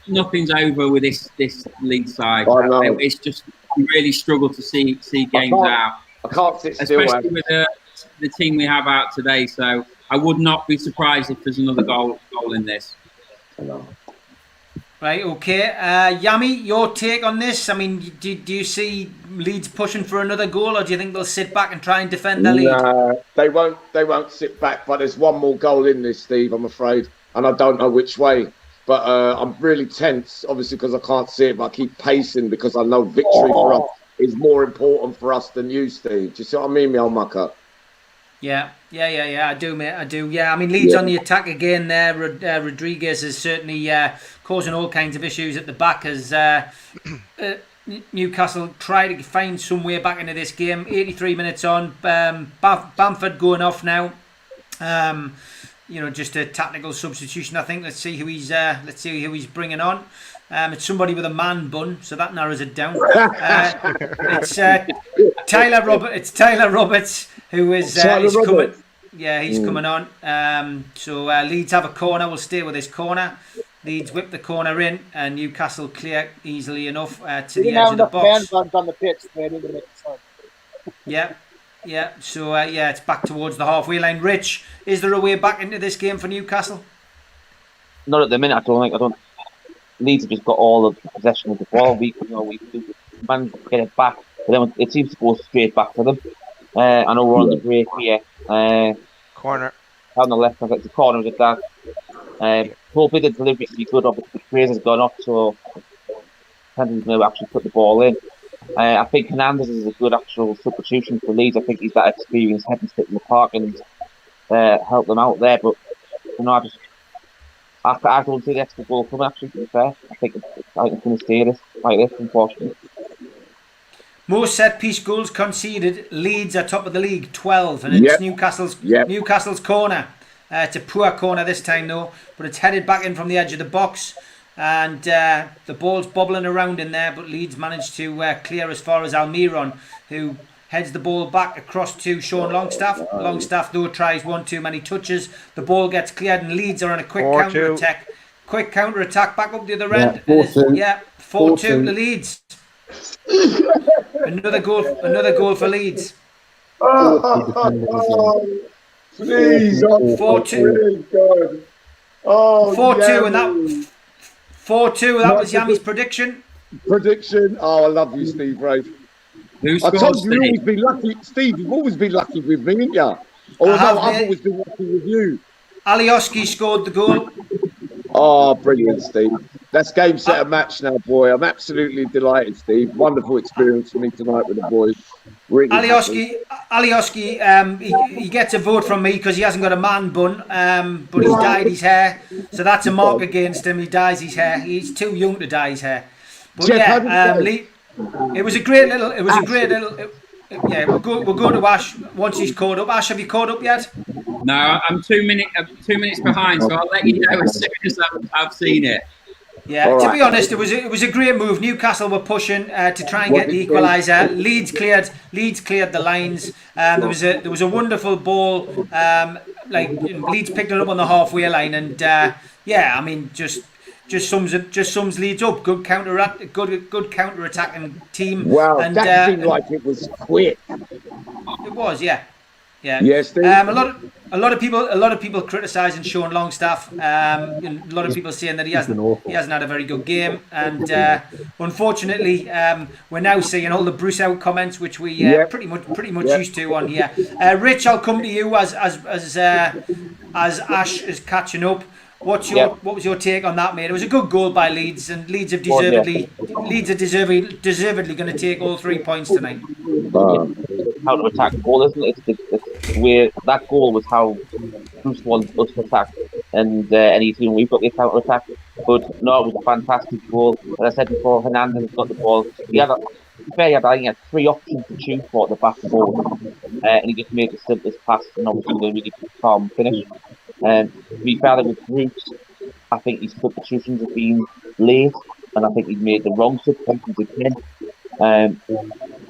Nothing's over with this Leeds side. It's just we really struggle to see games out. I can't sit still, especially with the team we have out today. So I would not be surprised if there's another goal in this. Right, okay. Yami, your take on this? I mean, do you see Leeds pushing for another goal, or do you think they'll sit back and try and defend their lead? No, they won't sit back, but there's one more goal in this, Steve, I'm afraid. And I don't know which way. But I'm really tense, obviously, because I can't see it, but I keep pacing because I know victory for us is more important for us than you, Steve. Do you see what I mean, me old mucker? Yeah. I do, mate. I do. Yeah, I mean, Leeds on the attack again there. Rodriguez is certainly causing all kinds of issues at the back as Newcastle try to find some way back into this game. 83 minutes on. Bamford going off now. Just a tactical substitution, I think. Let's see who he's bringing on. It's somebody with a man bun, so that narrows it down. It's Tyler Roberts, who is coming. Yeah, he's coming on. So Leeds have a corner. We'll stay with this corner. Leeds whip the corner in, and Newcastle clear easily enough to the edge of the box. Man on the pitch, they need to make it fun. Yeah. So it's back towards the halfway line. Rich, is there a way back into this game for Newcastle? Not at the minute. I don't. Leeds have just got all the possession of the ball. We managed to get it back, but then it seems to go straight back to them. I know we're on the break here. Corner. On the left, I think the corner is at that. Hopefully the delivery can be good. Obviously the praise has gone up, so Henry's going to actually put the ball in. I think Hernandez is a good actual substitution for Leeds. I think he's that experience, heading stick in the park and help them out there. But I don't see the extra goal coming. Actually, to be fair, I think it's going to stay like this, unfortunately. Most set-piece goals conceded. Leeds are top of the league, 12, and it's Newcastle's corner. It's a poor corner this time though, but it's headed back in from the edge of the box, and the ball's bobbling around in there, but Leeds managed to clear as far as Almiron, who heads the ball back across to Sean Longstaff. Longstaff though tries one too many touches. The ball gets cleared, and Leeds are on a quick counter-attack. Quick counter-attack back up the other end. 4-2 to Leeds. Another goal for Leeds. Please, 4-2. 4-2, and that 4-2. That was Yami's prediction. Oh, I love you, Steve Rafe. I told you, you've always been lucky, Steve. You've always been lucky with me, haven't you? I've always been lucky with you. Alioski scored the goal. Oh, brilliant, Steve. That's game, set, and match now, boy. I'm absolutely delighted, Steve. Wonderful experience for me tonight with the boys. Really Alioski, he gets a vote from me because he hasn't got a man bun, but he's dyed his hair, so that's a mark against him. He dyes his hair. He's too young to dye his hair. But it was a great little. Yeah, we'll go to Ash once he's caught up. Ash, have you caught up yet? No, I'm 2 minutes behind, so I'll let you know as soon as I've seen it. Yeah, to be honest, it was a great move. Newcastle were pushing to try and get the equaliser. Leeds cleared the lines. There was a wonderful ball. Leeds picked it up on the halfway line, and I mean just sums Leeds up. Good counter attacking team. Wow, and, that seemed like it was quick. It was, yeah. Yes, a lot of people criticising Sean Longstaff. A lot of people saying that he hasn't had a very good game, and unfortunately, we're now seeing all the Bruce out comments, which we pretty much used to on here. Rich, I'll come to you as Ash is catching up. What was your take on that, mate? It was a good goal by Leeds, and Leeds are deservedly going to take all 3 points tonight. Counter-attack goal, isn't it? It's where that goal was how Bruce wanted us to attack, and any team we've got the counter-attack. But no, it was a fantastic goal. As I said before, Hernandez got the ball. He had 3 options to choose for at the back four, and he just made the simplest pass, and obviously a really calm finish. To be fair with Bruce, I think his substitutions have been late, and I think he's made the wrong substitutions again.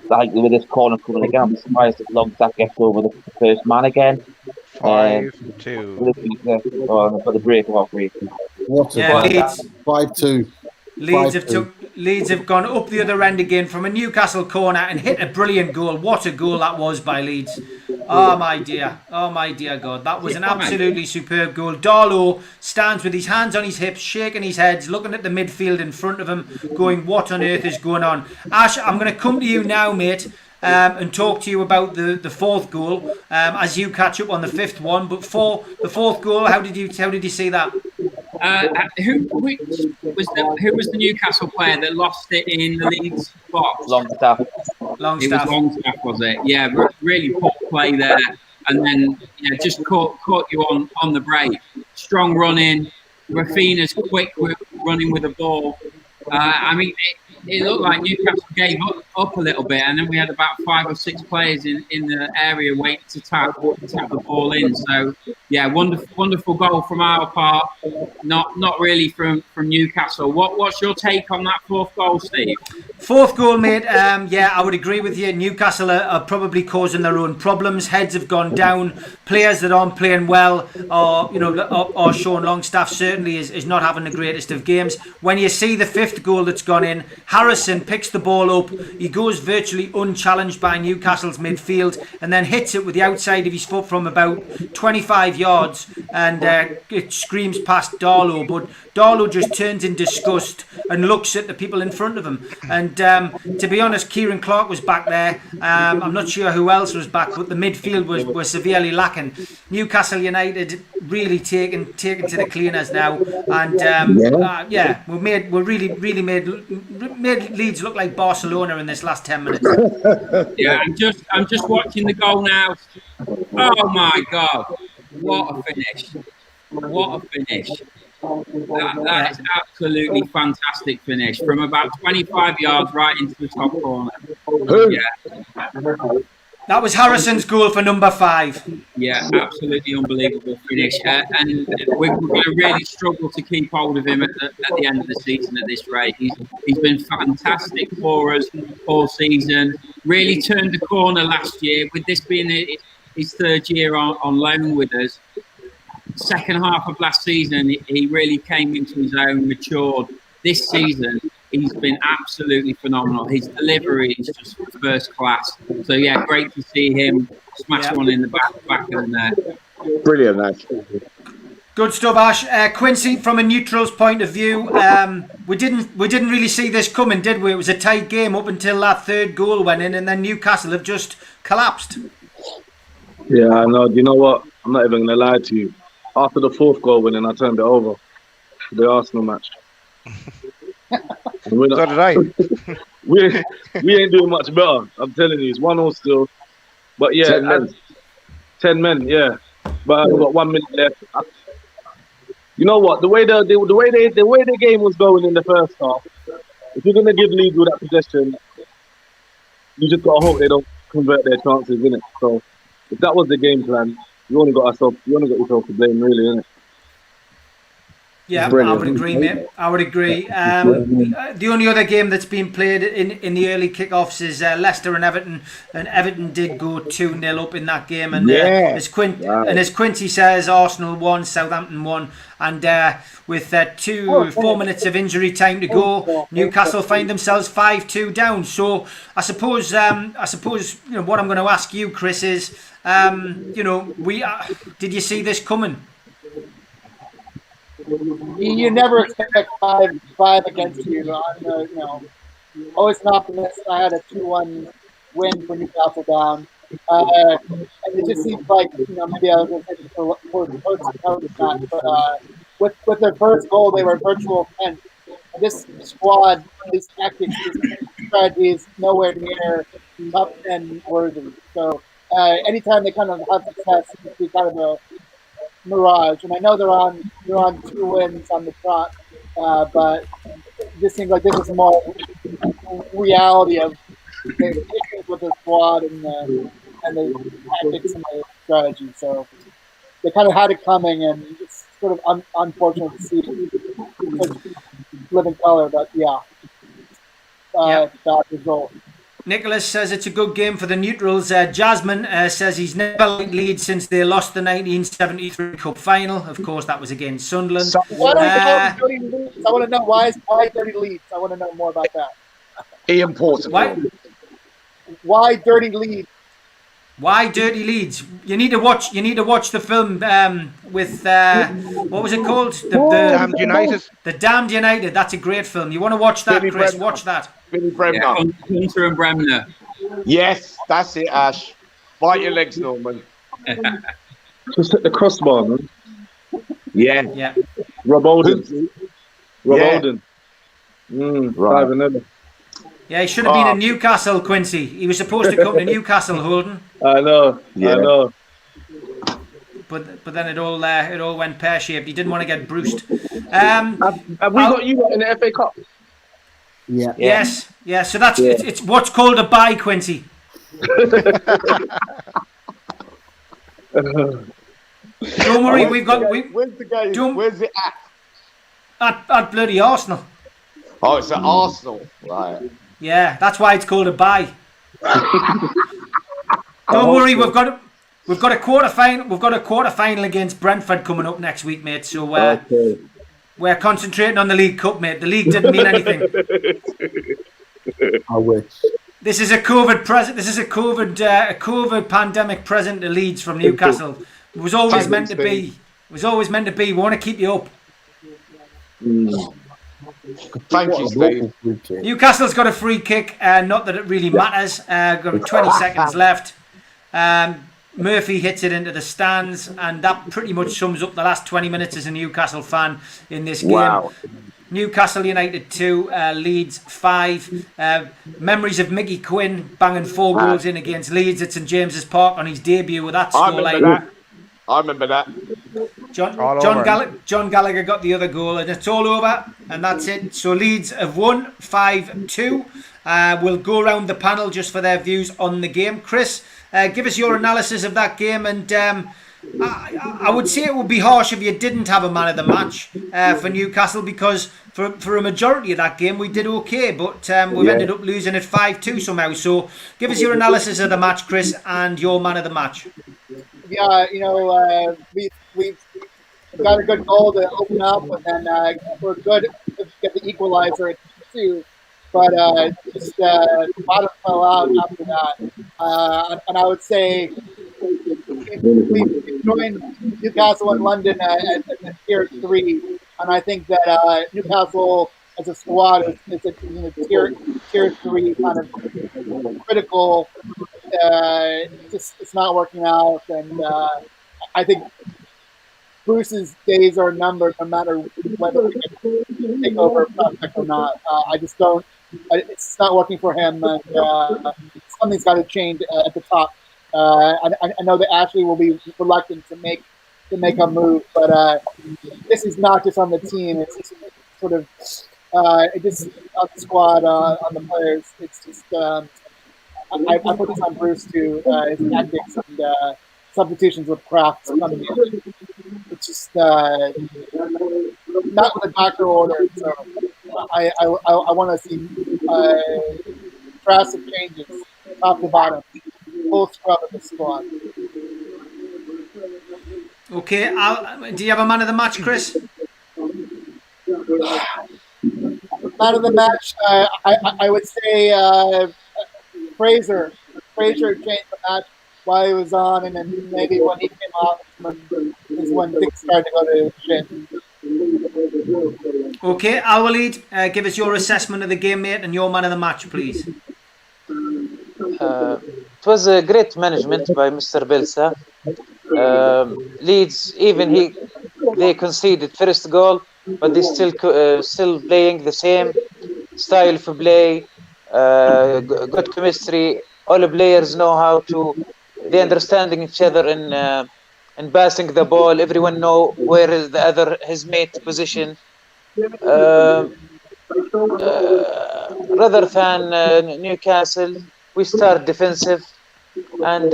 Like with this corner coming again, I'm surprised if Longstaff gets over the first man again. 5-2. For the break-off rate. What a 5-2. Leeds have gone up the other end again from a Newcastle corner and hit a brilliant goal. What a goal that was by Leeds. Oh my dear God, that was an absolutely superb goal. Darlow stands with his hands on his hips, shaking his head, looking at the midfield in front of him, going, what on earth is going on? Ash, I'm going to come to you now, mate, and talk to you about the fourth goal as you catch up on the fifth one. But for the fourth goal, how did you see that? Who was the Newcastle player that lost it in the Leeds box? Longstaff. It was Longstaff, was it? Yeah, really poor play there, and then just caught you on the break. Strong running, Rafinha's quick running with the ball. I mean, it looked like Newcastle gave up a little bit, and then we had about 5 or 6 players in the area waiting to tap the ball in. So, yeah, wonderful goal from our part. Not really from Newcastle. What's your take on that 4th goal, Steve? 4th goal, mate. Yeah, I would agree with you. Newcastle are probably causing their own problems. Heads have gone down. Players that aren't playing well, or Sean Longstaff certainly is not having the greatest of games. When you see the 5th goal that's gone in, Harrison picks the ball up. He goes virtually unchallenged by Newcastle's midfield and then hits it with the outside of his foot from about 25 yards, and it screams past Darlow, but Darlow just turns in disgust and looks at the people in front of him. And to be honest, Kieran Clark was back there. I'm not sure who else was back, but the midfield was severely lacking. Newcastle United really taken to the cleaners now, and we really made Leeds look like Barcelona in this last 10 minutes. Yeah, I'm just watching the goal now. Oh my God, what a finish! What a finish! That is absolutely fantastic finish from about 25 yards right into the top corner. Yeah. That was Harrison's goal for number 5. Yeah, absolutely unbelievable finish. And we're going to really struggle to keep hold of him at the end of the season at this rate. He's been fantastic for us all season. Really turned the corner last year, with this being his 3rd year on loan with us. Second half of last season, he really came into his own, matured. This season, he's been absolutely phenomenal. His delivery is just first class. So, yeah, great to see him smash one in the back of the net. Brilliant, Ash. Good stuff, Ash. Quincy, from a neutral's point of view, we didn't really see this coming, did we? It was a tight game up until that 3rd goal went in, and then Newcastle have just collapsed. Yeah, I know. You know what? I'm not even going to lie to you. After the 4th goal winning, I turned it over for the Arsenal match. So did I. we ain't doing much better. I'm telling you, it's 1-0 still. But yeah, 10 men, yeah. But I've got 1 minute left. You know what? The way the game was going in the first half, if you're gonna give Leeds with that possession, you just gotta hope they don't convert their chances, innit? So if that was the game plan, you only got yourself to blame, really, innit? Yeah, Brilliant. I would agree, mate. I would agree. The only other game that's been played in the early kickoffs is Leicester and Everton, and Everton did go 2-0 up in that game. And as Quincy says, Arsenal won, Southampton won, and with 4 minutes of injury time to go, Newcastle find themselves 5-2 down. So I suppose what I'm going to ask you, Chris, is did you see this coming? You never expect five against you. I'm always an optimist. I had a 2-1 win for Newcastle down. And it just seems like, maybe I was going to say for that, but with their first goal, they were virtual 10. And this squad, these tactics, these strategies, nowhere near top 10 worthy. So anytime they kind of have success, it's be kind of a mirage. And I know they're on 2 wins on the trot, but it just seems like this is more reality of the issues with the squad and the tactics and the strategy. So they kind of had it coming, and it's sort of unfortunate to see it live in color. But bad result. Nicholas says it's a good game for the neutrals. Jasmine says he's never liked Leeds since they lost the 1973 Cup final. Of course, that was against Sunderland. Why don't you go Dirty Leeds? I want to know why Dirty Leeds. I want to know more about that. Ian Porter. Why Dirty Leeds? Why Dirty Leeds? You need to watch the film with what was it called? The Damned United. The Damned United. That's a great film. You want to watch that, Chris? Watch that. Billy Bremner. Hunter and Bremner. Yes, that's it, Ash. Bite your legs, Norman. Just hit the crossbar, man. Yeah. Rob Oden. Rob Yeah. Oden. Right. 5-0. Yeah, he should have been in Newcastle, Quincy. He was supposed to come to Newcastle, Holden. I know. Yeah. I know. But then it all went pear shaped. He didn't want to get bruised. Have we got you in the FA Cup? Yeah. Yes. Yeah. So that's it's what's called a bye, Quincy. Don't worry, we've got. Where's the game? Where's it at? At bloody Arsenal. Oh, it's at Arsenal. Right. Yeah, that's why it's called a bye. Don't worry, we've got a quarter final. We've got a quarter final against Brentford coming up next week, mate. So we're concentrating on the League Cup, mate. The league didn't mean anything. I wish. This is a COVID present. This is a COVID pandemic present to Leeds from Newcastle. It was always meant to be. It was always meant to be. We want to keep you up. Thank you, Steve. Newcastle's got a free kick. Not that it really matters. Got 20 seconds left. Murphy hits it into the stands, and that pretty much sums up the last 20 minutes as a Newcastle fan in this game. Wow. Newcastle United 2, Leeds 5. Memories of Mickey Quinn banging 4 goals in against Leeds at St James's Park on his debut with that scoreline. I remember that. John Gallagher got the other goal, and it's all over, and that's it. So Leeds have won 5-2. We'll go around the panel just for their views on the game. Chris, give us your analysis of that game, and I would say it would be harsh if you didn't have a man of the match for Newcastle, because for a majority of that game we did okay, but we've ended up losing at 5-2 somehow. So give us your analysis of the match, Chris, and your man of the match. Yeah, we've got a good goal to open up, and then we're good to get the equalizer at 2. But just the bottom fell out after that. And I would say we joined Newcastle in London at tier 3, and I think that Newcastle as a squad is in a tier 3 kind of critical. It's not working out, and I think Bruce's days are numbered, no matter whether we can take over a prospect or not. I just don't. It's not working for him, and something's got to change at the top. I know that Ashley will be reluctant to make a move, but this is not just on the team. It's just sort of it just on the squad, on the players. It's just I put this on Bruce too. His tactics and substitutions with Kraft coming in. It's just not with a doctor order. So I want to see drastic changes, top to bottom, full scrub of the squad. Okay, do you have a man of the match, Chris? Man of the match, I would say Fraser. Fraser changed the match while he was on, and then maybe when he came off is when things started to go to shit. Okay, Al-Walid, give us your assessment of the game, mate, and your man of the match, please. It was a great management by Mr. Bielsa. Leeds, they conceded first goal, but they still playing the same style of play. Good chemistry. All the players know how to. They understanding each other in passing the ball. Everyone know where is his mate position. Rather than Newcastle, we start defensive, and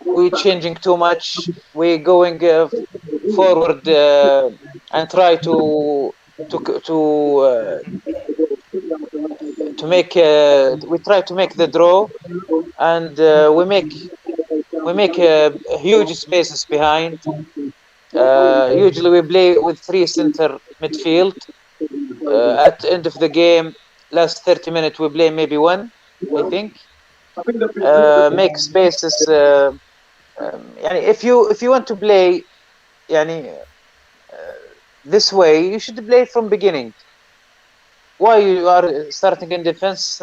we changing too much. We going forward and try to make. We try to make the draw, and we make huge spaces behind. Usually we play with 3 center midfield. At the end of the game, last 30 minutes we play maybe 1, I think. Make spaces. If you want to play, this way, you should play from beginning. Why you are starting in defense?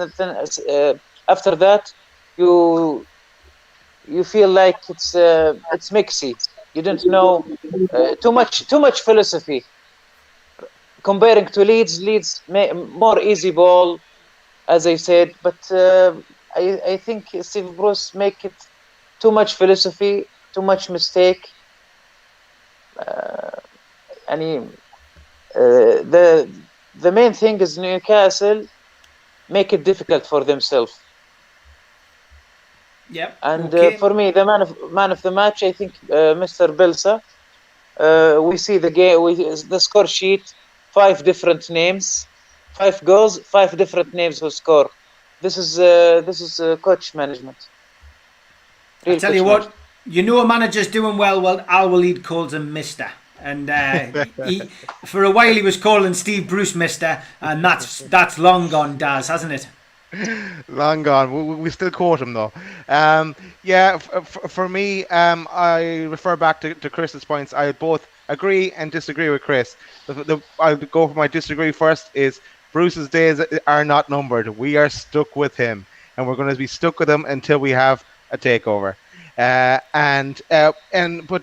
After that, you feel like it's mixy. You didn't know too much philosophy. Comparing to Leeds more easy ball, as I said, but I think Steve Bruce make it too much philosophy, too much mistake. The main thing is Newcastle make it difficult for themselves. Yep. And Okay. for me, the man of the match, I think, Mr. Bilsa. We see the game, the score sheet, 5 different names, 5 goals, 5 different names who score. This is coach management. I tell you what, you know a manager's doing well. Al Walid calls him Mister. And for a while he was calling Steve Bruce Mister, and that's long gone, Daz, hasn't it? Long gone. We still quote him though. For me, I refer back to Chris's points. I both agree and disagree with Chris. I'll go for my disagree first. Is Bruce's days are not numbered. We are stuck with him, and we're going to be stuck with him until we have a takeover. But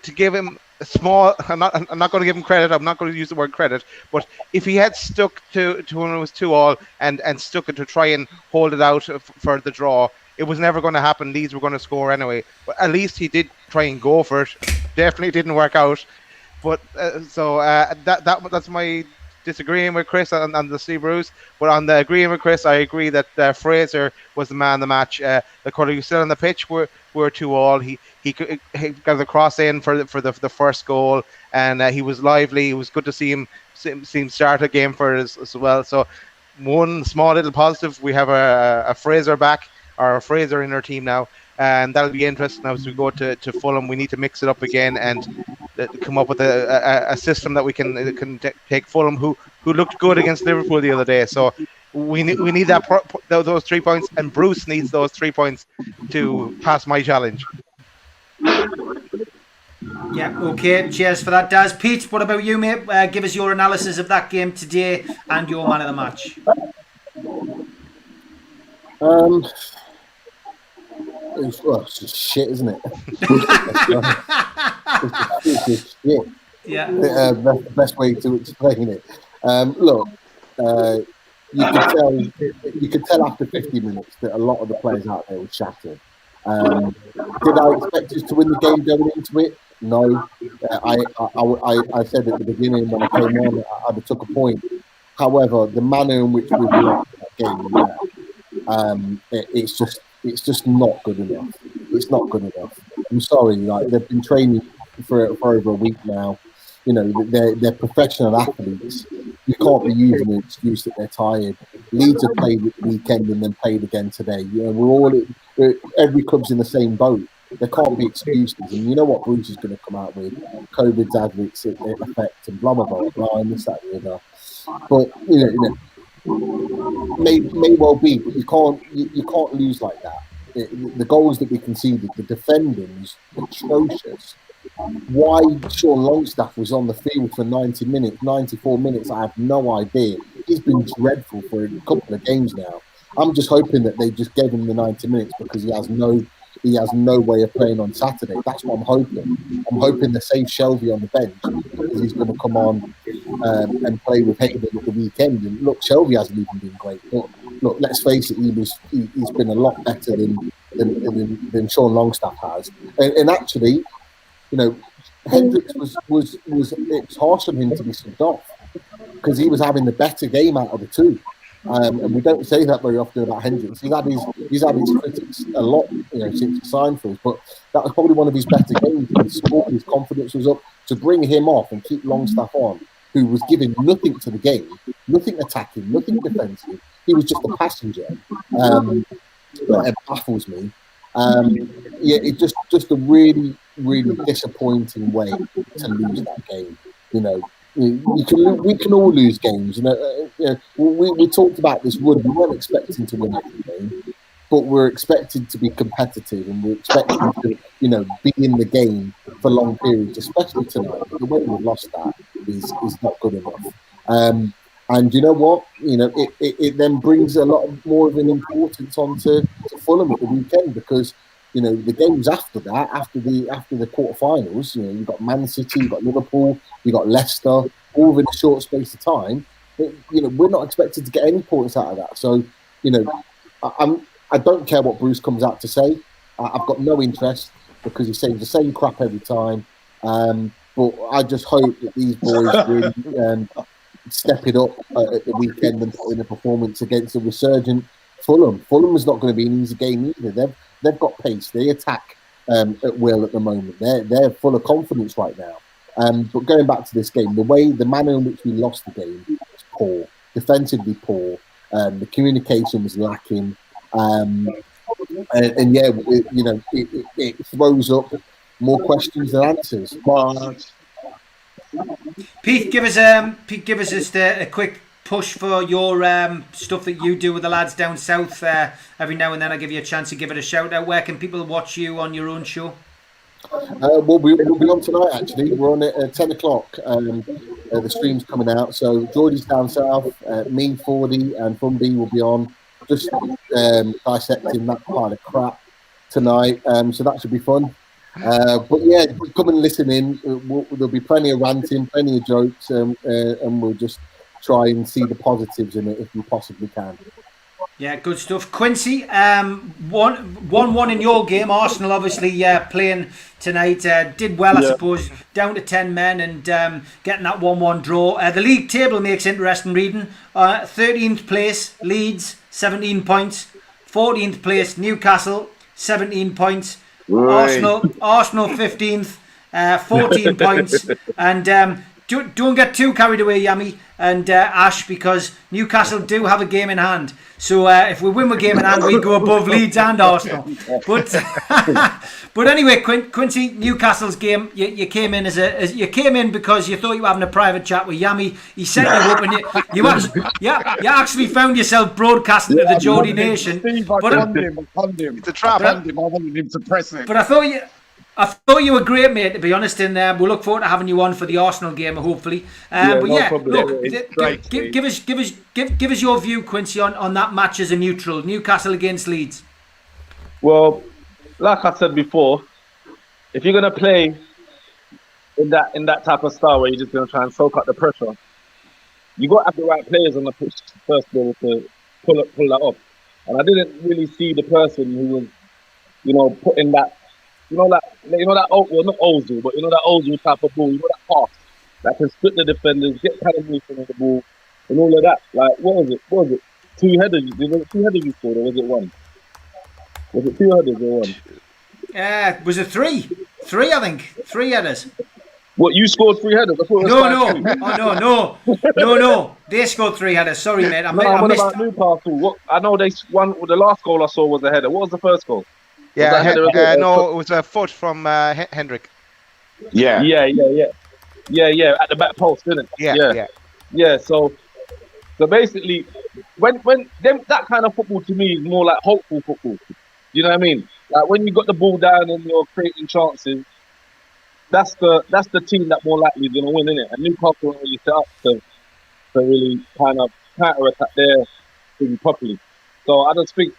to give him a small, I'm not going to give him credit. I'm not going to use the word credit. But if he had stuck to when it was 2-2 and stuck it to try and hold it out for the draw, it was never going to happen. Leeds were going to score anyway. But at least he did try and go for it. Definitely didn't work out. But that's my disagreeing with Chris on the Steve Bruce. But on the agreeing with Chris, I agree that Fraser was the man of the match. The colour you still on the pitch were 2-2. He got the cross in for the first goal, and he was lively. It was good to see him start a game for us as well. So one small little positive, we have a Fraser back, or a Fraser in our team now, and that'll be interesting as we go to Fulham. We need to mix it up again and come up with a system that we can take Fulham, who looked good against Liverpool the other day. So we need those 3 points, and Bruce needs those 3 points to pass my challenge. Yeah, okay. Cheers for that, Daz. Pete, what about you, mate? Give us your analysis of that game today and your man of the match. It's just shit, isn't it? It's just shit. Yeah. That's the best way to explain it. Look, you could tell after 50 minutes that a lot of the players out there were shattered. Did I expect us to win the game going into it? No. I said at the beginning when I came on, I took a point. However, the manner in which we've lost that game, it's just not good enough. It's not good enough. I'm sorry, like they've been training for over a week now. You know, they're professional athletes. You can't be using an excuse that they're tired. Leeds have played at the weekend and then played again today. You know, every club's in the same boat. There can't be excuses. And you know what Bruce is going to come out with? COVID's had its effect and blah, blah, blah, blah, and this, that, and the other. But, you know, may well be, but you can't lose like that. The goals that we conceded, the defending was atrocious. Why Sean Longstaff was on the field for 90 minutes, 94 minutes, I have no idea. He's been dreadful for a couple of games now. I'm just hoping that they just gave him the 90 minutes because he has no way of playing on Saturday. That's what I'm hoping. I'm hoping they save Shelby on the bench because he's going to come on and play with Hayden at the weekend. And look, Shelby hasn't even been great. But look, let's face it, he's been a lot better than Sean Longstaff has. And actually, you know, Hendricks was it's harsh on him to be subbed off because he was having the better game out of the two. And we don't say that very often about Hendricks. He's had his critics a lot, you know, since he signed for us. But that was probably one of his better games. He scored, his confidence was up. To bring him off and keep Longstaff on, who was giving nothing to the game, nothing attacking, nothing defensive. He was just a passenger. It baffles me. It's just a really, really disappointing way to lose that game. You know, we can all lose games. You know, we talked about this run. We weren't expecting to win every game, but we're expected to be competitive, and we're expected to, you know, be in the game for long periods, especially tonight. But the way we've lost that is not good enough. And you know what? You know, it then brings a lot more of an importance onto Fulham at the weekend because the games after that, after the quarterfinals, you've got Man City, you've got Liverpool, you've got Leicester, all within a short space of time. But, we're not expected to get any points out of that. So, I don't care what Bruce comes out to say. I've got no interest because he says the same crap every time. But I just hope that these boys really step it up at the weekend and put in a performance against a resurgent Fulham. Fulham is not going to be an easy game either. They've got pace. They attack at will at the moment. They're full of confidence right now. But going back to this game, the manner in which we lost the game was poor, defensively poor. The communication was lacking, it throws up more questions than answers. Pete, give us just a quick push for your stuff that you do with the lads down south. Every now and then I give you a chance to give it a shout out. Where can people watch you on your own show? We'll be on tonight, actually. We're on at 10 o'clock. The stream's coming out. So Geordie's down south, me, 40, and Funby will be on, just dissecting that pile of crap tonight. So that should be fun. But yeah, come and listen in. There'll be plenty of ranting, plenty of jokes, and we'll just try and see the positives in it if we possibly can. Yeah, good stuff. Quincy, 1-1 in your game. Arsenal obviously playing tonight. Did well, I suppose, down to 10 men and getting that 1-1 draw. The league table makes interesting reading. 13th place, Leeds, 17 points. 14th place, Newcastle, 17 points. Right. Arsenal 15th, 14 points. And don't get too carried away, Yami and Ash, because Newcastle do have a game in hand. So if we win a game in hand, we go above Leeds and Arsenal. But anyway, Quincy, Newcastle's game, you came in you came in because you thought you were having a private chat with Yami. He set you up, and you actually found yourself broadcasting to the Geordie Nation. Steve, I conned him. It's a trap. I wanted him to press it. But I thought you were great, mate, to be honest, and we'll look forward to having you on for the Arsenal game, hopefully. Look, give us your view, Quincy, on that match as a neutral, Newcastle against Leeds. Well, like I said before, if you're gonna play in that type of style where you're just gonna try and soak up the pressure, you got to have the right players on the pitch first of all to pull that off. And I didn't really see the person who was, putting that. Not Ozil, but that Ozil type of ball, that pass that can split the defenders, get penalties on the ball, and all of that. Like, what was it? 2 headers? Was it 2 headers you scored, or was it 1? Was it 2 headers or 1? Was it 3? 3, I think. 3 headers. What, you scored 3 headers? I thought it was No. They scored 3 headers. Sorry, mate. I missed. About Newcastle. I know they won. The last goal I saw was a header. What was the first goal? Yeah, it was a foot from Hendrick. Yeah. At the back post, didn't it? Yeah. So basically, when that kind of football to me is more like hopeful football. You know what I mean? Like when you got the ball down and you're creating chances, that's the team that more likely is gonna win, isn't it? And Newcastle really set up to really kind of counter-attack their thing properly. So I just think,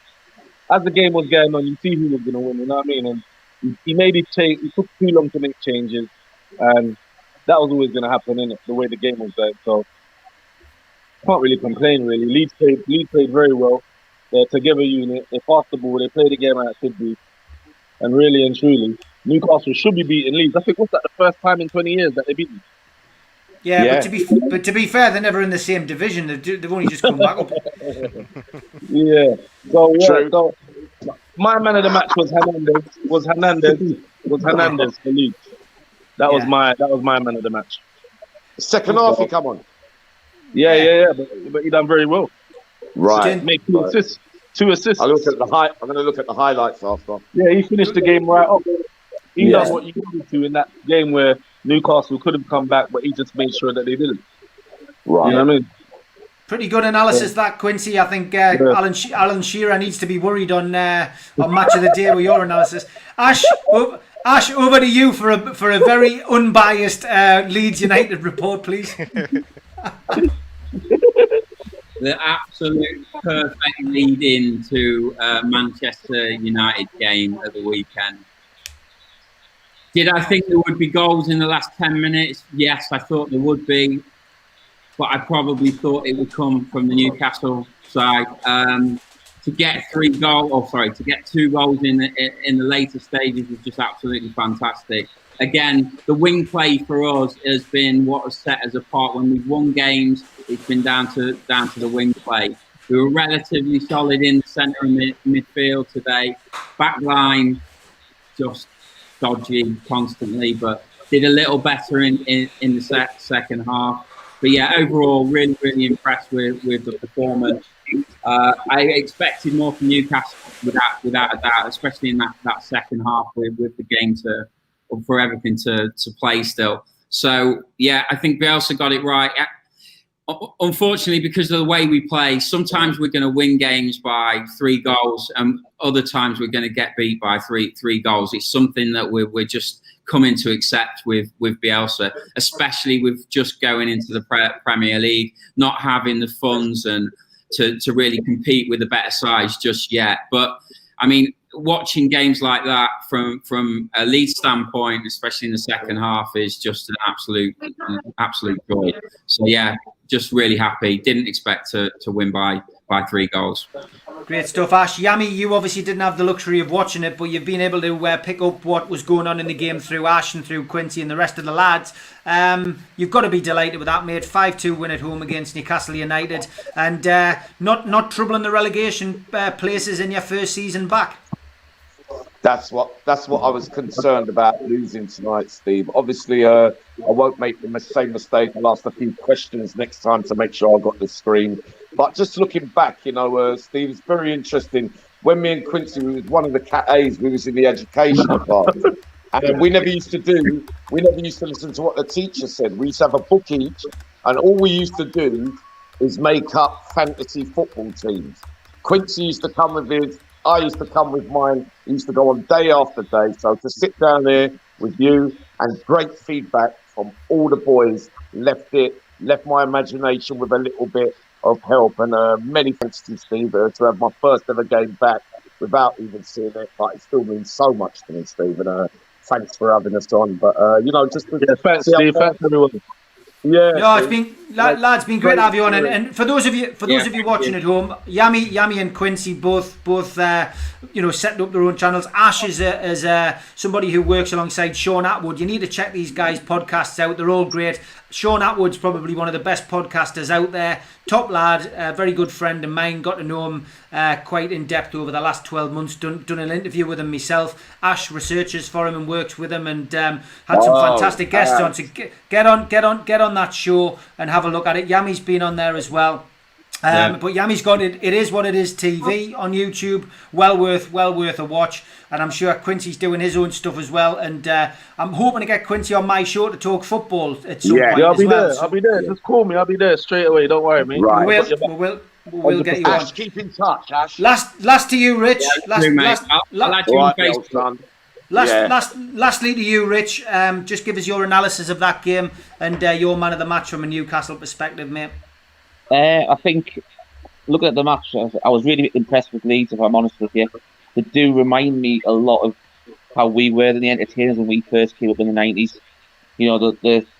as the game was going on, you see who was going to win, you know what I mean? And he took too long to make changes, and that was always going to happen, innit? The way the game was going. So, can't really complain, really. Leeds played very well. They're a together unit. They passed the ball. They played the game how it should be. And really and truly, Newcastle should be beating Leeds. I think, what's that, the first time in 20 years that they beat them? Yeah. But to be fair, they're never in the same division. They've only just come back up. Yeah. So my man of the match was Hernandez for Leeds. That was my man of the match. Second half, he come on. Yeah. But he done very well. Right. Make 2 assists. 2 assists. I'm going to look at the highlights after. Yeah, he finished the game right up. He done what he needed to in that game where Newcastle could have come back, but he just made sure that they didn't. Right. You know what I mean? Pretty good analysis, that, Quincy. I think Alan Shearer needs to be worried on Match of the Day with your analysis. Ash, over to you for a very unbiased Leeds United report, please. the absolute perfect lead into Manchester United game at the weekend. Did I think there would be goals in the last 10 minutes? Yes, I thought there would be. But I probably thought it would come from the Newcastle side. To get to get 2 goals in the later stages was just absolutely fantastic. Again, the wing play for us has been what has set us apart. When we've won games, it's been down to the wing play. We were relatively solid in the centre of midfield today. Backline, just dodgy constantly, but did a little better in the second half. But yeah, overall, really, really impressed with the performance. I expected more from Newcastle without a doubt, especially in that second half with the game for everything to play still. So yeah, I think Bielsa got it right. Unfortunately, because of the way we play, sometimes we're going to win games by 3 goals, and other times we're going to get beat by three goals. It's something that we're just coming to accept with Bielsa, especially with just going into the Premier League, not having the funds and to really compete with the better sides just yet. But I mean, watching games like that from a Leeds standpoint, especially in the second half, is just an absolute joy. So yeah, just really happy. Didn't expect to win by 3 goals. Great stuff, Ash. Yami, you obviously didn't have the luxury of watching it, but you've been able to pick up what was going on in the game through Ash and through Quincy and the rest of the lads. You've got to be delighted with that, mate. 5-2 win at home against Newcastle United, and not troubling the relegation places in your first season back. That's what I was concerned about losing tonight, Steve. Obviously, I won't make the same mistake. I'll ask a few questions next time to make sure I got the screen. But just looking back, Steve, it's very interesting. When me and Quincy, we was one of the Cat A's, we was in the educational class. And we never used to listen to what the teacher said. We used to have a book each, and all we used to do is make up fantasy football teams. Quincy used to come with his, I used to come with mine. He used to go on day after day. So to sit down there with you and great feedback from all the boys left my imagination with a little bit of help. And many thanks to Steve to have my first ever game back without even seeing it. But it still means so much to me, Steve. And thanks for having us on. But just thanks, Steve. Thanks, everyone. Yeah, no, it's been lads, been great to have you on, and for those of you watching at home, Yami and Quincy both setting up their own channels. Ash is somebody who works alongside Sean Atwood. You need to check these guys' podcasts out; they're all great. Sean Atwood's probably one of the best podcasters out there. Top lad, a very good friend of mine. Got to know him quite in depth over the last 12 months. Done an interview with him myself. Ash researches for him and works with him, and had some fantastic guests on. So get on that show and have a look at it. Yami's been on there as well. But Yami's got it. It is what it is. TV on YouTube, well worth a watch. And I'm sure Quincy's doing his own stuff as well. And I'm hoping to get Quincy on my show to talk football at some point. I'll be there. I'll be there. Just call me. I'll be there straight away. Don't worry, mate. Right. We'll get you on. Ash, keep in touch, Ash. Last to you, Rich. I'll add you on Facebook. Lastly to you, Rich. Just give us your analysis of that game and your man of the match from a Newcastle perspective, mate. I think, looking at the match, I was really impressed with Leeds, if I'm honest with you. They do remind me a lot of how we were in the entertainers when we first came up in the 90s.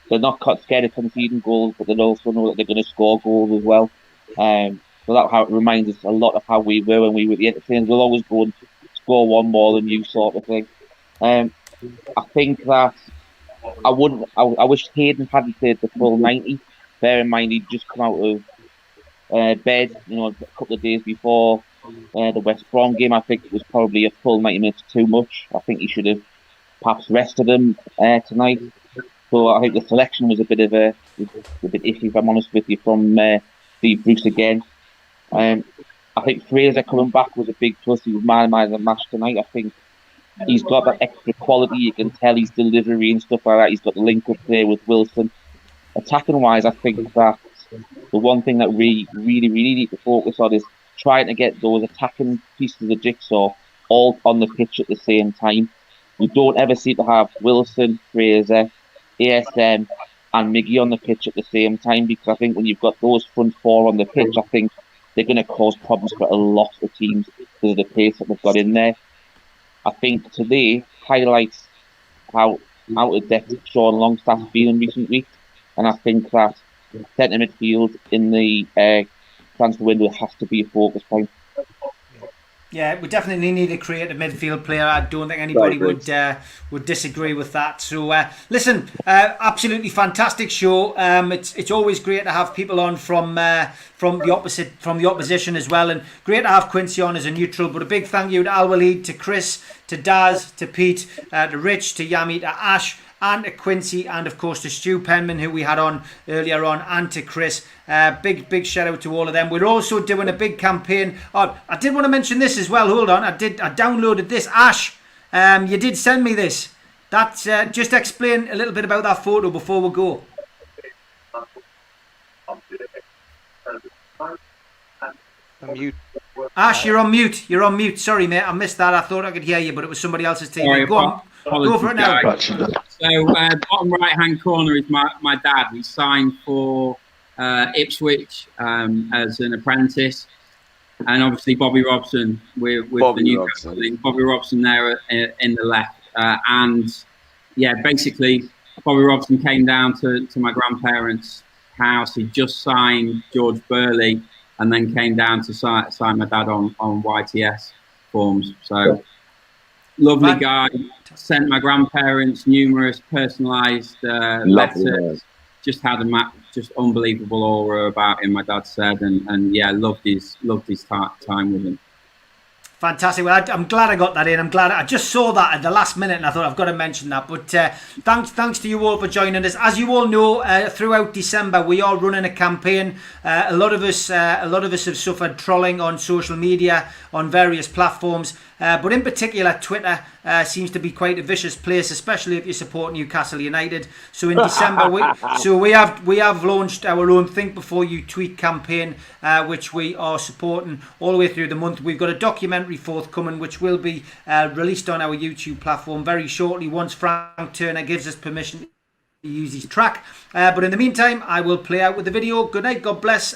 They're not scared of conceding goals, but they also know that they're going to score goals as well. So that's how it reminds us a lot of how we were when we were the entertainers. We'll always go and score one more than you, sort of thing. I think that I wish Hayden hadn't played the full 90. Bear in mind, he'd just come out of bed, a couple of days before the West Brom game. I think it was probably a full 90 minutes too much. I think he should have perhaps rested him tonight. So I think the selection was a bit iffy, if I'm honest with you, from Steve Bruce again. I think Fraser coming back was a big plus. He was man of the match tonight. I think he's got that extra quality. You can tell his delivery and stuff like that. He's got the link up there with Wilson. Attacking wise, I think that the one thing that we really need to focus on is trying to get those attacking pieces of the jigsaw all on the pitch at the same time. We don't ever seem to have Wilson, Fraser, ASM, and Miggy on the pitch at the same time, because I think when you've got those front four on the pitch, I think they're going to cause problems for a lot of teams because of the pace that they've got in there. I think today highlights how out of depth Sean Longstaff's been in recent weeks, and I think that centre midfield in the transfer window has to be a focus point. Yeah, we definitely need a creative midfield player. I don't think anybody would disagree with that. So, listen, absolutely fantastic show. It's always great to have people on from the opposition as well, and great to have Quincy on as a neutral. But a big thank you to Al Walid, to Chris, to Daz, to Pete, to Rich, to Yami, to Ash, and to Quincy, and of course to Stu Penman, who we had on earlier on, and to Chris. Big shout out to all of them. We're also doing a big campaign. Oh, I did want to mention this as well. Hold on, I downloaded this. Ash, you did send me this. That's just explain a little bit about that photo before we go. I'm mute. Ash, you're on mute. You're on mute. Sorry, mate. I missed that. I thought I could hear you, but it was somebody else's TV. Sorry, go on. Go for it now. So, bottom right-hand corner is my dad. He signed for Ipswich as an apprentice. And obviously Bobby Robson with the Newcastle thing. Bobby Robson there in the left. And, yeah, basically, Bobby Robson came down to my grandparents' house. He just signed George Burley and then came down to sign my dad on YTS forms. So, lovely guy. Sent my grandparents numerous personalised letters. Just had just unbelievable aura about him, my dad said, and yeah, loved his time with him. Fantastic. Well, I'm glad I got that in. I'm glad I just saw that at the last minute, and I thought I've got to mention that. But thanks to you all for joining us. As you all know, throughout December we are running a campaign. A lot of us have suffered trolling on social media, on various platforms, but in particular Twitter seems to be quite a vicious place, especially if you support Newcastle United. So in December we have launched our own Think Before You Tweet campaign, which we are supporting all the way through the month. We've got a documentary forthcoming which will be released on our YouTube platform very shortly once Frank Turner gives us permission to use his track. But in the meantime, I will play out with the video. Good night, God bless.